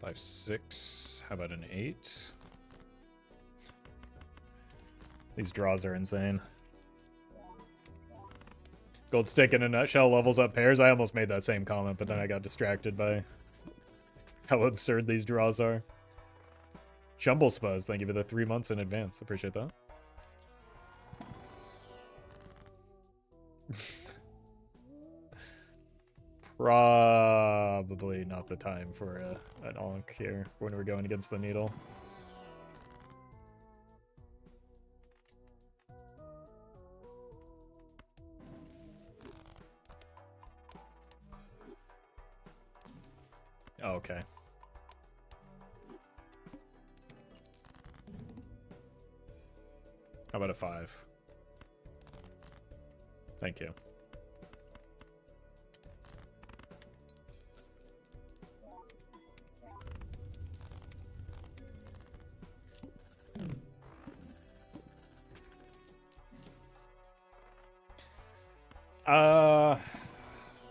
5, 6. How about an 8? These draws are insane. Gold stick in a nutshell levels up pairs. I almost made that same comment, but then I got distracted by how absurd these draws are. Jumble Spuzz, thank you for the 3 months in advance. Appreciate that. Probably not the time for an onk here when we're going against the needle. Oh, okay. How about a 5? Thank you.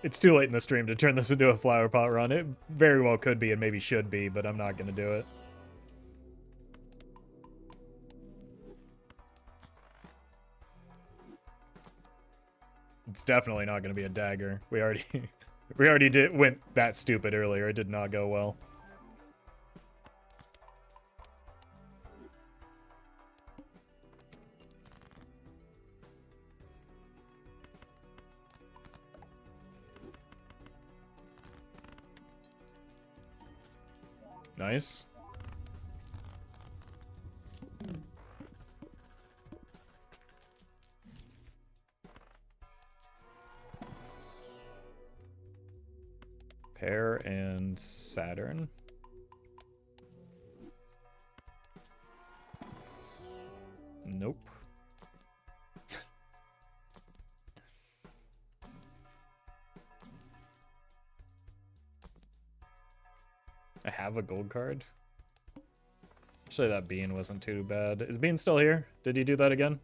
It's too late in the stream to turn this into a flower pot run. It very well could be and maybe should be, but I'm not going to do it. It's definitely not going to be a dagger. We already went that stupid earlier. It did not go well. Nice. Pear and Saturn. Nope. I have a gold card. Actually, that bean wasn't too bad. Is Bean still here? Did he do that again?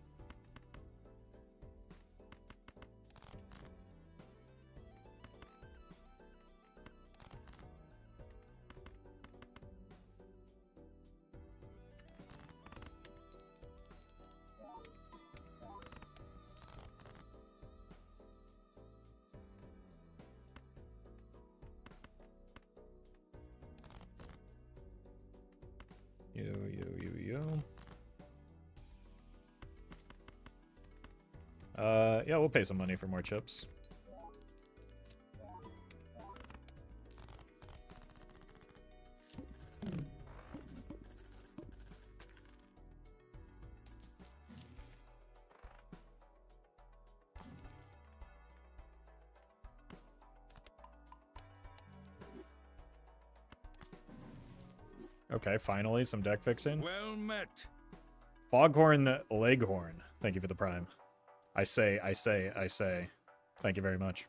Yeah, we'll pay some money for more chips. Okay, finally, some deck fixing. Well met. Foghorn Leghorn. Thank you for the prime. I say. Thank you very much.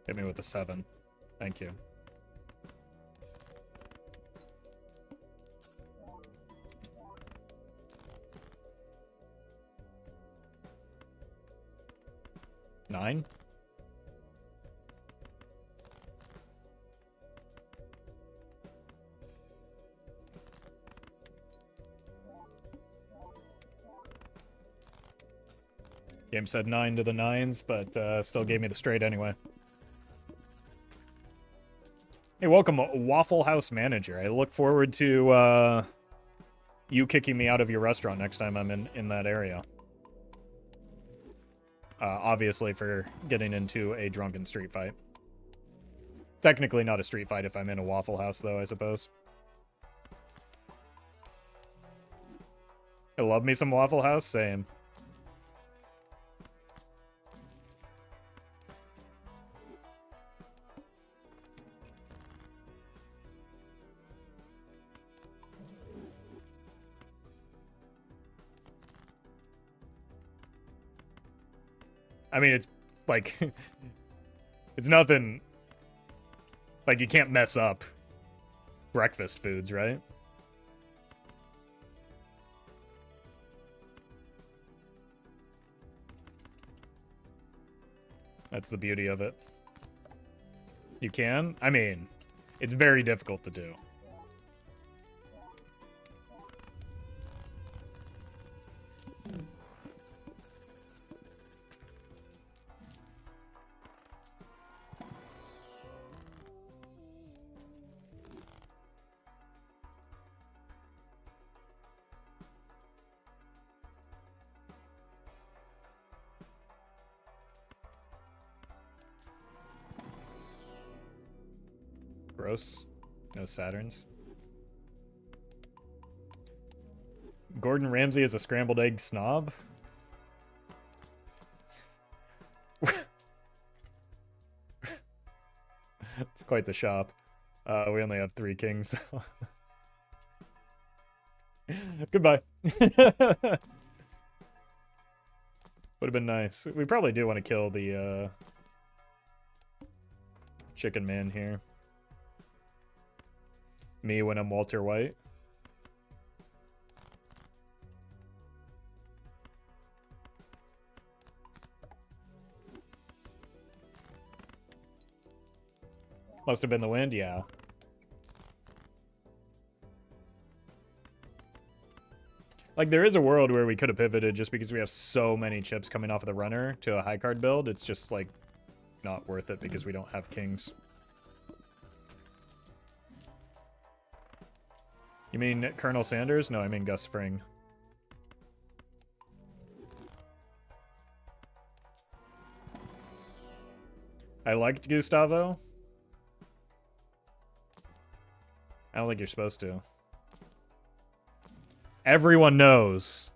Hit me with the 7. Thank you. Nine. Game said 9 to the 9s, but still gave me the straight anyway. Hey, welcome, Waffle House Manager. I look forward to you kicking me out of your restaurant next time I'm in that area. Obviously for getting into a drunken street fight. Technically not a street fight if I'm in a Waffle House, though, I suppose. I love me some Waffle House, same. I mean, it's like, it's nothing, like you can't mess up breakfast foods, right? That's the beauty of it. You can? I mean, it's very difficult to do. Gross. No Saturns. Gordon Ramsay is a scrambled egg snob? It's quite the shop. We only have 3 kings. Goodbye. Would have been nice. We probably do want to kill the chicken man here. Me when I'm Walter White. Must have been the wind, yeah. Like, there is a world where we could have pivoted just because we have so many chips coming off of the runner to a high card build. It's just, like, not worth it because we don't have kings. You mean Colonel Sanders? No, I mean Gus Fring. I liked Gustavo. I don't think you're supposed to. Everyone knows.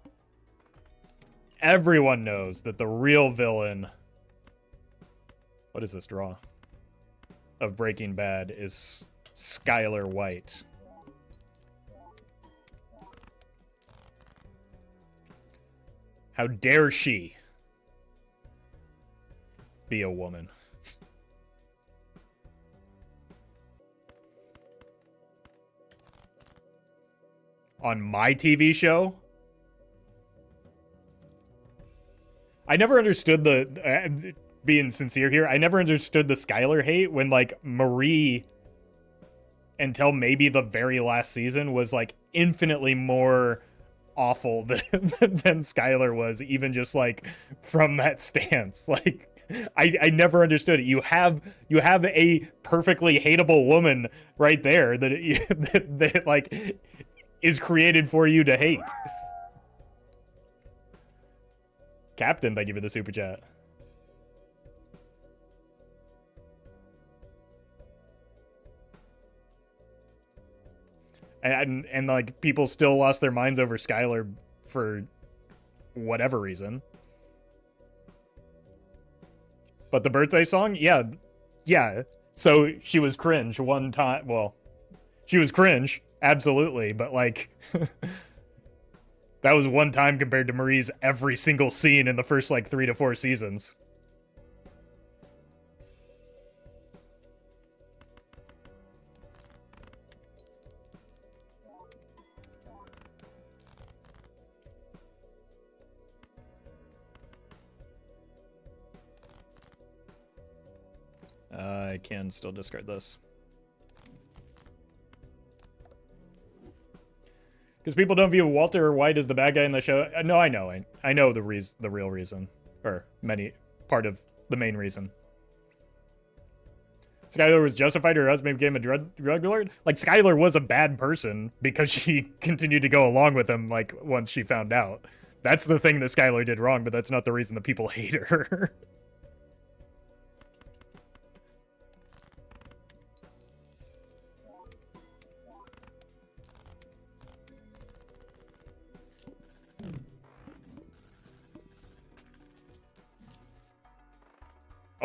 Everyone knows that the real villain... What is this draw? Of Breaking Bad is Skylar White. How dare she be a woman? On my TV show? I never understood the... being sincere here, I never understood the Skylar hate when, like, Marie, until maybe the very last season, was, like, infinitely more awful than Skylar was, even just, like, from that stance. Like, I never understood it. You have a perfectly hateable woman right there that like, is created for you to hate. Captain, thank you for the super chat. And like, people still lost their minds over Skylar for whatever reason. But the birthday song? Yeah. So she was cringe one time. Well, she was cringe, absolutely. But like, that was one time compared to Marie's every single scene in the first like 3 to 4 seasons. I can still discard this. Because people don't view Walter White as the bad guy in the show. No, I know. I know the real reason. Or part of the main reason. Skylar was justified, her husband became a drug lord? Like, Skylar was a bad person because she continued to go along with him, like, once she found out. That's the thing that Skylar did wrong, but that's not the reason that people hate her.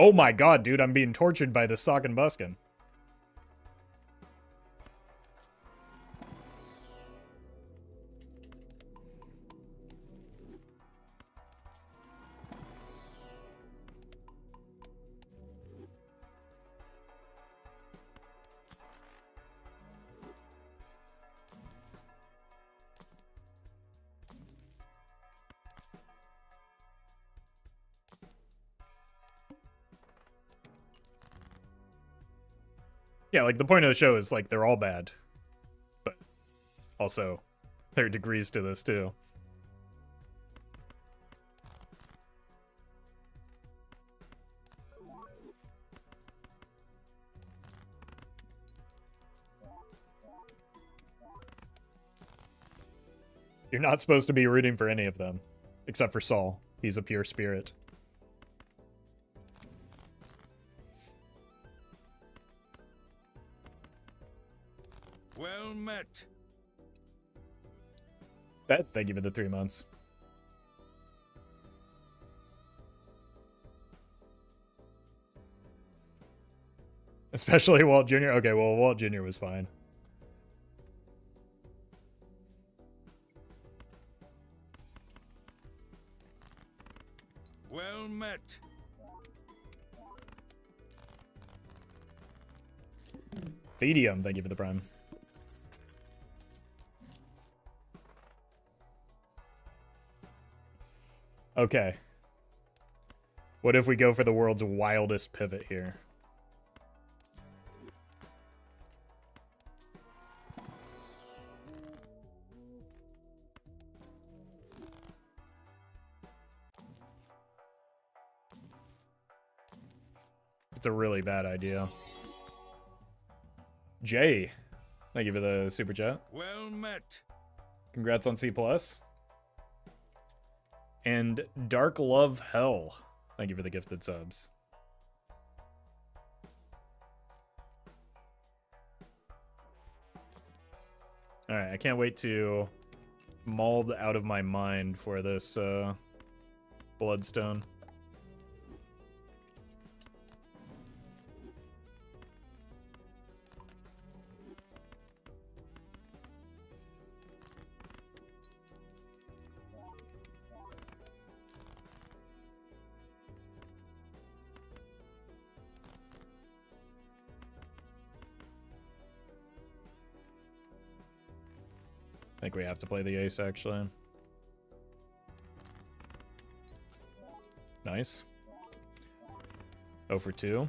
Oh my god, dude, I'm being tortured by this sock and buskin. Yeah, like, the point of the show is, like, they're all bad. But also, there are degrees to this, too. You're not supposed to be rooting for any of them. Except for Saul. He's a pure spirit. Well met. Thank you for the 3 months. Especially Walt Jr. Okay, well, Walt Jr. was fine. Well met. Thedium, thank you for the prime. Okay. What if we go for the world's wildest pivot here? It's a really bad idea. Jay, thank you for the super chat. Well met. Congrats on C+. And Dark Love Hell, thank you for the gifted subs. Alright, I can't wait to mauled out of my mind for this Bloodstone. I think we have to play the ace, actually. Nice. 0 for 2.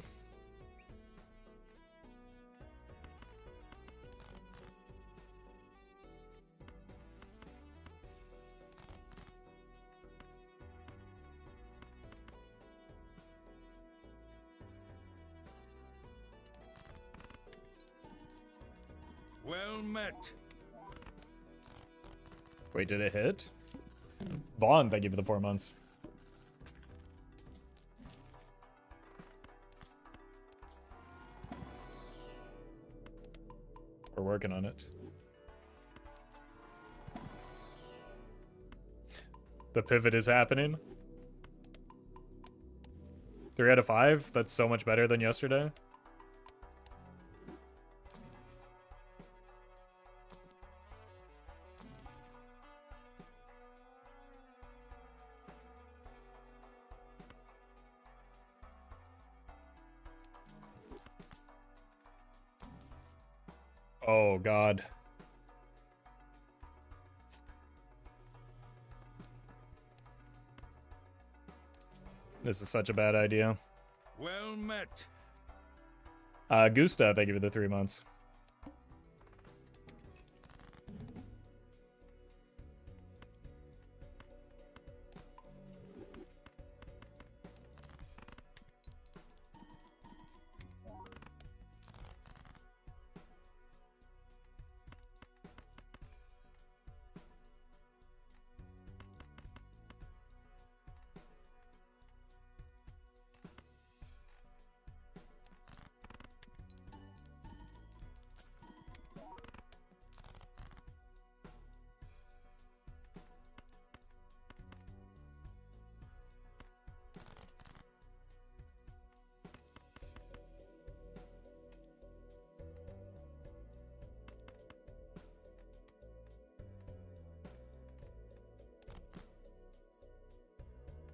Well met. Wait, did it hit? Vaughn, thank you for the 4 months. We're working on it. The pivot is happening. 3 out of 5? That's so much better than yesterday. Oh, God. This is such a bad idea. Well met. Gusta, thank you for the 3 months.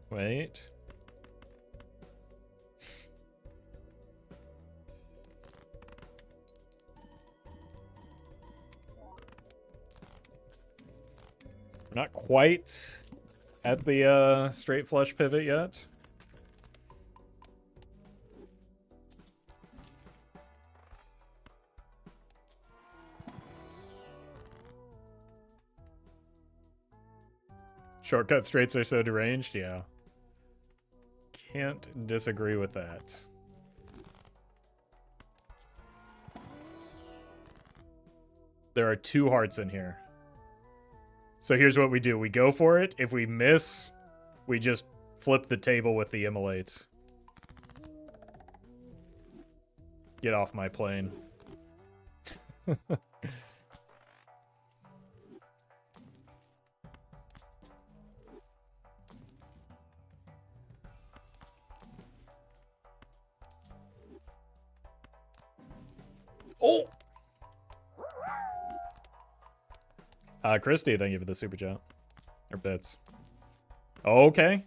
Wait. We're not quite at the straight flush pivot yet. Shortcut straights are so deranged, yeah. Can't disagree with that. There are 2 hearts in here. So here's what we do. We go for it. If we miss, we just flip the table with the immolates. Get off my plane. Oh! Christy, thank you for the super chat. Or bits. Okay.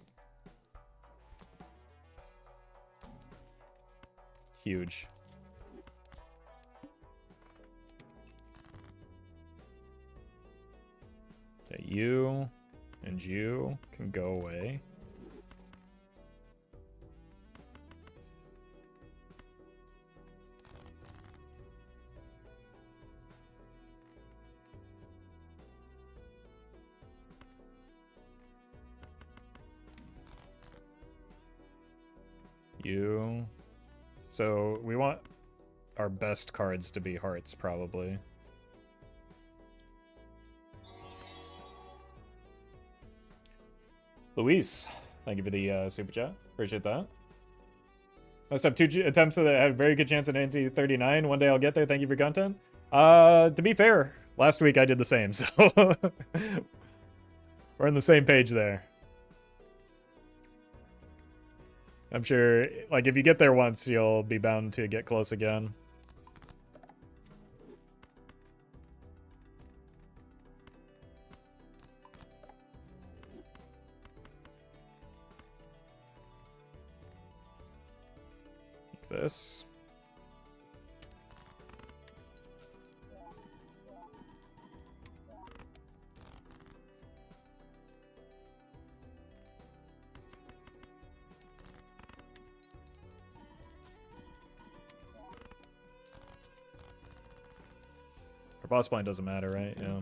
Huge. Okay, you and you can go away. You. So we want our best cards to be hearts, probably. Luis, thank you for the super chat. Appreciate that. Must have 2 attempts that had a very good chance at NT39. One day I'll get there. Thank you for content. To be fair, last week I did the same, so we're on the same page there. I'm sure, like, if you get there once, you'll be bound to get close again. Like this. Our boss blind doesn't matter, right? Yeah.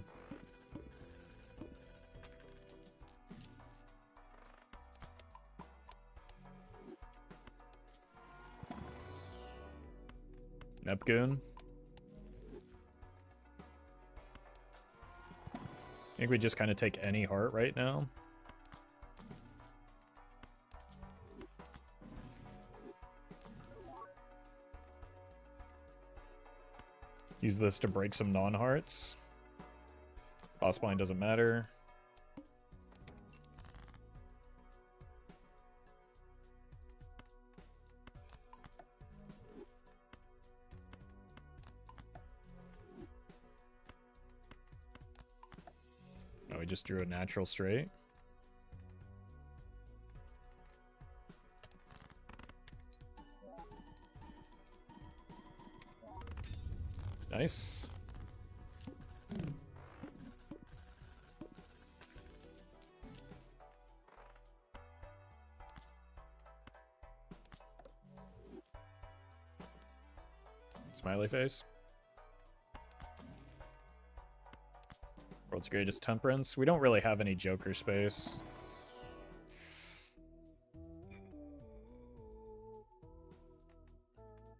Nepgoon. I think we just kind of take any heart right now. Use this to break some non-hearts. Boss blind doesn't matter. Oh, we just drew a natural straight. Nice. Smiley face. World's greatest temperance. We don't really have any Joker space.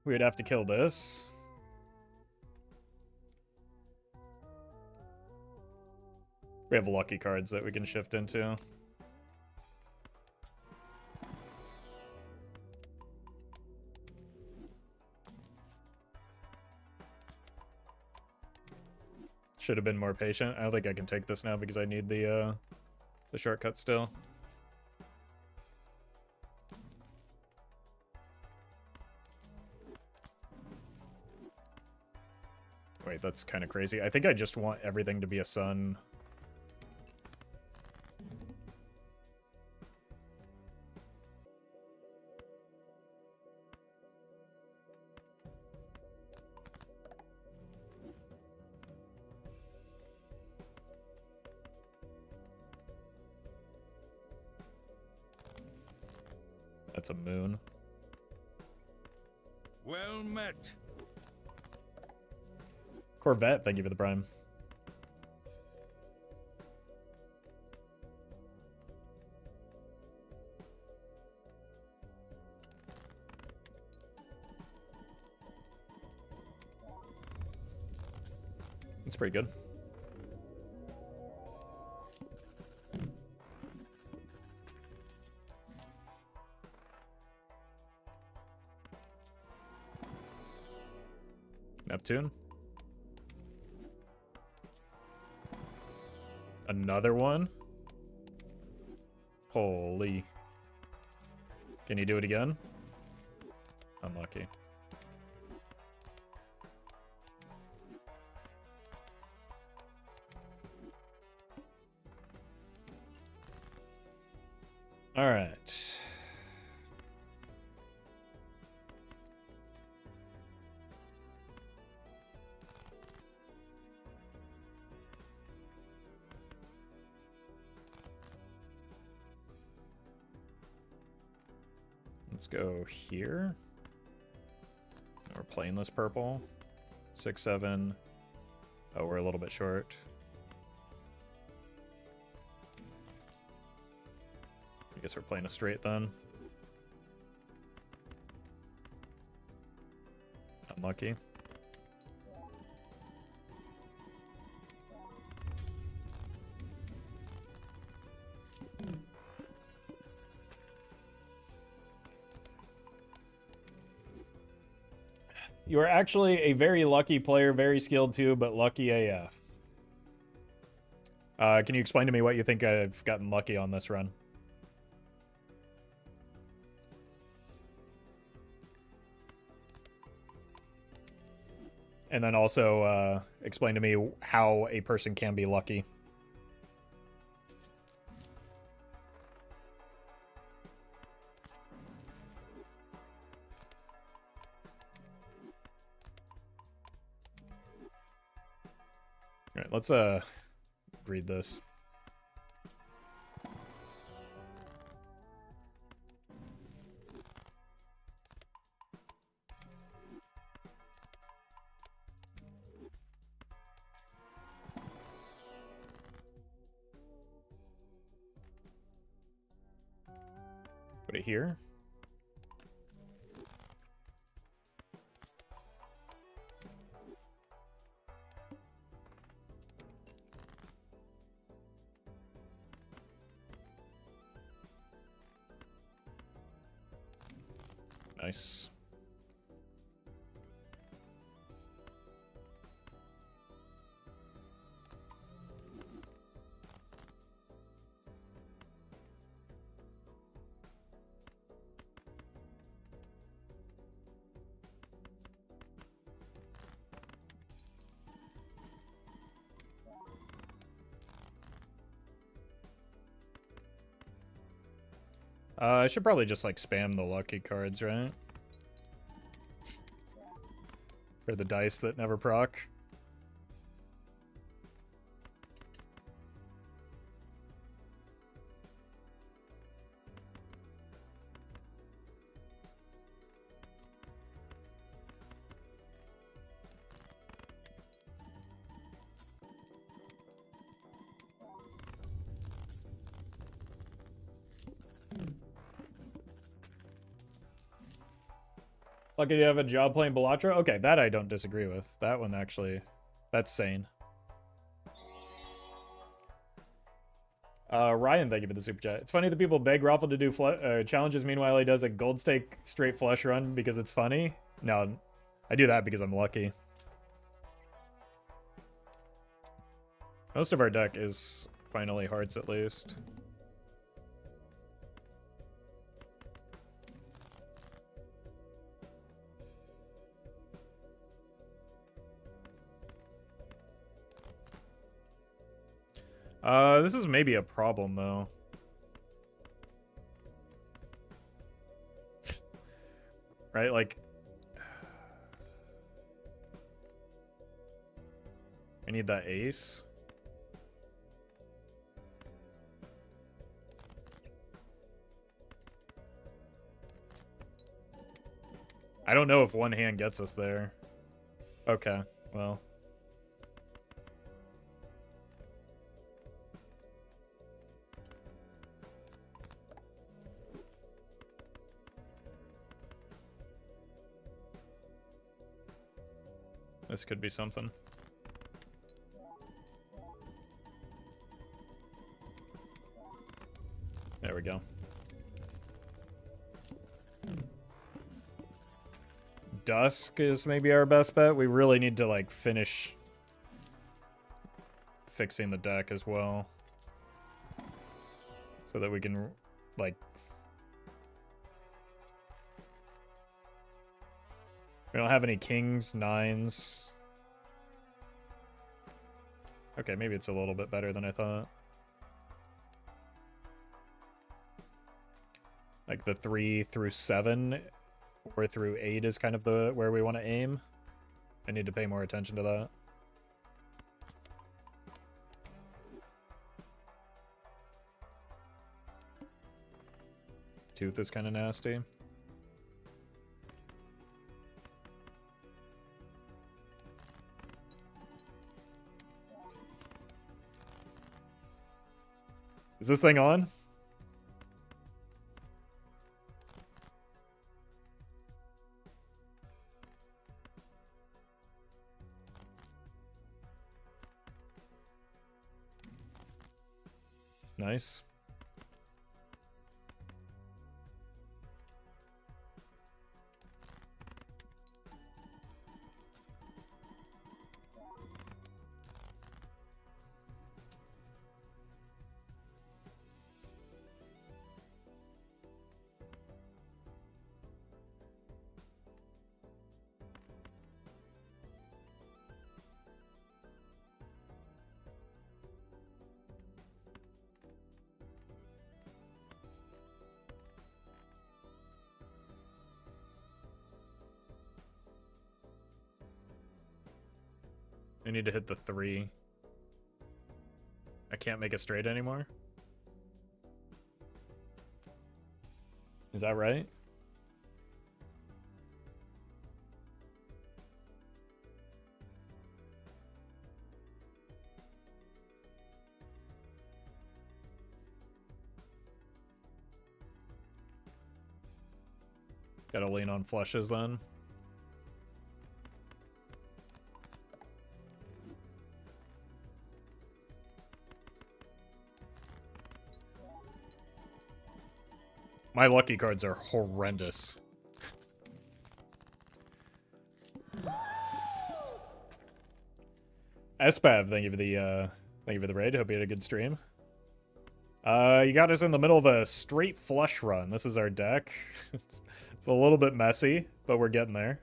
We would have to kill this. We have lucky cards that we can shift into. Should have been more patient. I don't think I can take this now because I need the shortcut still. Wait, that's kind of crazy. I think I just want everything to be a sun. That's a moon. Well met. Corvette, thank you for the prime. That's pretty good. Neptune. Another one? Holy. Can you do it again? Unlucky. All right. Let's go here. We're playing this purple. 6, 7. Oh, we're a little bit short. I guess we're playing a straight then. Unlucky. You are actually a very lucky player, very skilled too, but lucky AF. Can you explain to me what you think I've gotten lucky on this run? And then also explain to me how a person can be lucky. All right, let's read this. Put it here. Nice. I should probably just like spam the lucky cards, right? For the dice that never proc. Lucky to have a job playing Bellatra? Okay, that I don't disagree with. That one actually, that's sane. Ryan, thank you for the super chat. It's funny that people beg Roffle to do challenges. Meanwhile, he does a gold stake straight flush run because it's funny. No, I do that because I'm lucky. Most of our deck is finally hearts at least. This is maybe a problem, though. Right, like... I need that ace. I don't know if one hand gets us there. Okay, well... This could be something. There we go. Dusk is maybe our best bet. We really need to, like, finish fixing the deck as well. So that we can, like... We don't have any kings, nines. Okay, maybe it's a little bit better than I thought. Like the 3 through 7 or through 8 is kind of the where we want to aim. I need to pay more attention to that. Tooth is kind of nasty. Is this thing on? Nice. I need to hit the 3. I can't make it straight anymore. Is that right? Gotta lean on flushes then. My lucky cards are horrendous. Espav, thank you for the raid. Hope you had a good stream. You got us in the middle of a straight flush run. This is our deck. It's a little bit messy, but we're getting there.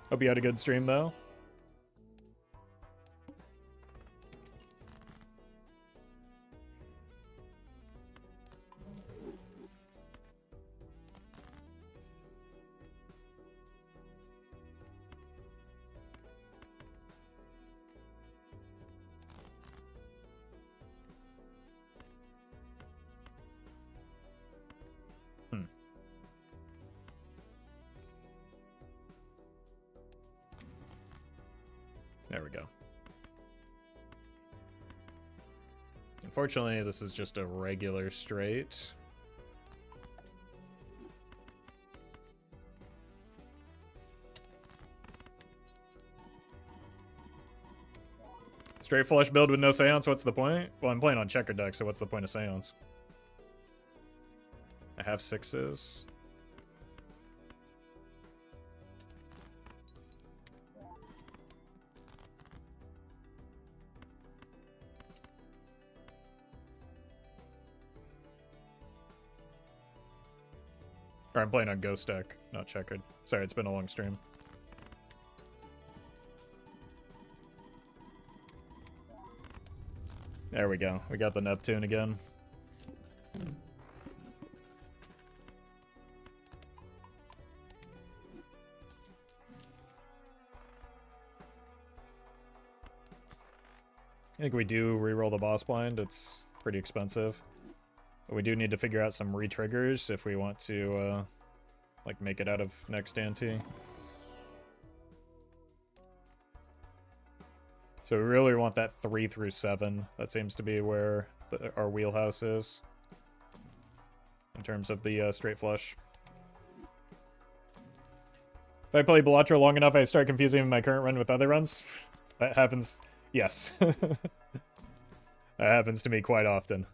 Hope you had a good stream, though. There we go. Unfortunately, this is just a regular straight. Straight flush build with no seance, what's the point? Well, I'm playing on checker deck, so what's the point of seance? I have 6s. Or I'm playing on ghost deck, not checkered. Sorry, it's been a long stream. There we go. We got the Neptune again. I think we do reroll the boss blind. It's pretty expensive. But we do need to figure out some re-triggers if we want to, like, make it out of next ante. So we really want that 3 through 7. That seems to be where our wheelhouse is. In terms of the straight flush. If I play Balatro long enough, I start confusing my current run with other runs. That happens, yes. That happens to me quite often.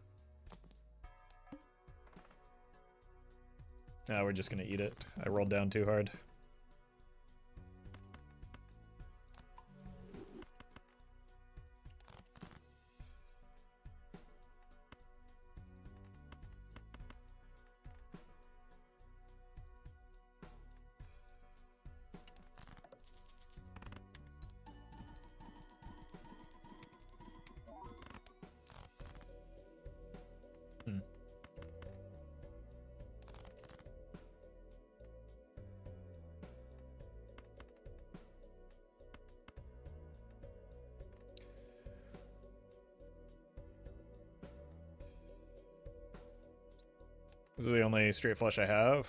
Now we're just gonna eat it. I rolled down too hard. This is the only straight flush I have.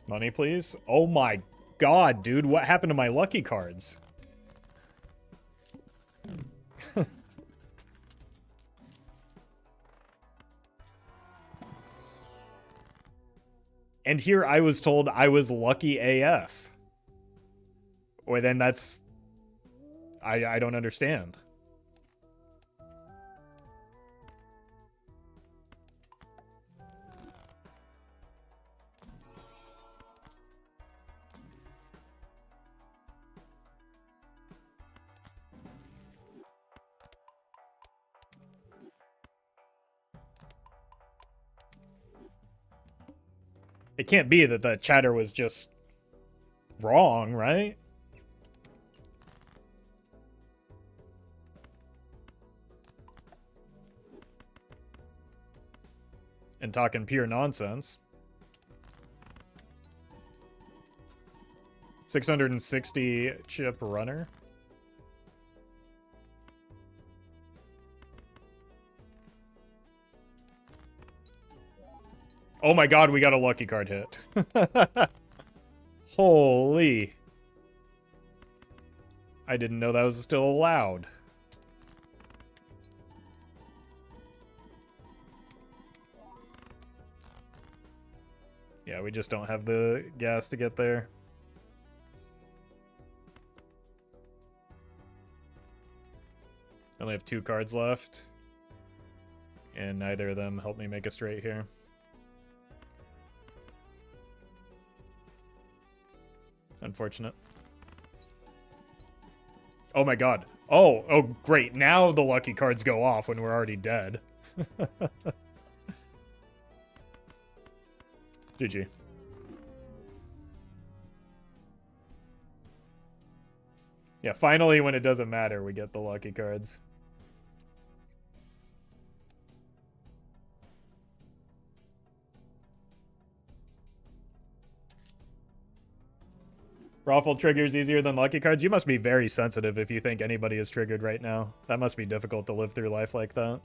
Money, please. Oh my god, dude. What happened to my lucky cards? And here I was told I was lucky AF. Or then that's... I don't understand. It can't be that the chatter was just wrong, right? And talking pure nonsense. 660 chip runner. Oh my god, we got a lucky card hit. Holy. I didn't know that was still allowed. Yeah, we just don't have the gas to get there. I only have 2 cards left. And neither of them help me make a straight here. Unfortunate. Oh my god. Oh, great. Now the lucky cards go off when we're already dead. GG. Yeah, finally when it doesn't matter, we get the lucky cards. Roffle triggers easier than lucky cards? You must be very sensitive if you think anybody is triggered right now. That must be difficult to live through life like that.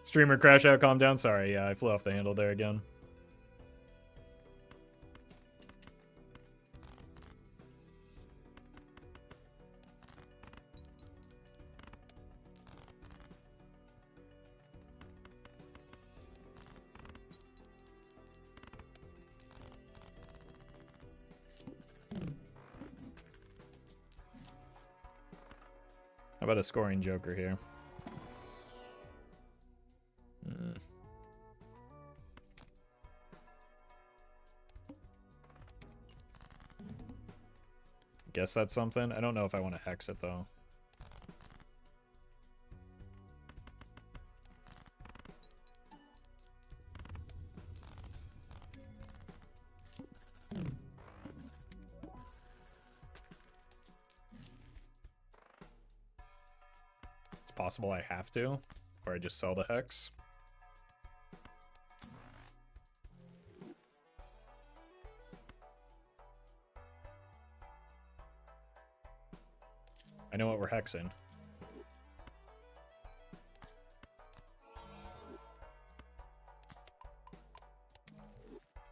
Streamer crash out, calm down. Sorry, yeah, I flew off the handle there again. How about a scoring joker here? Guess that's something. I don't know if I want to hex it though. It's possible I have to, or I just sell the hex. I know what we're hexing.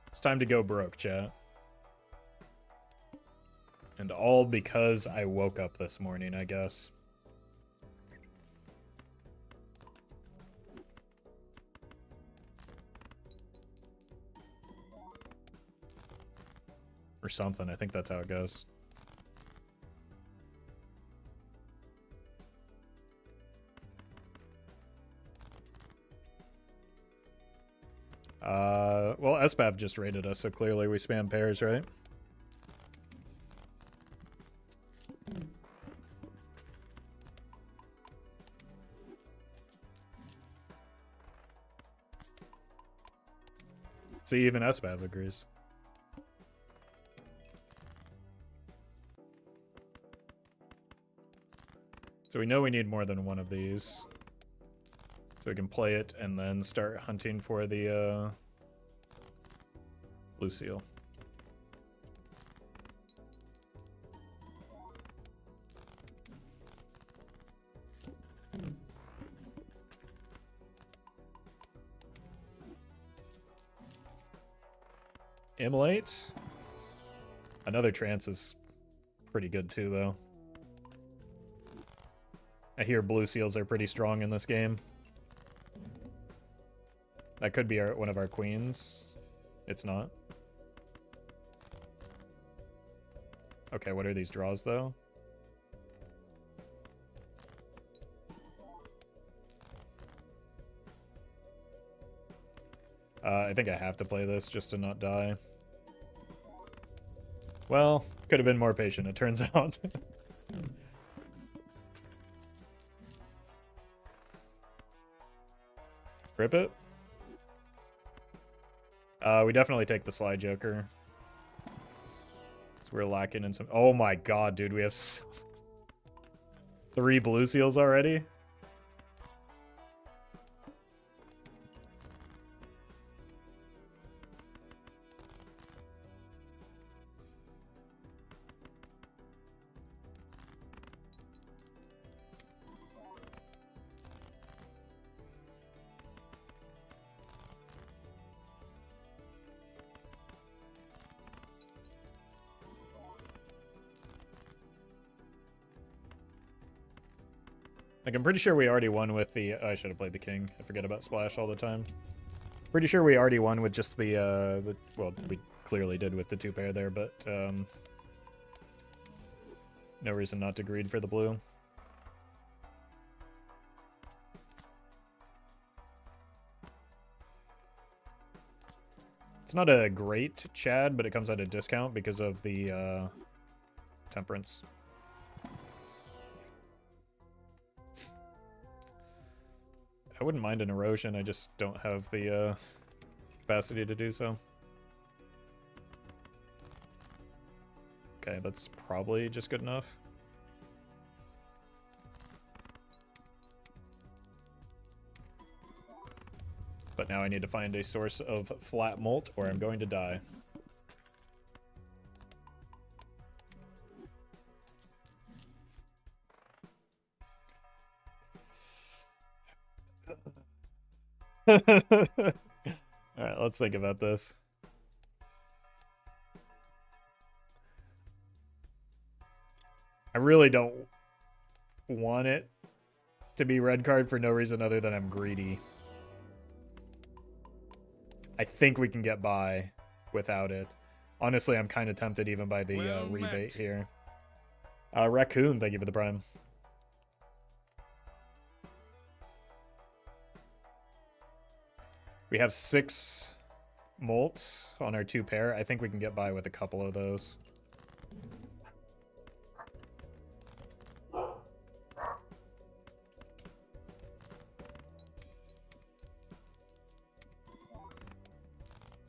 It's time to go broke, chat. And all because I woke up this morning, I guess. Or something, I think that's how it goes. Well, SBAV just raided us, so clearly we spam pairs, right? See, even SBAV agrees. So we know we need more than one of these. So we can play it and then start hunting for the blue seal. Immolate. Another trance is pretty good too, though. I hear blue seals are pretty strong in this game. That could be one of our queens. It's not. Okay, what are these draws, though? I think I have to play this just to not die. Well, could have been more patient, it turns out. Rip it? We definitely take the Sly Joker. So we're lacking in some... Oh my god, dude, we have 3 blue seals already? Like, I'm pretty sure we already won with the... I should have played the king. I forget about Splash all the time. Pretty sure we already won with just the well, we clearly did with the 2 pair there, but no reason not to greed for the blue. It's not a great Chad, but it comes at a discount because of the temperance. I wouldn't mind an erosion, I just don't have the capacity to do so. Okay, that's probably just good enough. But now I need to find a source of flat molt or I'm going to die. Alright, let's think about this. I really don't want it to be red card for no reason other than I'm greedy. I think we can get by without it. Honestly, I'm kind of tempted even by the rebate here. Raccoon, thank you for the prime. We have 6 molts on our 2 pair. I think we can get by with a couple of those.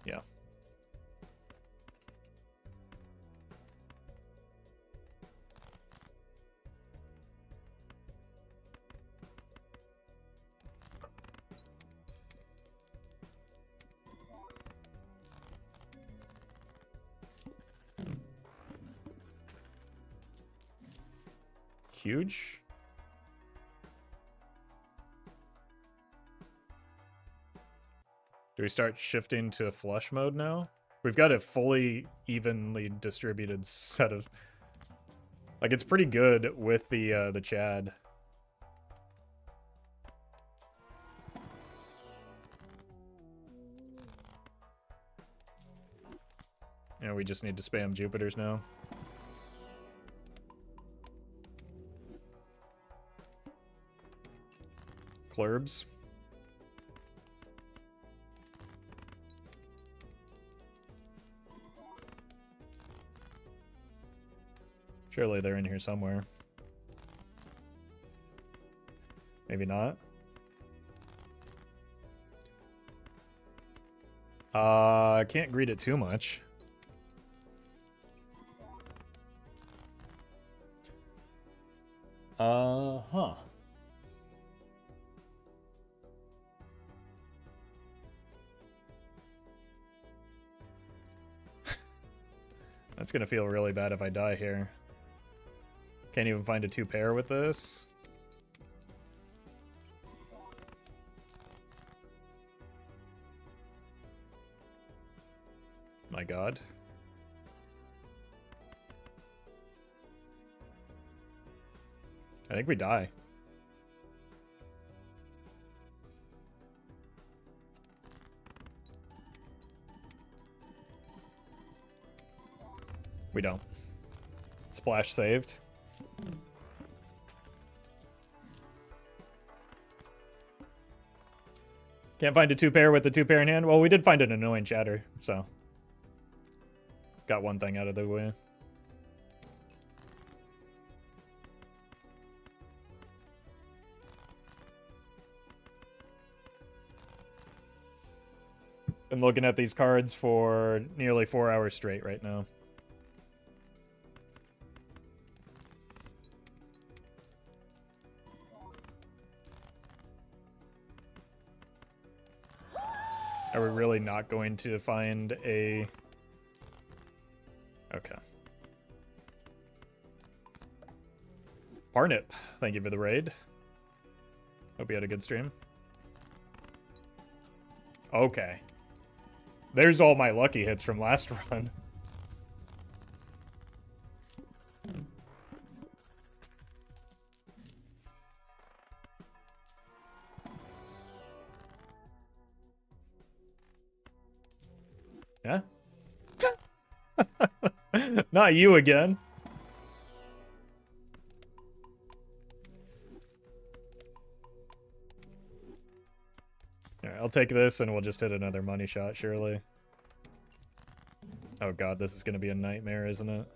Yeah. Huge. Do we start shifting to flush mode now? We've got a fully evenly distributed set of... Like, it's pretty good with the Chad. You know, we just need to spam Jupiters now. Clurbs. Surely they're in here somewhere. Maybe not. I can't greet it too much. Huh. That's gonna feel really bad if I die here. Can't even find a 2-pair with this. My god. I think we die. We don't. Splash saved. Can't find a 2-pair with the 2-pair in hand. Well, we did find an annoying chatter, so. Got one thing out of the way. Been looking at these cards for nearly 4 hours straight right now. Are we really not going to find a... Okay. Parnip, thank you for the raid. Hope you had a good stream. Okay. There's all my lucky hits from last run. Yeah? Not you again. Alright, I'll take this and we'll just hit another money shot, surely. Oh god, this is gonna be a nightmare, isn't it?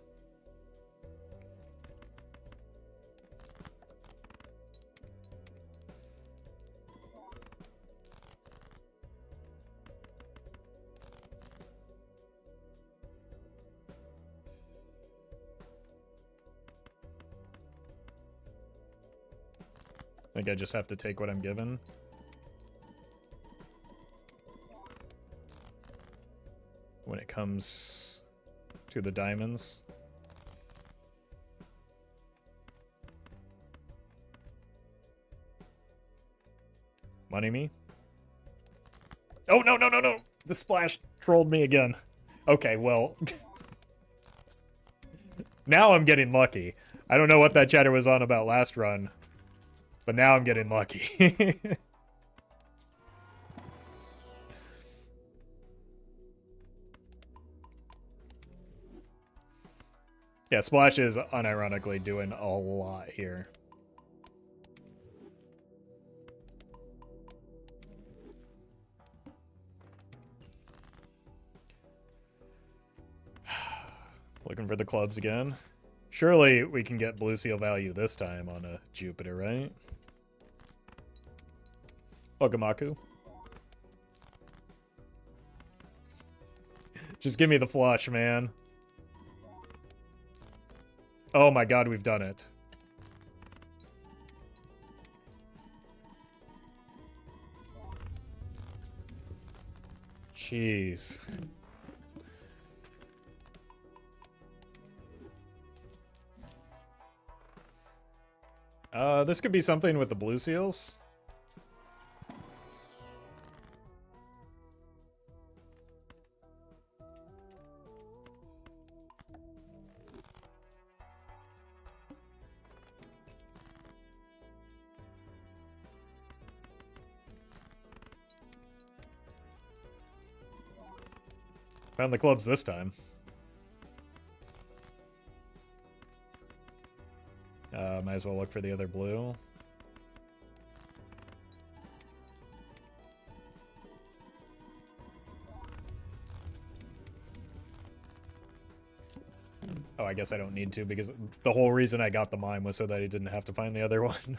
I think I just have to take what I'm given. When it comes to the diamonds. Money me? Oh, no, no, no, no! The splash trolled me again. Okay, well. Now I'm getting lucky. I don't know what that chatter was on about last run. But now I'm getting lucky. Yeah, Splash is unironically doing a lot here. Looking for the clubs again. Surely we can get blue seal value this time on a Jupiter, right? Ogamaku. Just give me the flush, man. Oh my god, we've done it. Jeez. This could be something with the blue seals. Found the clubs this time. Might as well look for the other blue. Oh, I guess I don't need to because the whole reason I got the mime was so that he didn't have to find the other one.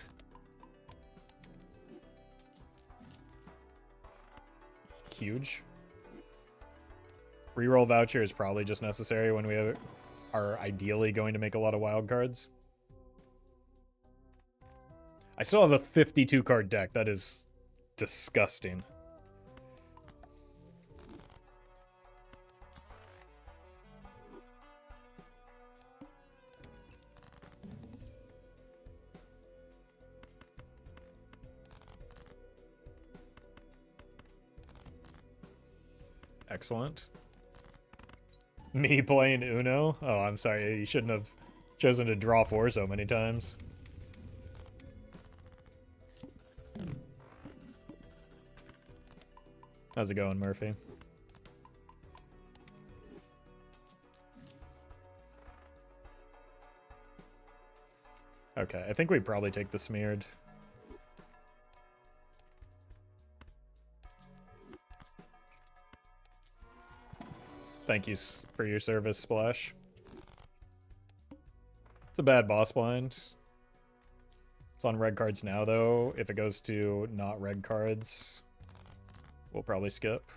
Huge. Reroll voucher is probably just necessary when we are ideally going to make a lot of wild cards. I still have a 52 card deck. That is disgusting. Excellent. Me playing Uno? Oh, I'm sorry. You shouldn't have chosen to draw 4 so many times. How's it going, Murphy? Okay, I think we probably take the smeared. Thank you for your service, Splash. It's a bad boss blind. It's on red cards now, though. If it goes to not red cards, we'll probably skip.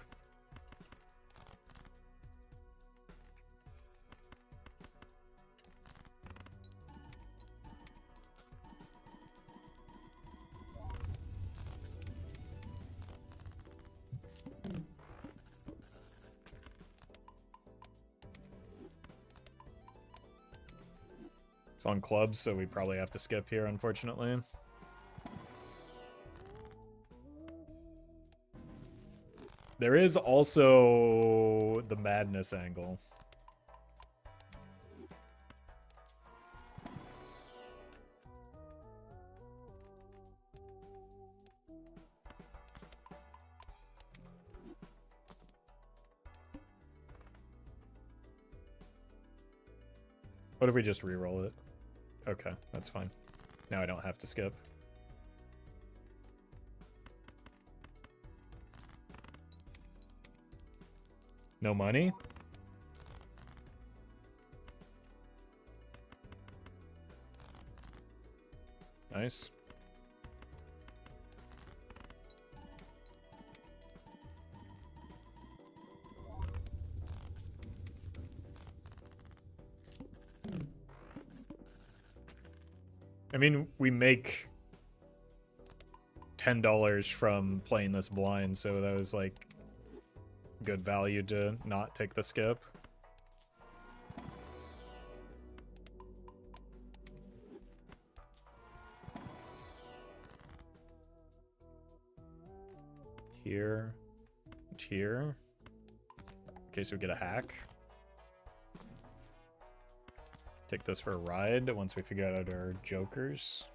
It's on clubs, so we probably have to skip here, unfortunately. There is also the madness angle. What if we just re-roll it? Okay, that's fine. Now I don't have to skip. No money? Nice. I mean, we make $10 from playing this blind, so that was like good value to not take the skip. Here. Here. In case we get a hack. Take this for a ride once we figure out our jokers.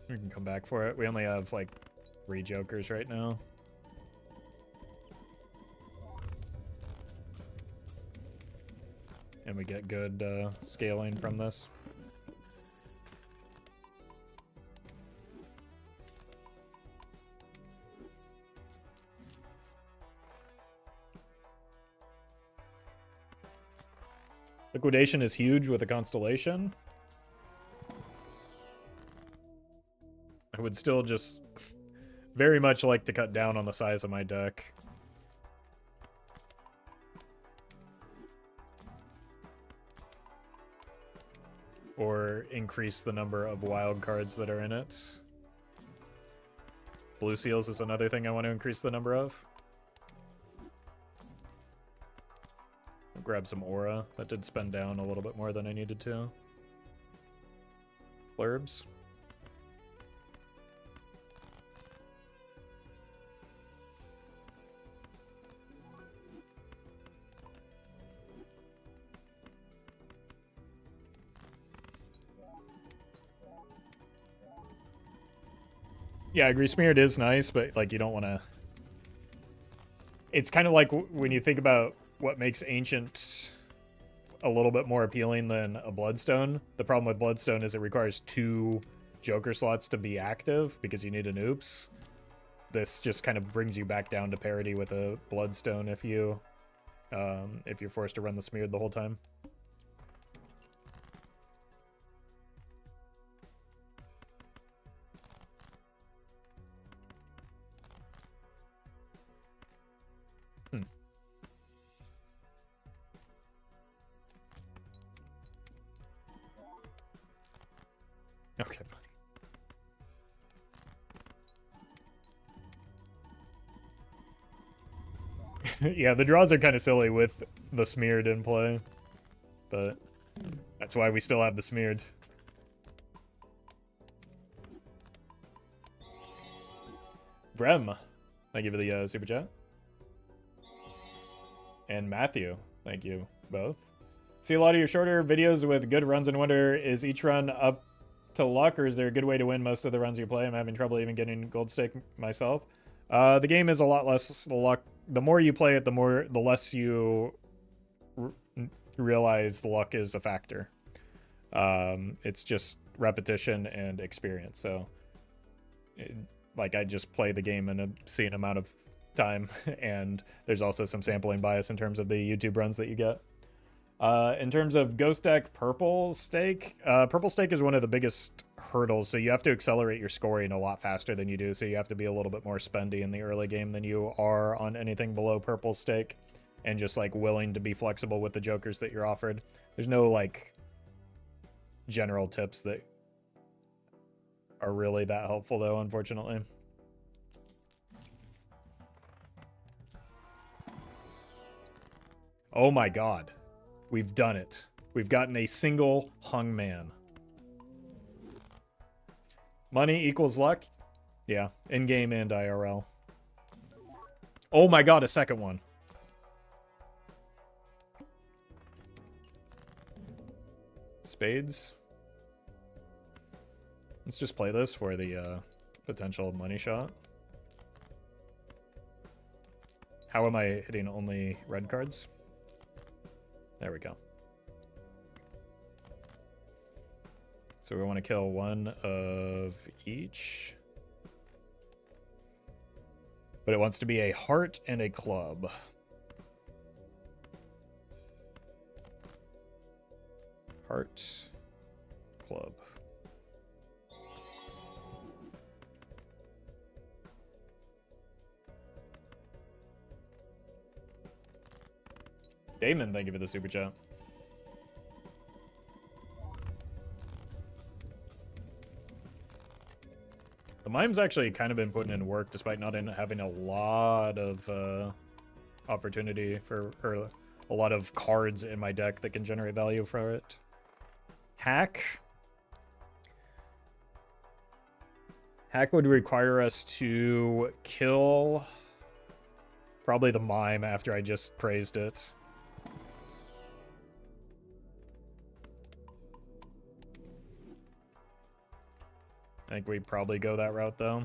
We can come back for it. We only have like 3 jokers right now. And we get good scaling from this. Liquidation is huge with a constellation. I would still just very much like to cut down on the size of my deck. Or increase the number of wild cards that are in it. Blue seals is another thing I want to increase the number of. I'll grab some aura. That did spend down a little bit more than I needed to. Flurbs. Yeah, I agree. Smeared is nice, but like you don't want to. It's kind of like when you think about what makes Ancient a little bit more appealing than a Bloodstone. The problem with Bloodstone is it requires 2 Joker slots to be active because you need an oops. This just kind of brings you back down to parity with a Bloodstone if you're forced to run the Smeared the whole time. Okay, buddy. Yeah, the draws are kind of silly with the smeared in play, but that's why we still have the smeared. Vrem, thank you for the super chat. And Matthew, thank you both. See a lot of your shorter videos with good runs and wonder, is each run up to luck, or is there a good way to win most of the runs you play? I'm having trouble even getting gold stake myself. The game is a lot less luck. The more you play it, the less you realize luck is a factor. It's just repetition and experience. So, like, I just play the game in a obscene amount of time, and there's also some sampling bias in terms of the YouTube runs that you get. In terms of Ghost Deck Purple Stake is one of the biggest hurdles, so you have to accelerate your scoring a lot faster than you do, so you have to be a little bit more spendy in the early game than you are on anything below Purple Stake, and just, like, willing to be flexible with the jokers that you're offered. There's no, like, general tips that are really that helpful, though, unfortunately. Oh my god. We've done it. We've gotten a single hung man. Money equals luck? Yeah, in-game and IRL. Oh my god, a second one. Spades. Let's just play this for the potential money shot. How am I hitting only red cards? There we go. So we want to kill one of each. But it wants to be a heart and a club. Heart, club. Damon, thank you for the super chat. The mime's actually kind of been putting in work despite not having a lot of opportunity for, or a lot of cards in my deck that can generate value for it. Hack. Hack would require us to kill probably the mime after I just praised it. I think we'd probably go that route, though.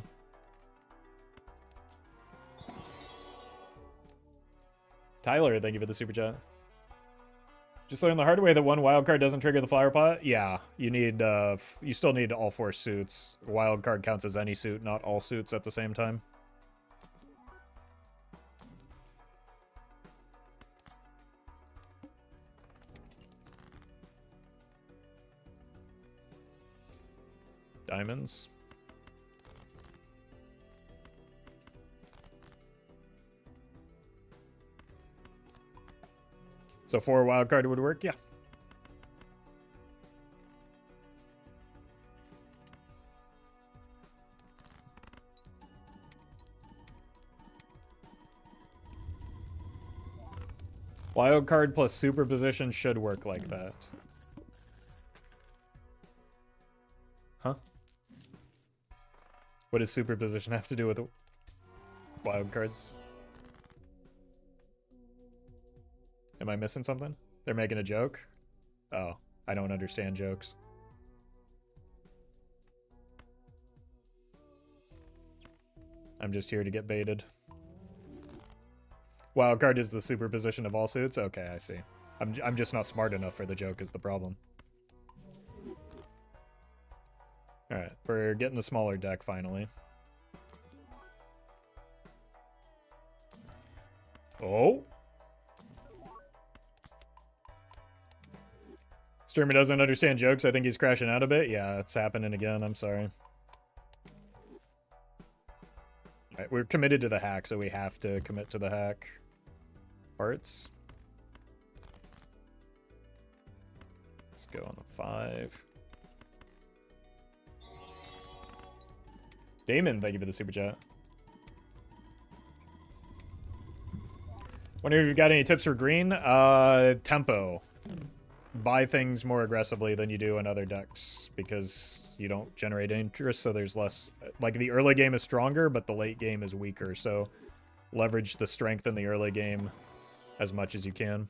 Tyler, thank you for the super chat. Just learned the hard way that one wild card doesn't trigger the flower pot. Yeah, you need, you still need all 4 suits. Wild card counts as any suit, not all suits at the same time. Diamonds. So 4 wild card would work, yeah. Wild card plus superposition should work like that. Huh? What does superposition have to do with the wild cards? Am I missing something? They're making a joke? Oh, I don't understand jokes. I'm just here to get baited. Wildcard is the superposition of all suits? Okay, I see. I'm just not smart enough for the joke is the problem. Alright, we're getting a smaller deck finally. Oh! Streamer doesn't understand jokes. I think he's crashing out a bit. Yeah, it's happening again. I'm sorry. Alright, we're committed to the hack, so we have to commit to the hack. Parts. Let's go on the 5. Damon, thank you for the super chat. Wonder if you've got any tips for green? Tempo. Buy things more aggressively than you do in other decks because you don't generate interest, so there's less... Like, the early game is stronger, but the late game is weaker, so leverage the strength in the early game as much as you can.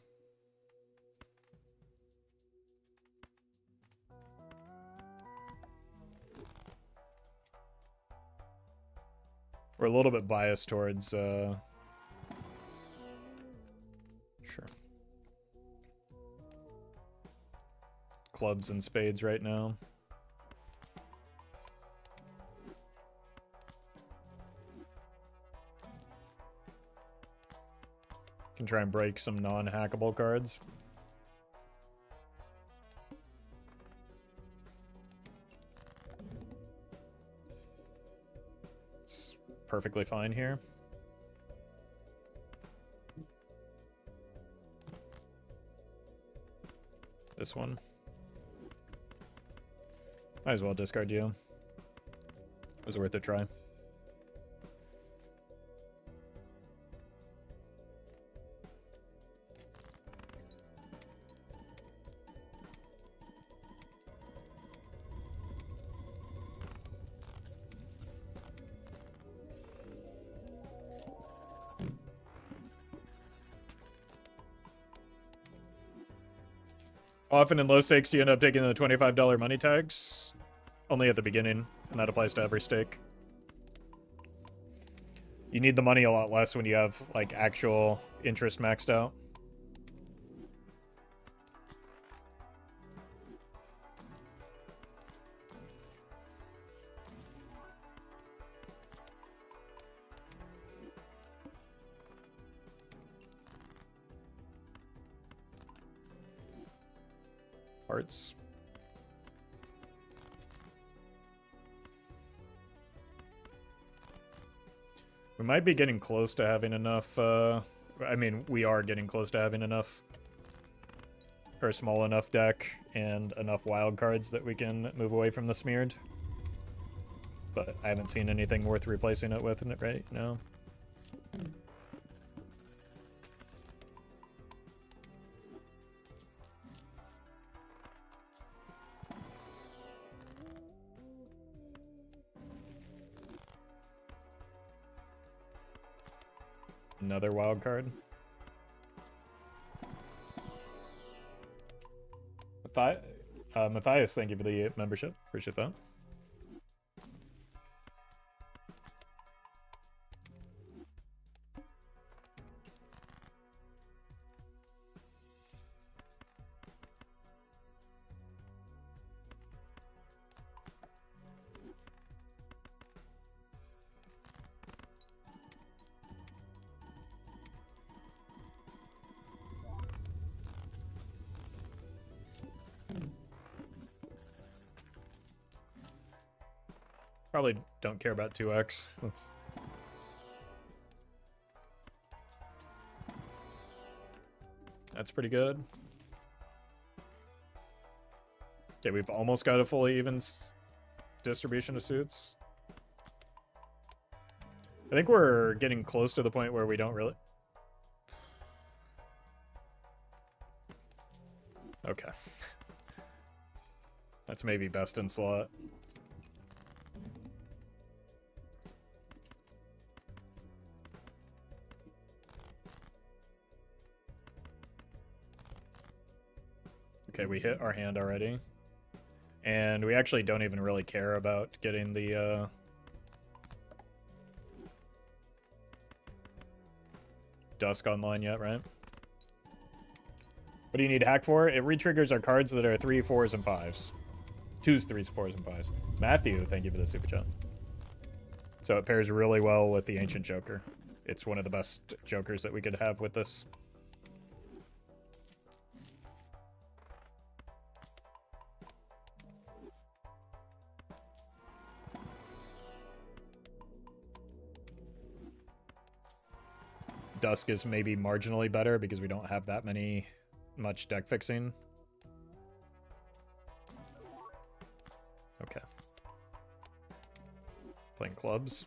We're a little bit biased towards, Sure. Clubs and spades right now. Can try and break some non-hackable cards. It's perfectly fine here. This one. Might as well discard you. It was worth a try. Often in low stakes, do you end up taking the $25 money tags? Only at the beginning, and that applies to every stake. You need the money a lot less when you have, like, actual interest maxed out. Hearts. We might be getting close to having enough, I mean, we are getting close to having enough, or a small enough deck and enough wild cards that we can move away from the smeared. But I haven't seen anything worth replacing it with right now. Another wild card. Matthias, thank you for the membership. Appreciate that. Probably don't care about 2x. That's pretty good. Okay, we've almost got a fully even distribution of suits. I think we're getting close to the point where we don't really... Okay. That's maybe best in slot. Okay, we hit our hand already. And we actually don't even really care about getting the, Dusk online yet, right? What do you need hack for? It re-triggers our cards that are 3, 4s, and 5s. 2s, 3s, 4s, and 5s. Matthew, thank you for the super chat. So it pairs really well with the Ancient Joker. It's one of the best Jokers that we could have with this. Dusk is maybe marginally better because we don't have that much deck fixing. Okay. Playing clubs.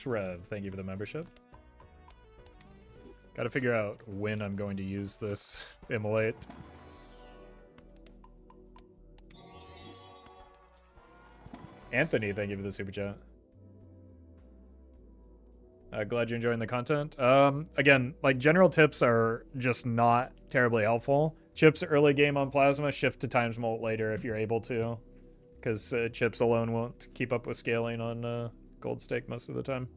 Rev, thank you for the membership. Gotta figure out when I'm going to use this immolate. Anthony, thank you for the super chat. Glad you're enjoying the content. Again, like general tips are just not terribly helpful. Chips early game on Plasma, shift to times molt later if you're able to, because chips alone won't keep up with scaling on gold stake most of the time.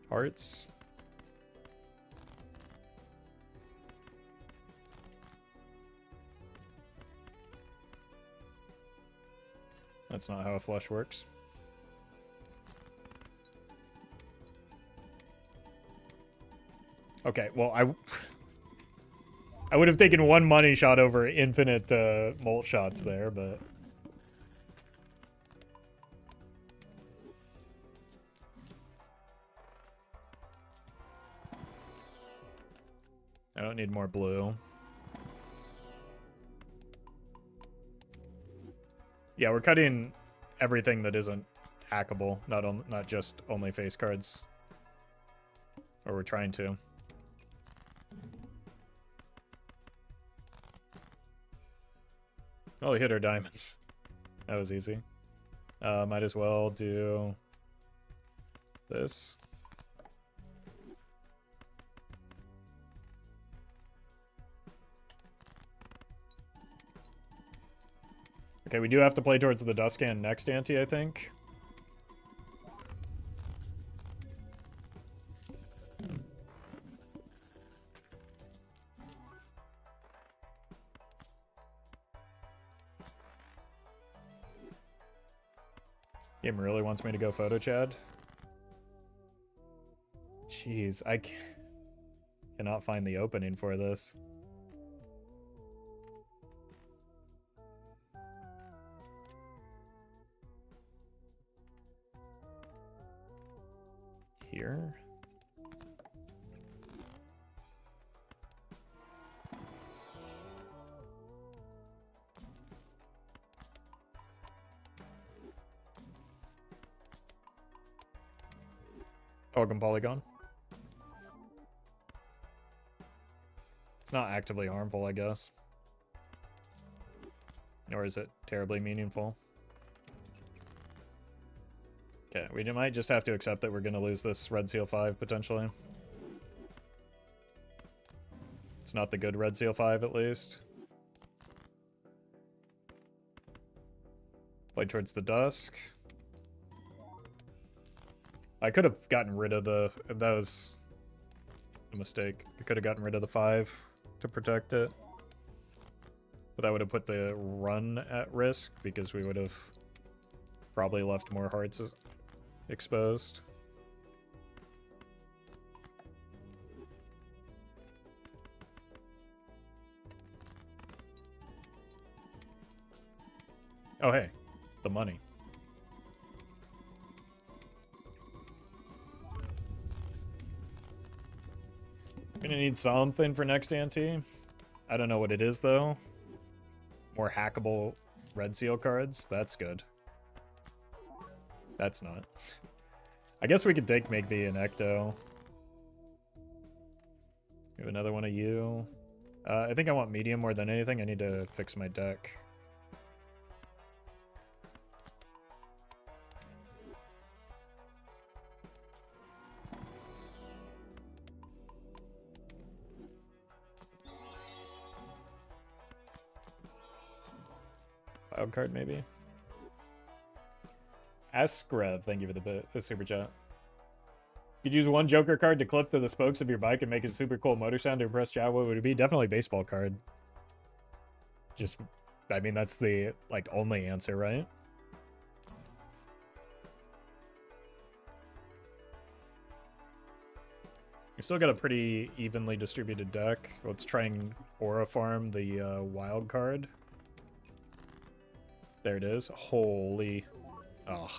Hearts. That's not how a flush works. Okay, well, I would have taken one money shot over infinite molt shots there, but... I don't need more blue. Yeah, we're cutting everything that isn't hackable, not just only face cards. Or we're trying to. Oh, we hit our diamonds. That was easy. Might as well do this. Okay, we do have to play towards the Duskan next ante, I think. Game really wants me to go photo Chad. Jeez, I cannot find the opening for this. Here. Welcome, Polygon. It's not actively harmful, I guess. Nor is it terribly meaningful. Okay, we might just have to accept that we're going to lose this Red Seal 5, potentially. It's not the good Red Seal 5, at least. Play towards the Dusk. I could have gotten rid of the... That was a mistake. I could have gotten rid of the 5 to protect it. But that would have put the run at risk, because we would have probably left more hearts exposed. Oh, hey. The money. Gonna need something for next ante. I don't know what it is, though. More hackable Red Seal cards. That's good. That's not. I guess we could take Migby and Ecto. We have another one of you. I think I want medium more than anything. I need to fix my deck. Wild card, maybe. Askrev, thank you for the super chat. You'd use one Joker card to clip to the spokes of your bike and make a super cool motor sound to impress chat. What would it be? Definitely baseball card. Just, I mean, that's the, like, only answer, right? We still got a pretty evenly distributed deck. Let's try and Aura Farm the wild card. There it is. Holy. Ugh.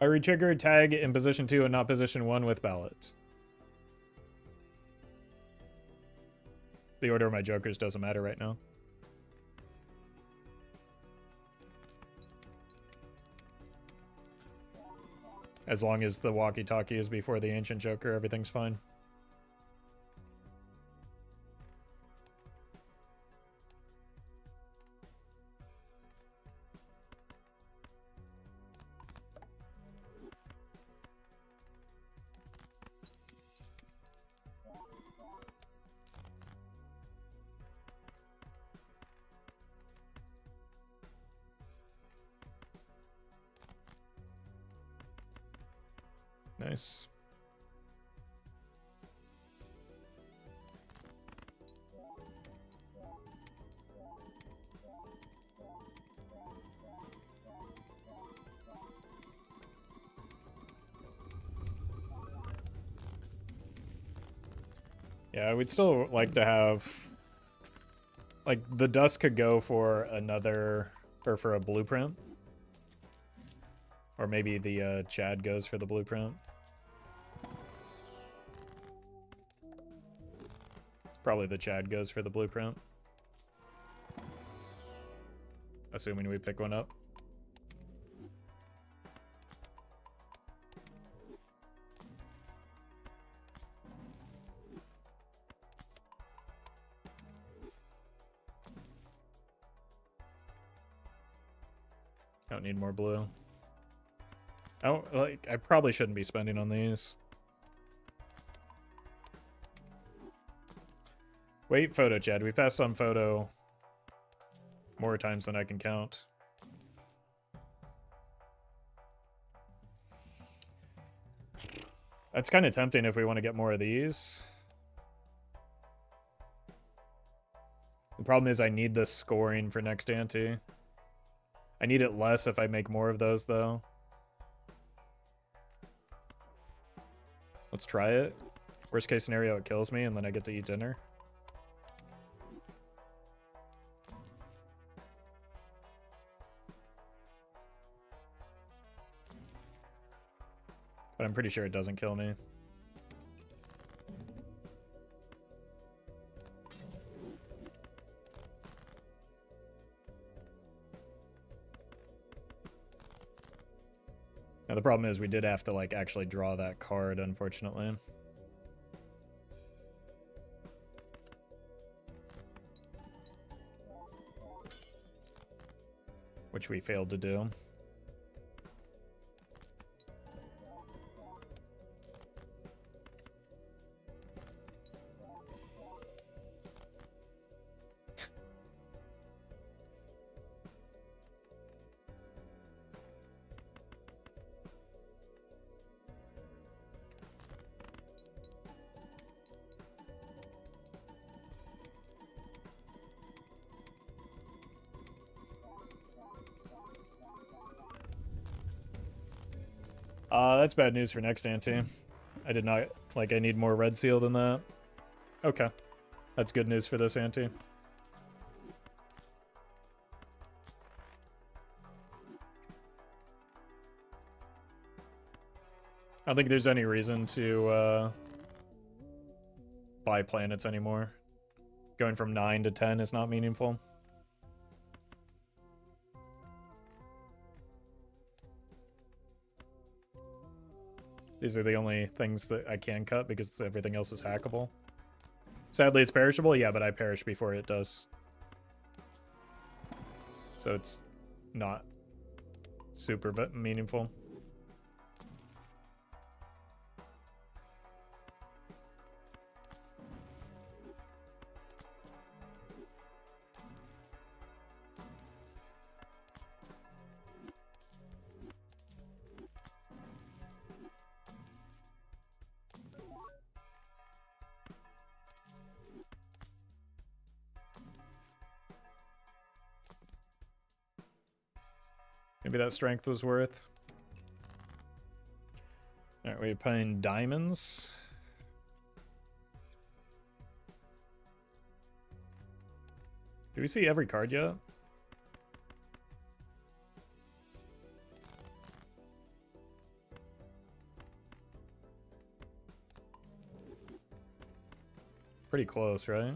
I retrigger tag in position 2 and not position 1 with ballots. The order of my jokers doesn't matter right now. As long as the walkie-talkie is before the ancient joker, everything's fine. Nice. Yeah, we'd still like to have... Like, the dust could go for another... Or for a blueprint. Or maybe the Chad goes for the blueprint. Probably the Chad goes for the blueprint. Assuming we pick one up. Don't need more blue. Oh, like, I probably shouldn't be spending on these. Wait, photo, Chad. We passed on photo more times than I can count. That's kind of tempting if we want to get more of these. The problem is I need the scoring for next ante. I need it less if I make more of those, though. Let's try it. Worst case scenario, it kills me, and then I get to eat dinner. But I'm pretty sure it doesn't kill me. Now the problem is we did have to like actually draw that card, unfortunately. Which we failed to do. That's bad news for next ante. I did not, like, I need more red seal than that. Okay. That's good news for this ante. I don't think there's any reason to buy planets anymore. Going from 9 to 10 is not meaningful. These are the only things that I can cut because everything else is hackable. Sadly, it's perishable. Yeah, but I perish before it does. So it's not super meaningful. Maybe that strength was worth. Alright, we're playing diamonds. Do we see every card yet? Pretty close, right?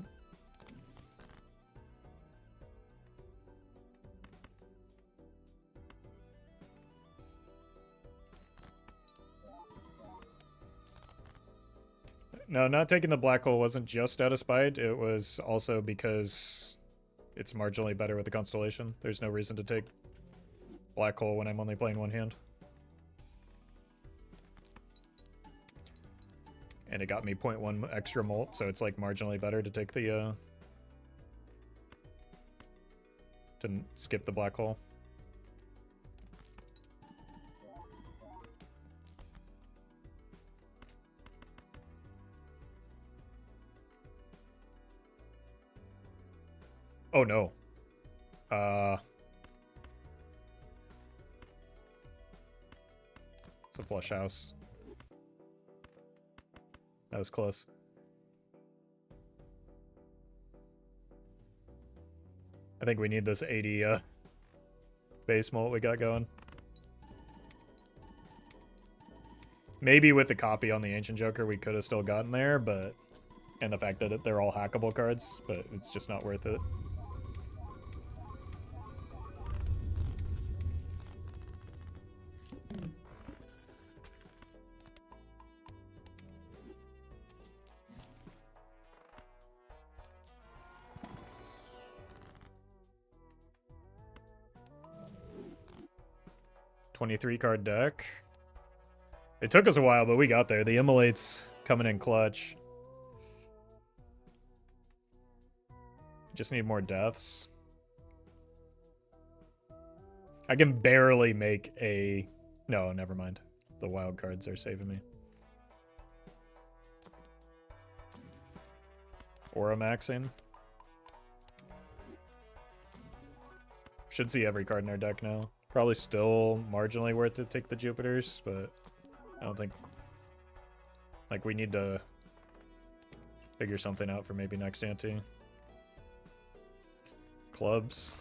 No, not taking the black hole wasn't just out of spite. It was also because it's marginally better with the constellation. There's no reason to take black hole when I'm only playing one hand. And it got me 0.1 extra molt, so it's like marginally better to take the to skip the black hole. Oh no. It's a flush house. That was close. I think we need this 80 base molt we got going. Maybe with the copy on the Ancient Joker we could have still gotten there, but and the fact that they're all hackable cards, but it's just not worth it. $23 card deck. It took us a while, but we got there. The Immolate's coming in clutch. Just need more deaths. I can barely make a... No, never mind. The wild cards are saving me. Aura maxing. Should see every card in our deck now. Probably still marginally worth it to take the Jupiters, but I don't think... Like, we need to figure something out for maybe next ante. Clubs.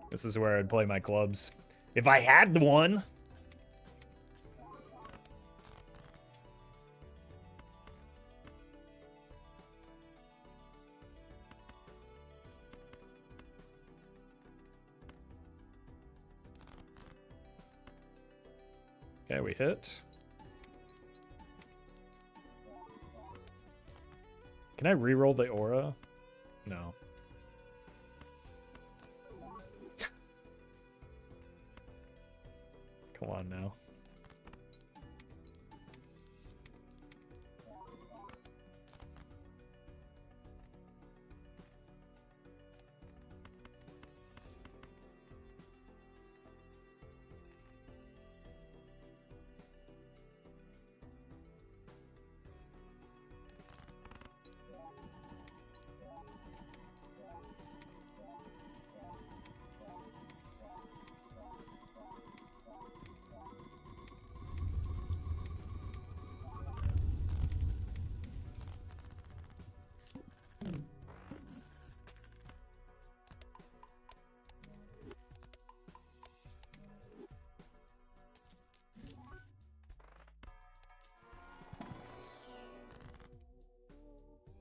This is where I'd play my clubs. If I had one! Okay, we hit. Can I re-roll the aura? No. Come on now.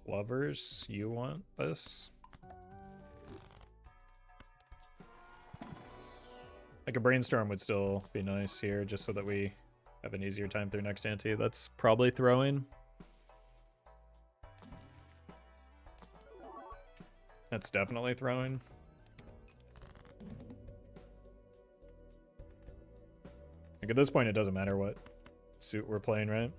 Lovers, you want this? Like a brainstorm would still be nice here, just so that we have an easier time through next ante. That's probably throwing. That's definitely throwing. Like at this point, it doesn't matter what suit we're playing, right?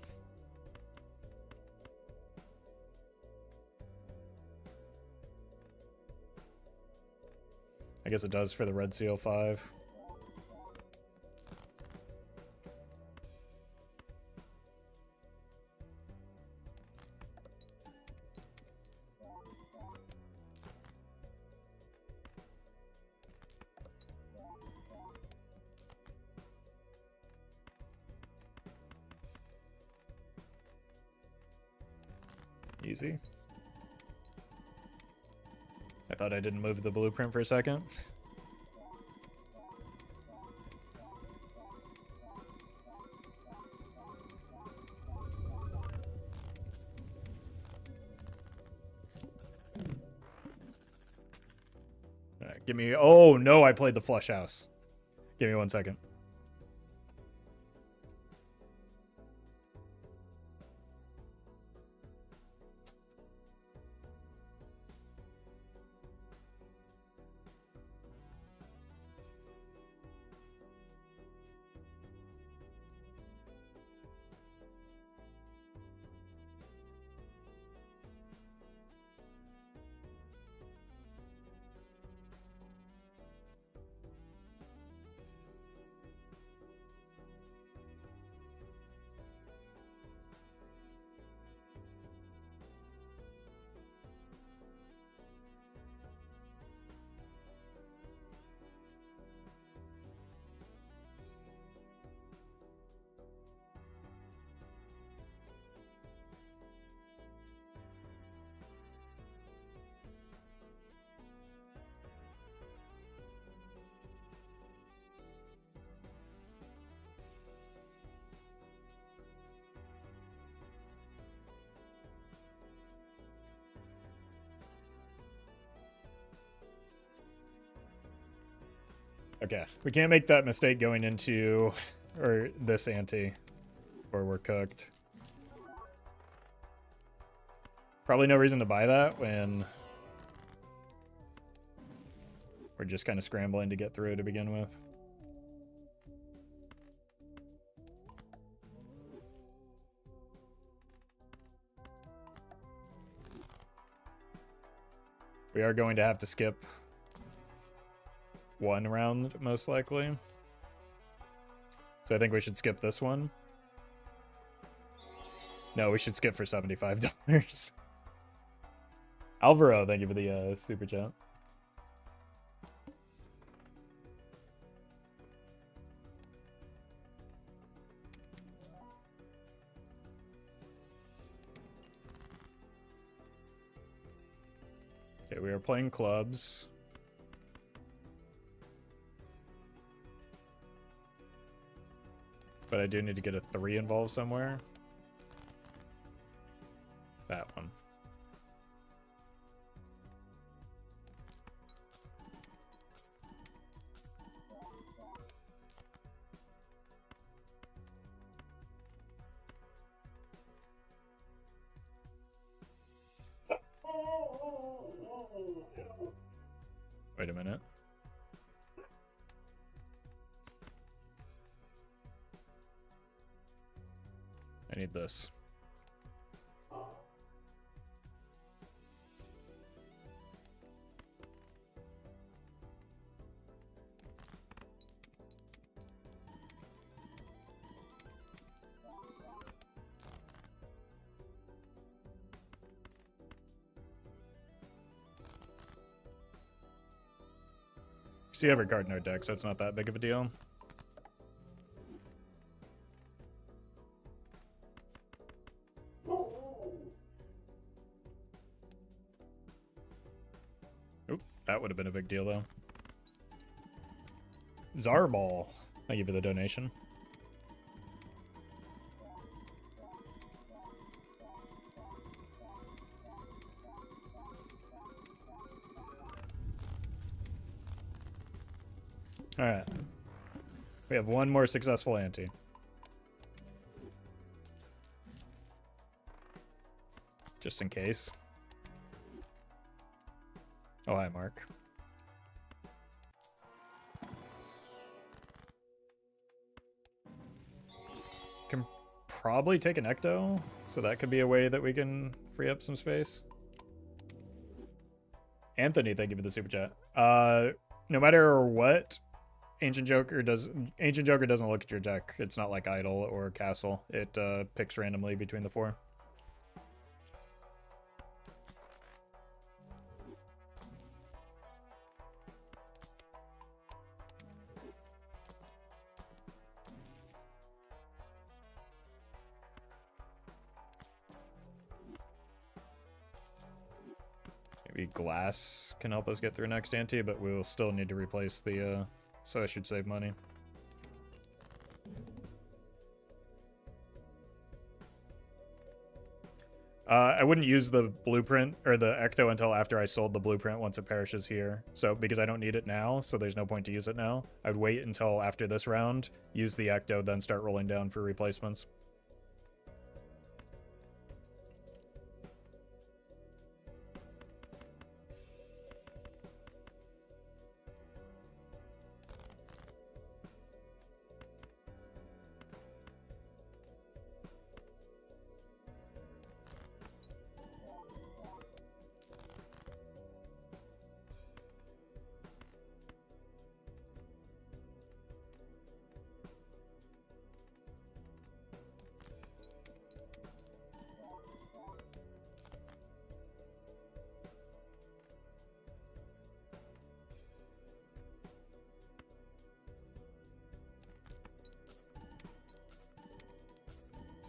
I guess it does for the red CO5. Easy. I thought I didn't move the blueprint for a second. Alright, give me... Oh, no, I played the flush house. Give me 1 second. Okay, we can't make that mistake going into or this ante, or we're cooked. Probably no reason to buy that when we're just kind of scrambling to get through to begin with. We are going to have to skip one round, most likely. So I think we should skip this one. No, we should skip for $75. Alvaro, thank you for the super chat. Okay, we are playing clubs. But I do need to get a 3 involved somewhere. That one. Wait a minute. I need this. See every card in our deck, so it's not that big of a deal. Oop, that would have been a big deal, though. Zarball. Thank you for the donation. Alright. We have one more successful ante. Just in case. Oh, hi, Mark. Can probably take an ecto, so that could be a way that we can free up some space. Anthony, thank you for the super chat. No matter what, Ancient Joker doesn't look at your deck. It's not like Idol or Castle. It picks randomly between the four. Maybe glass can help us get through next ante, but we'll still need to replace the, so I should save money. I wouldn't use the blueprint or the ecto until after I sold the blueprint once it perishes here. So because I don't need it now, so there's no point to use it now. I'd wait until after this round, use the ecto, then start rolling down for replacements.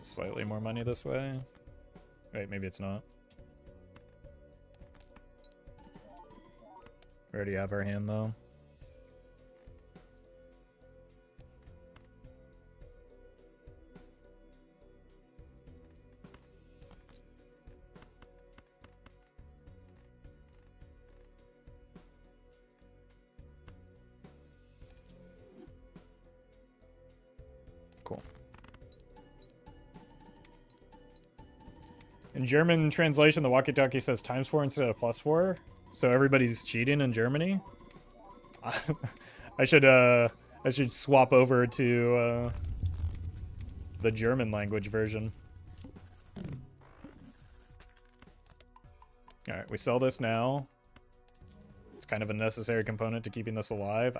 Slightly more money this way. Wait, maybe it's not. We already have our hand though. Cool. In German translation, the walkie-talkie says ×4 instead of +4, so everybody's cheating in Germany. I should swap over to the German language version. All right, we sell this now. It's kind of a necessary component to keeping this alive.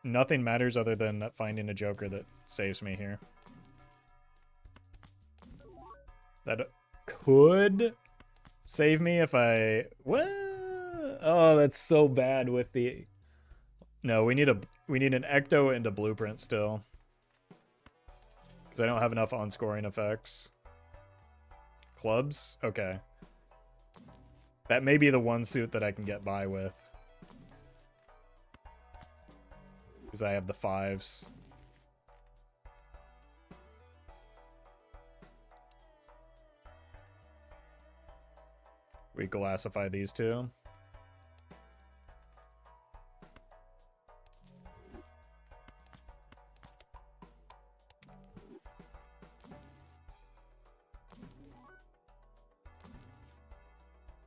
Nothing matters other than finding a Joker that saves me here. That could save me if I... What? Oh, that's so bad with the... No, we need an ecto and a blueprint still. Because I don't have enough on-scoring effects. Clubs? Okay. That may be the one suit that I can get by with. Because I have the 5s. We glassify these two.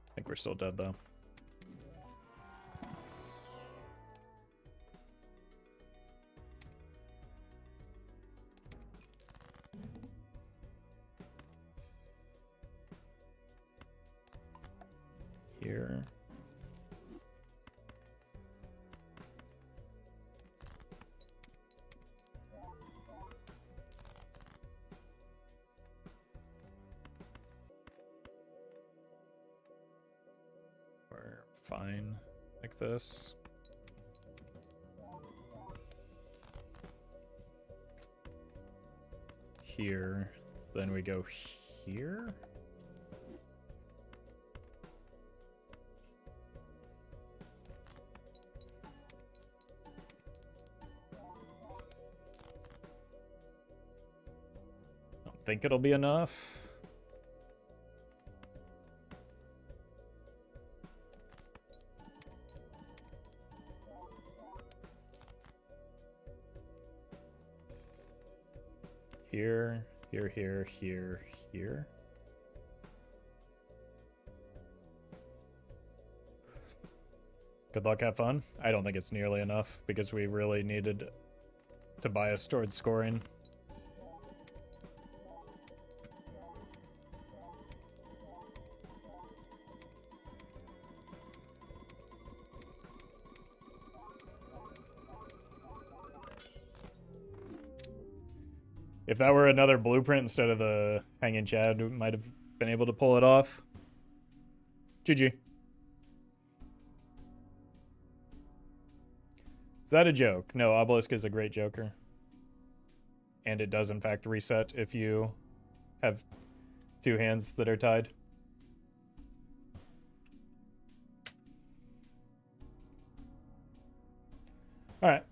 I think we're still dead though. Here. We're fine like this. Here. Then we go here. Think it'll be enough. Here, here, here, here, here. Good luck, have fun. I don't think it's nearly enough because we really needed to bias towards scoring. If that were another blueprint instead of the hanging Chad, we might have been able to pull it off. GG. Is that a joke? No, Obelisk is a great joker. And it does, in fact, reset if you have two hands that are tied. All right,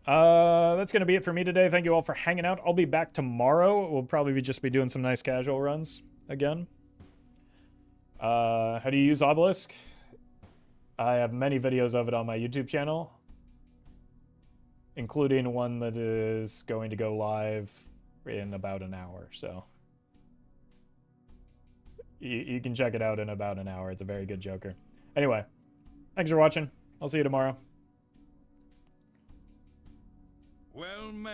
that's going to be it for me today. Thank you all for hanging out. I'll be back tomorrow. We'll probably just be doing some nice casual runs again. How do you use Obelisk? I have many videos of it on my YouTube channel, including one that is going to go live in about an hour. So you can check it out in about an hour. It's a very good joker. Anyway, thanks for watching. I'll see you tomorrow. Well met.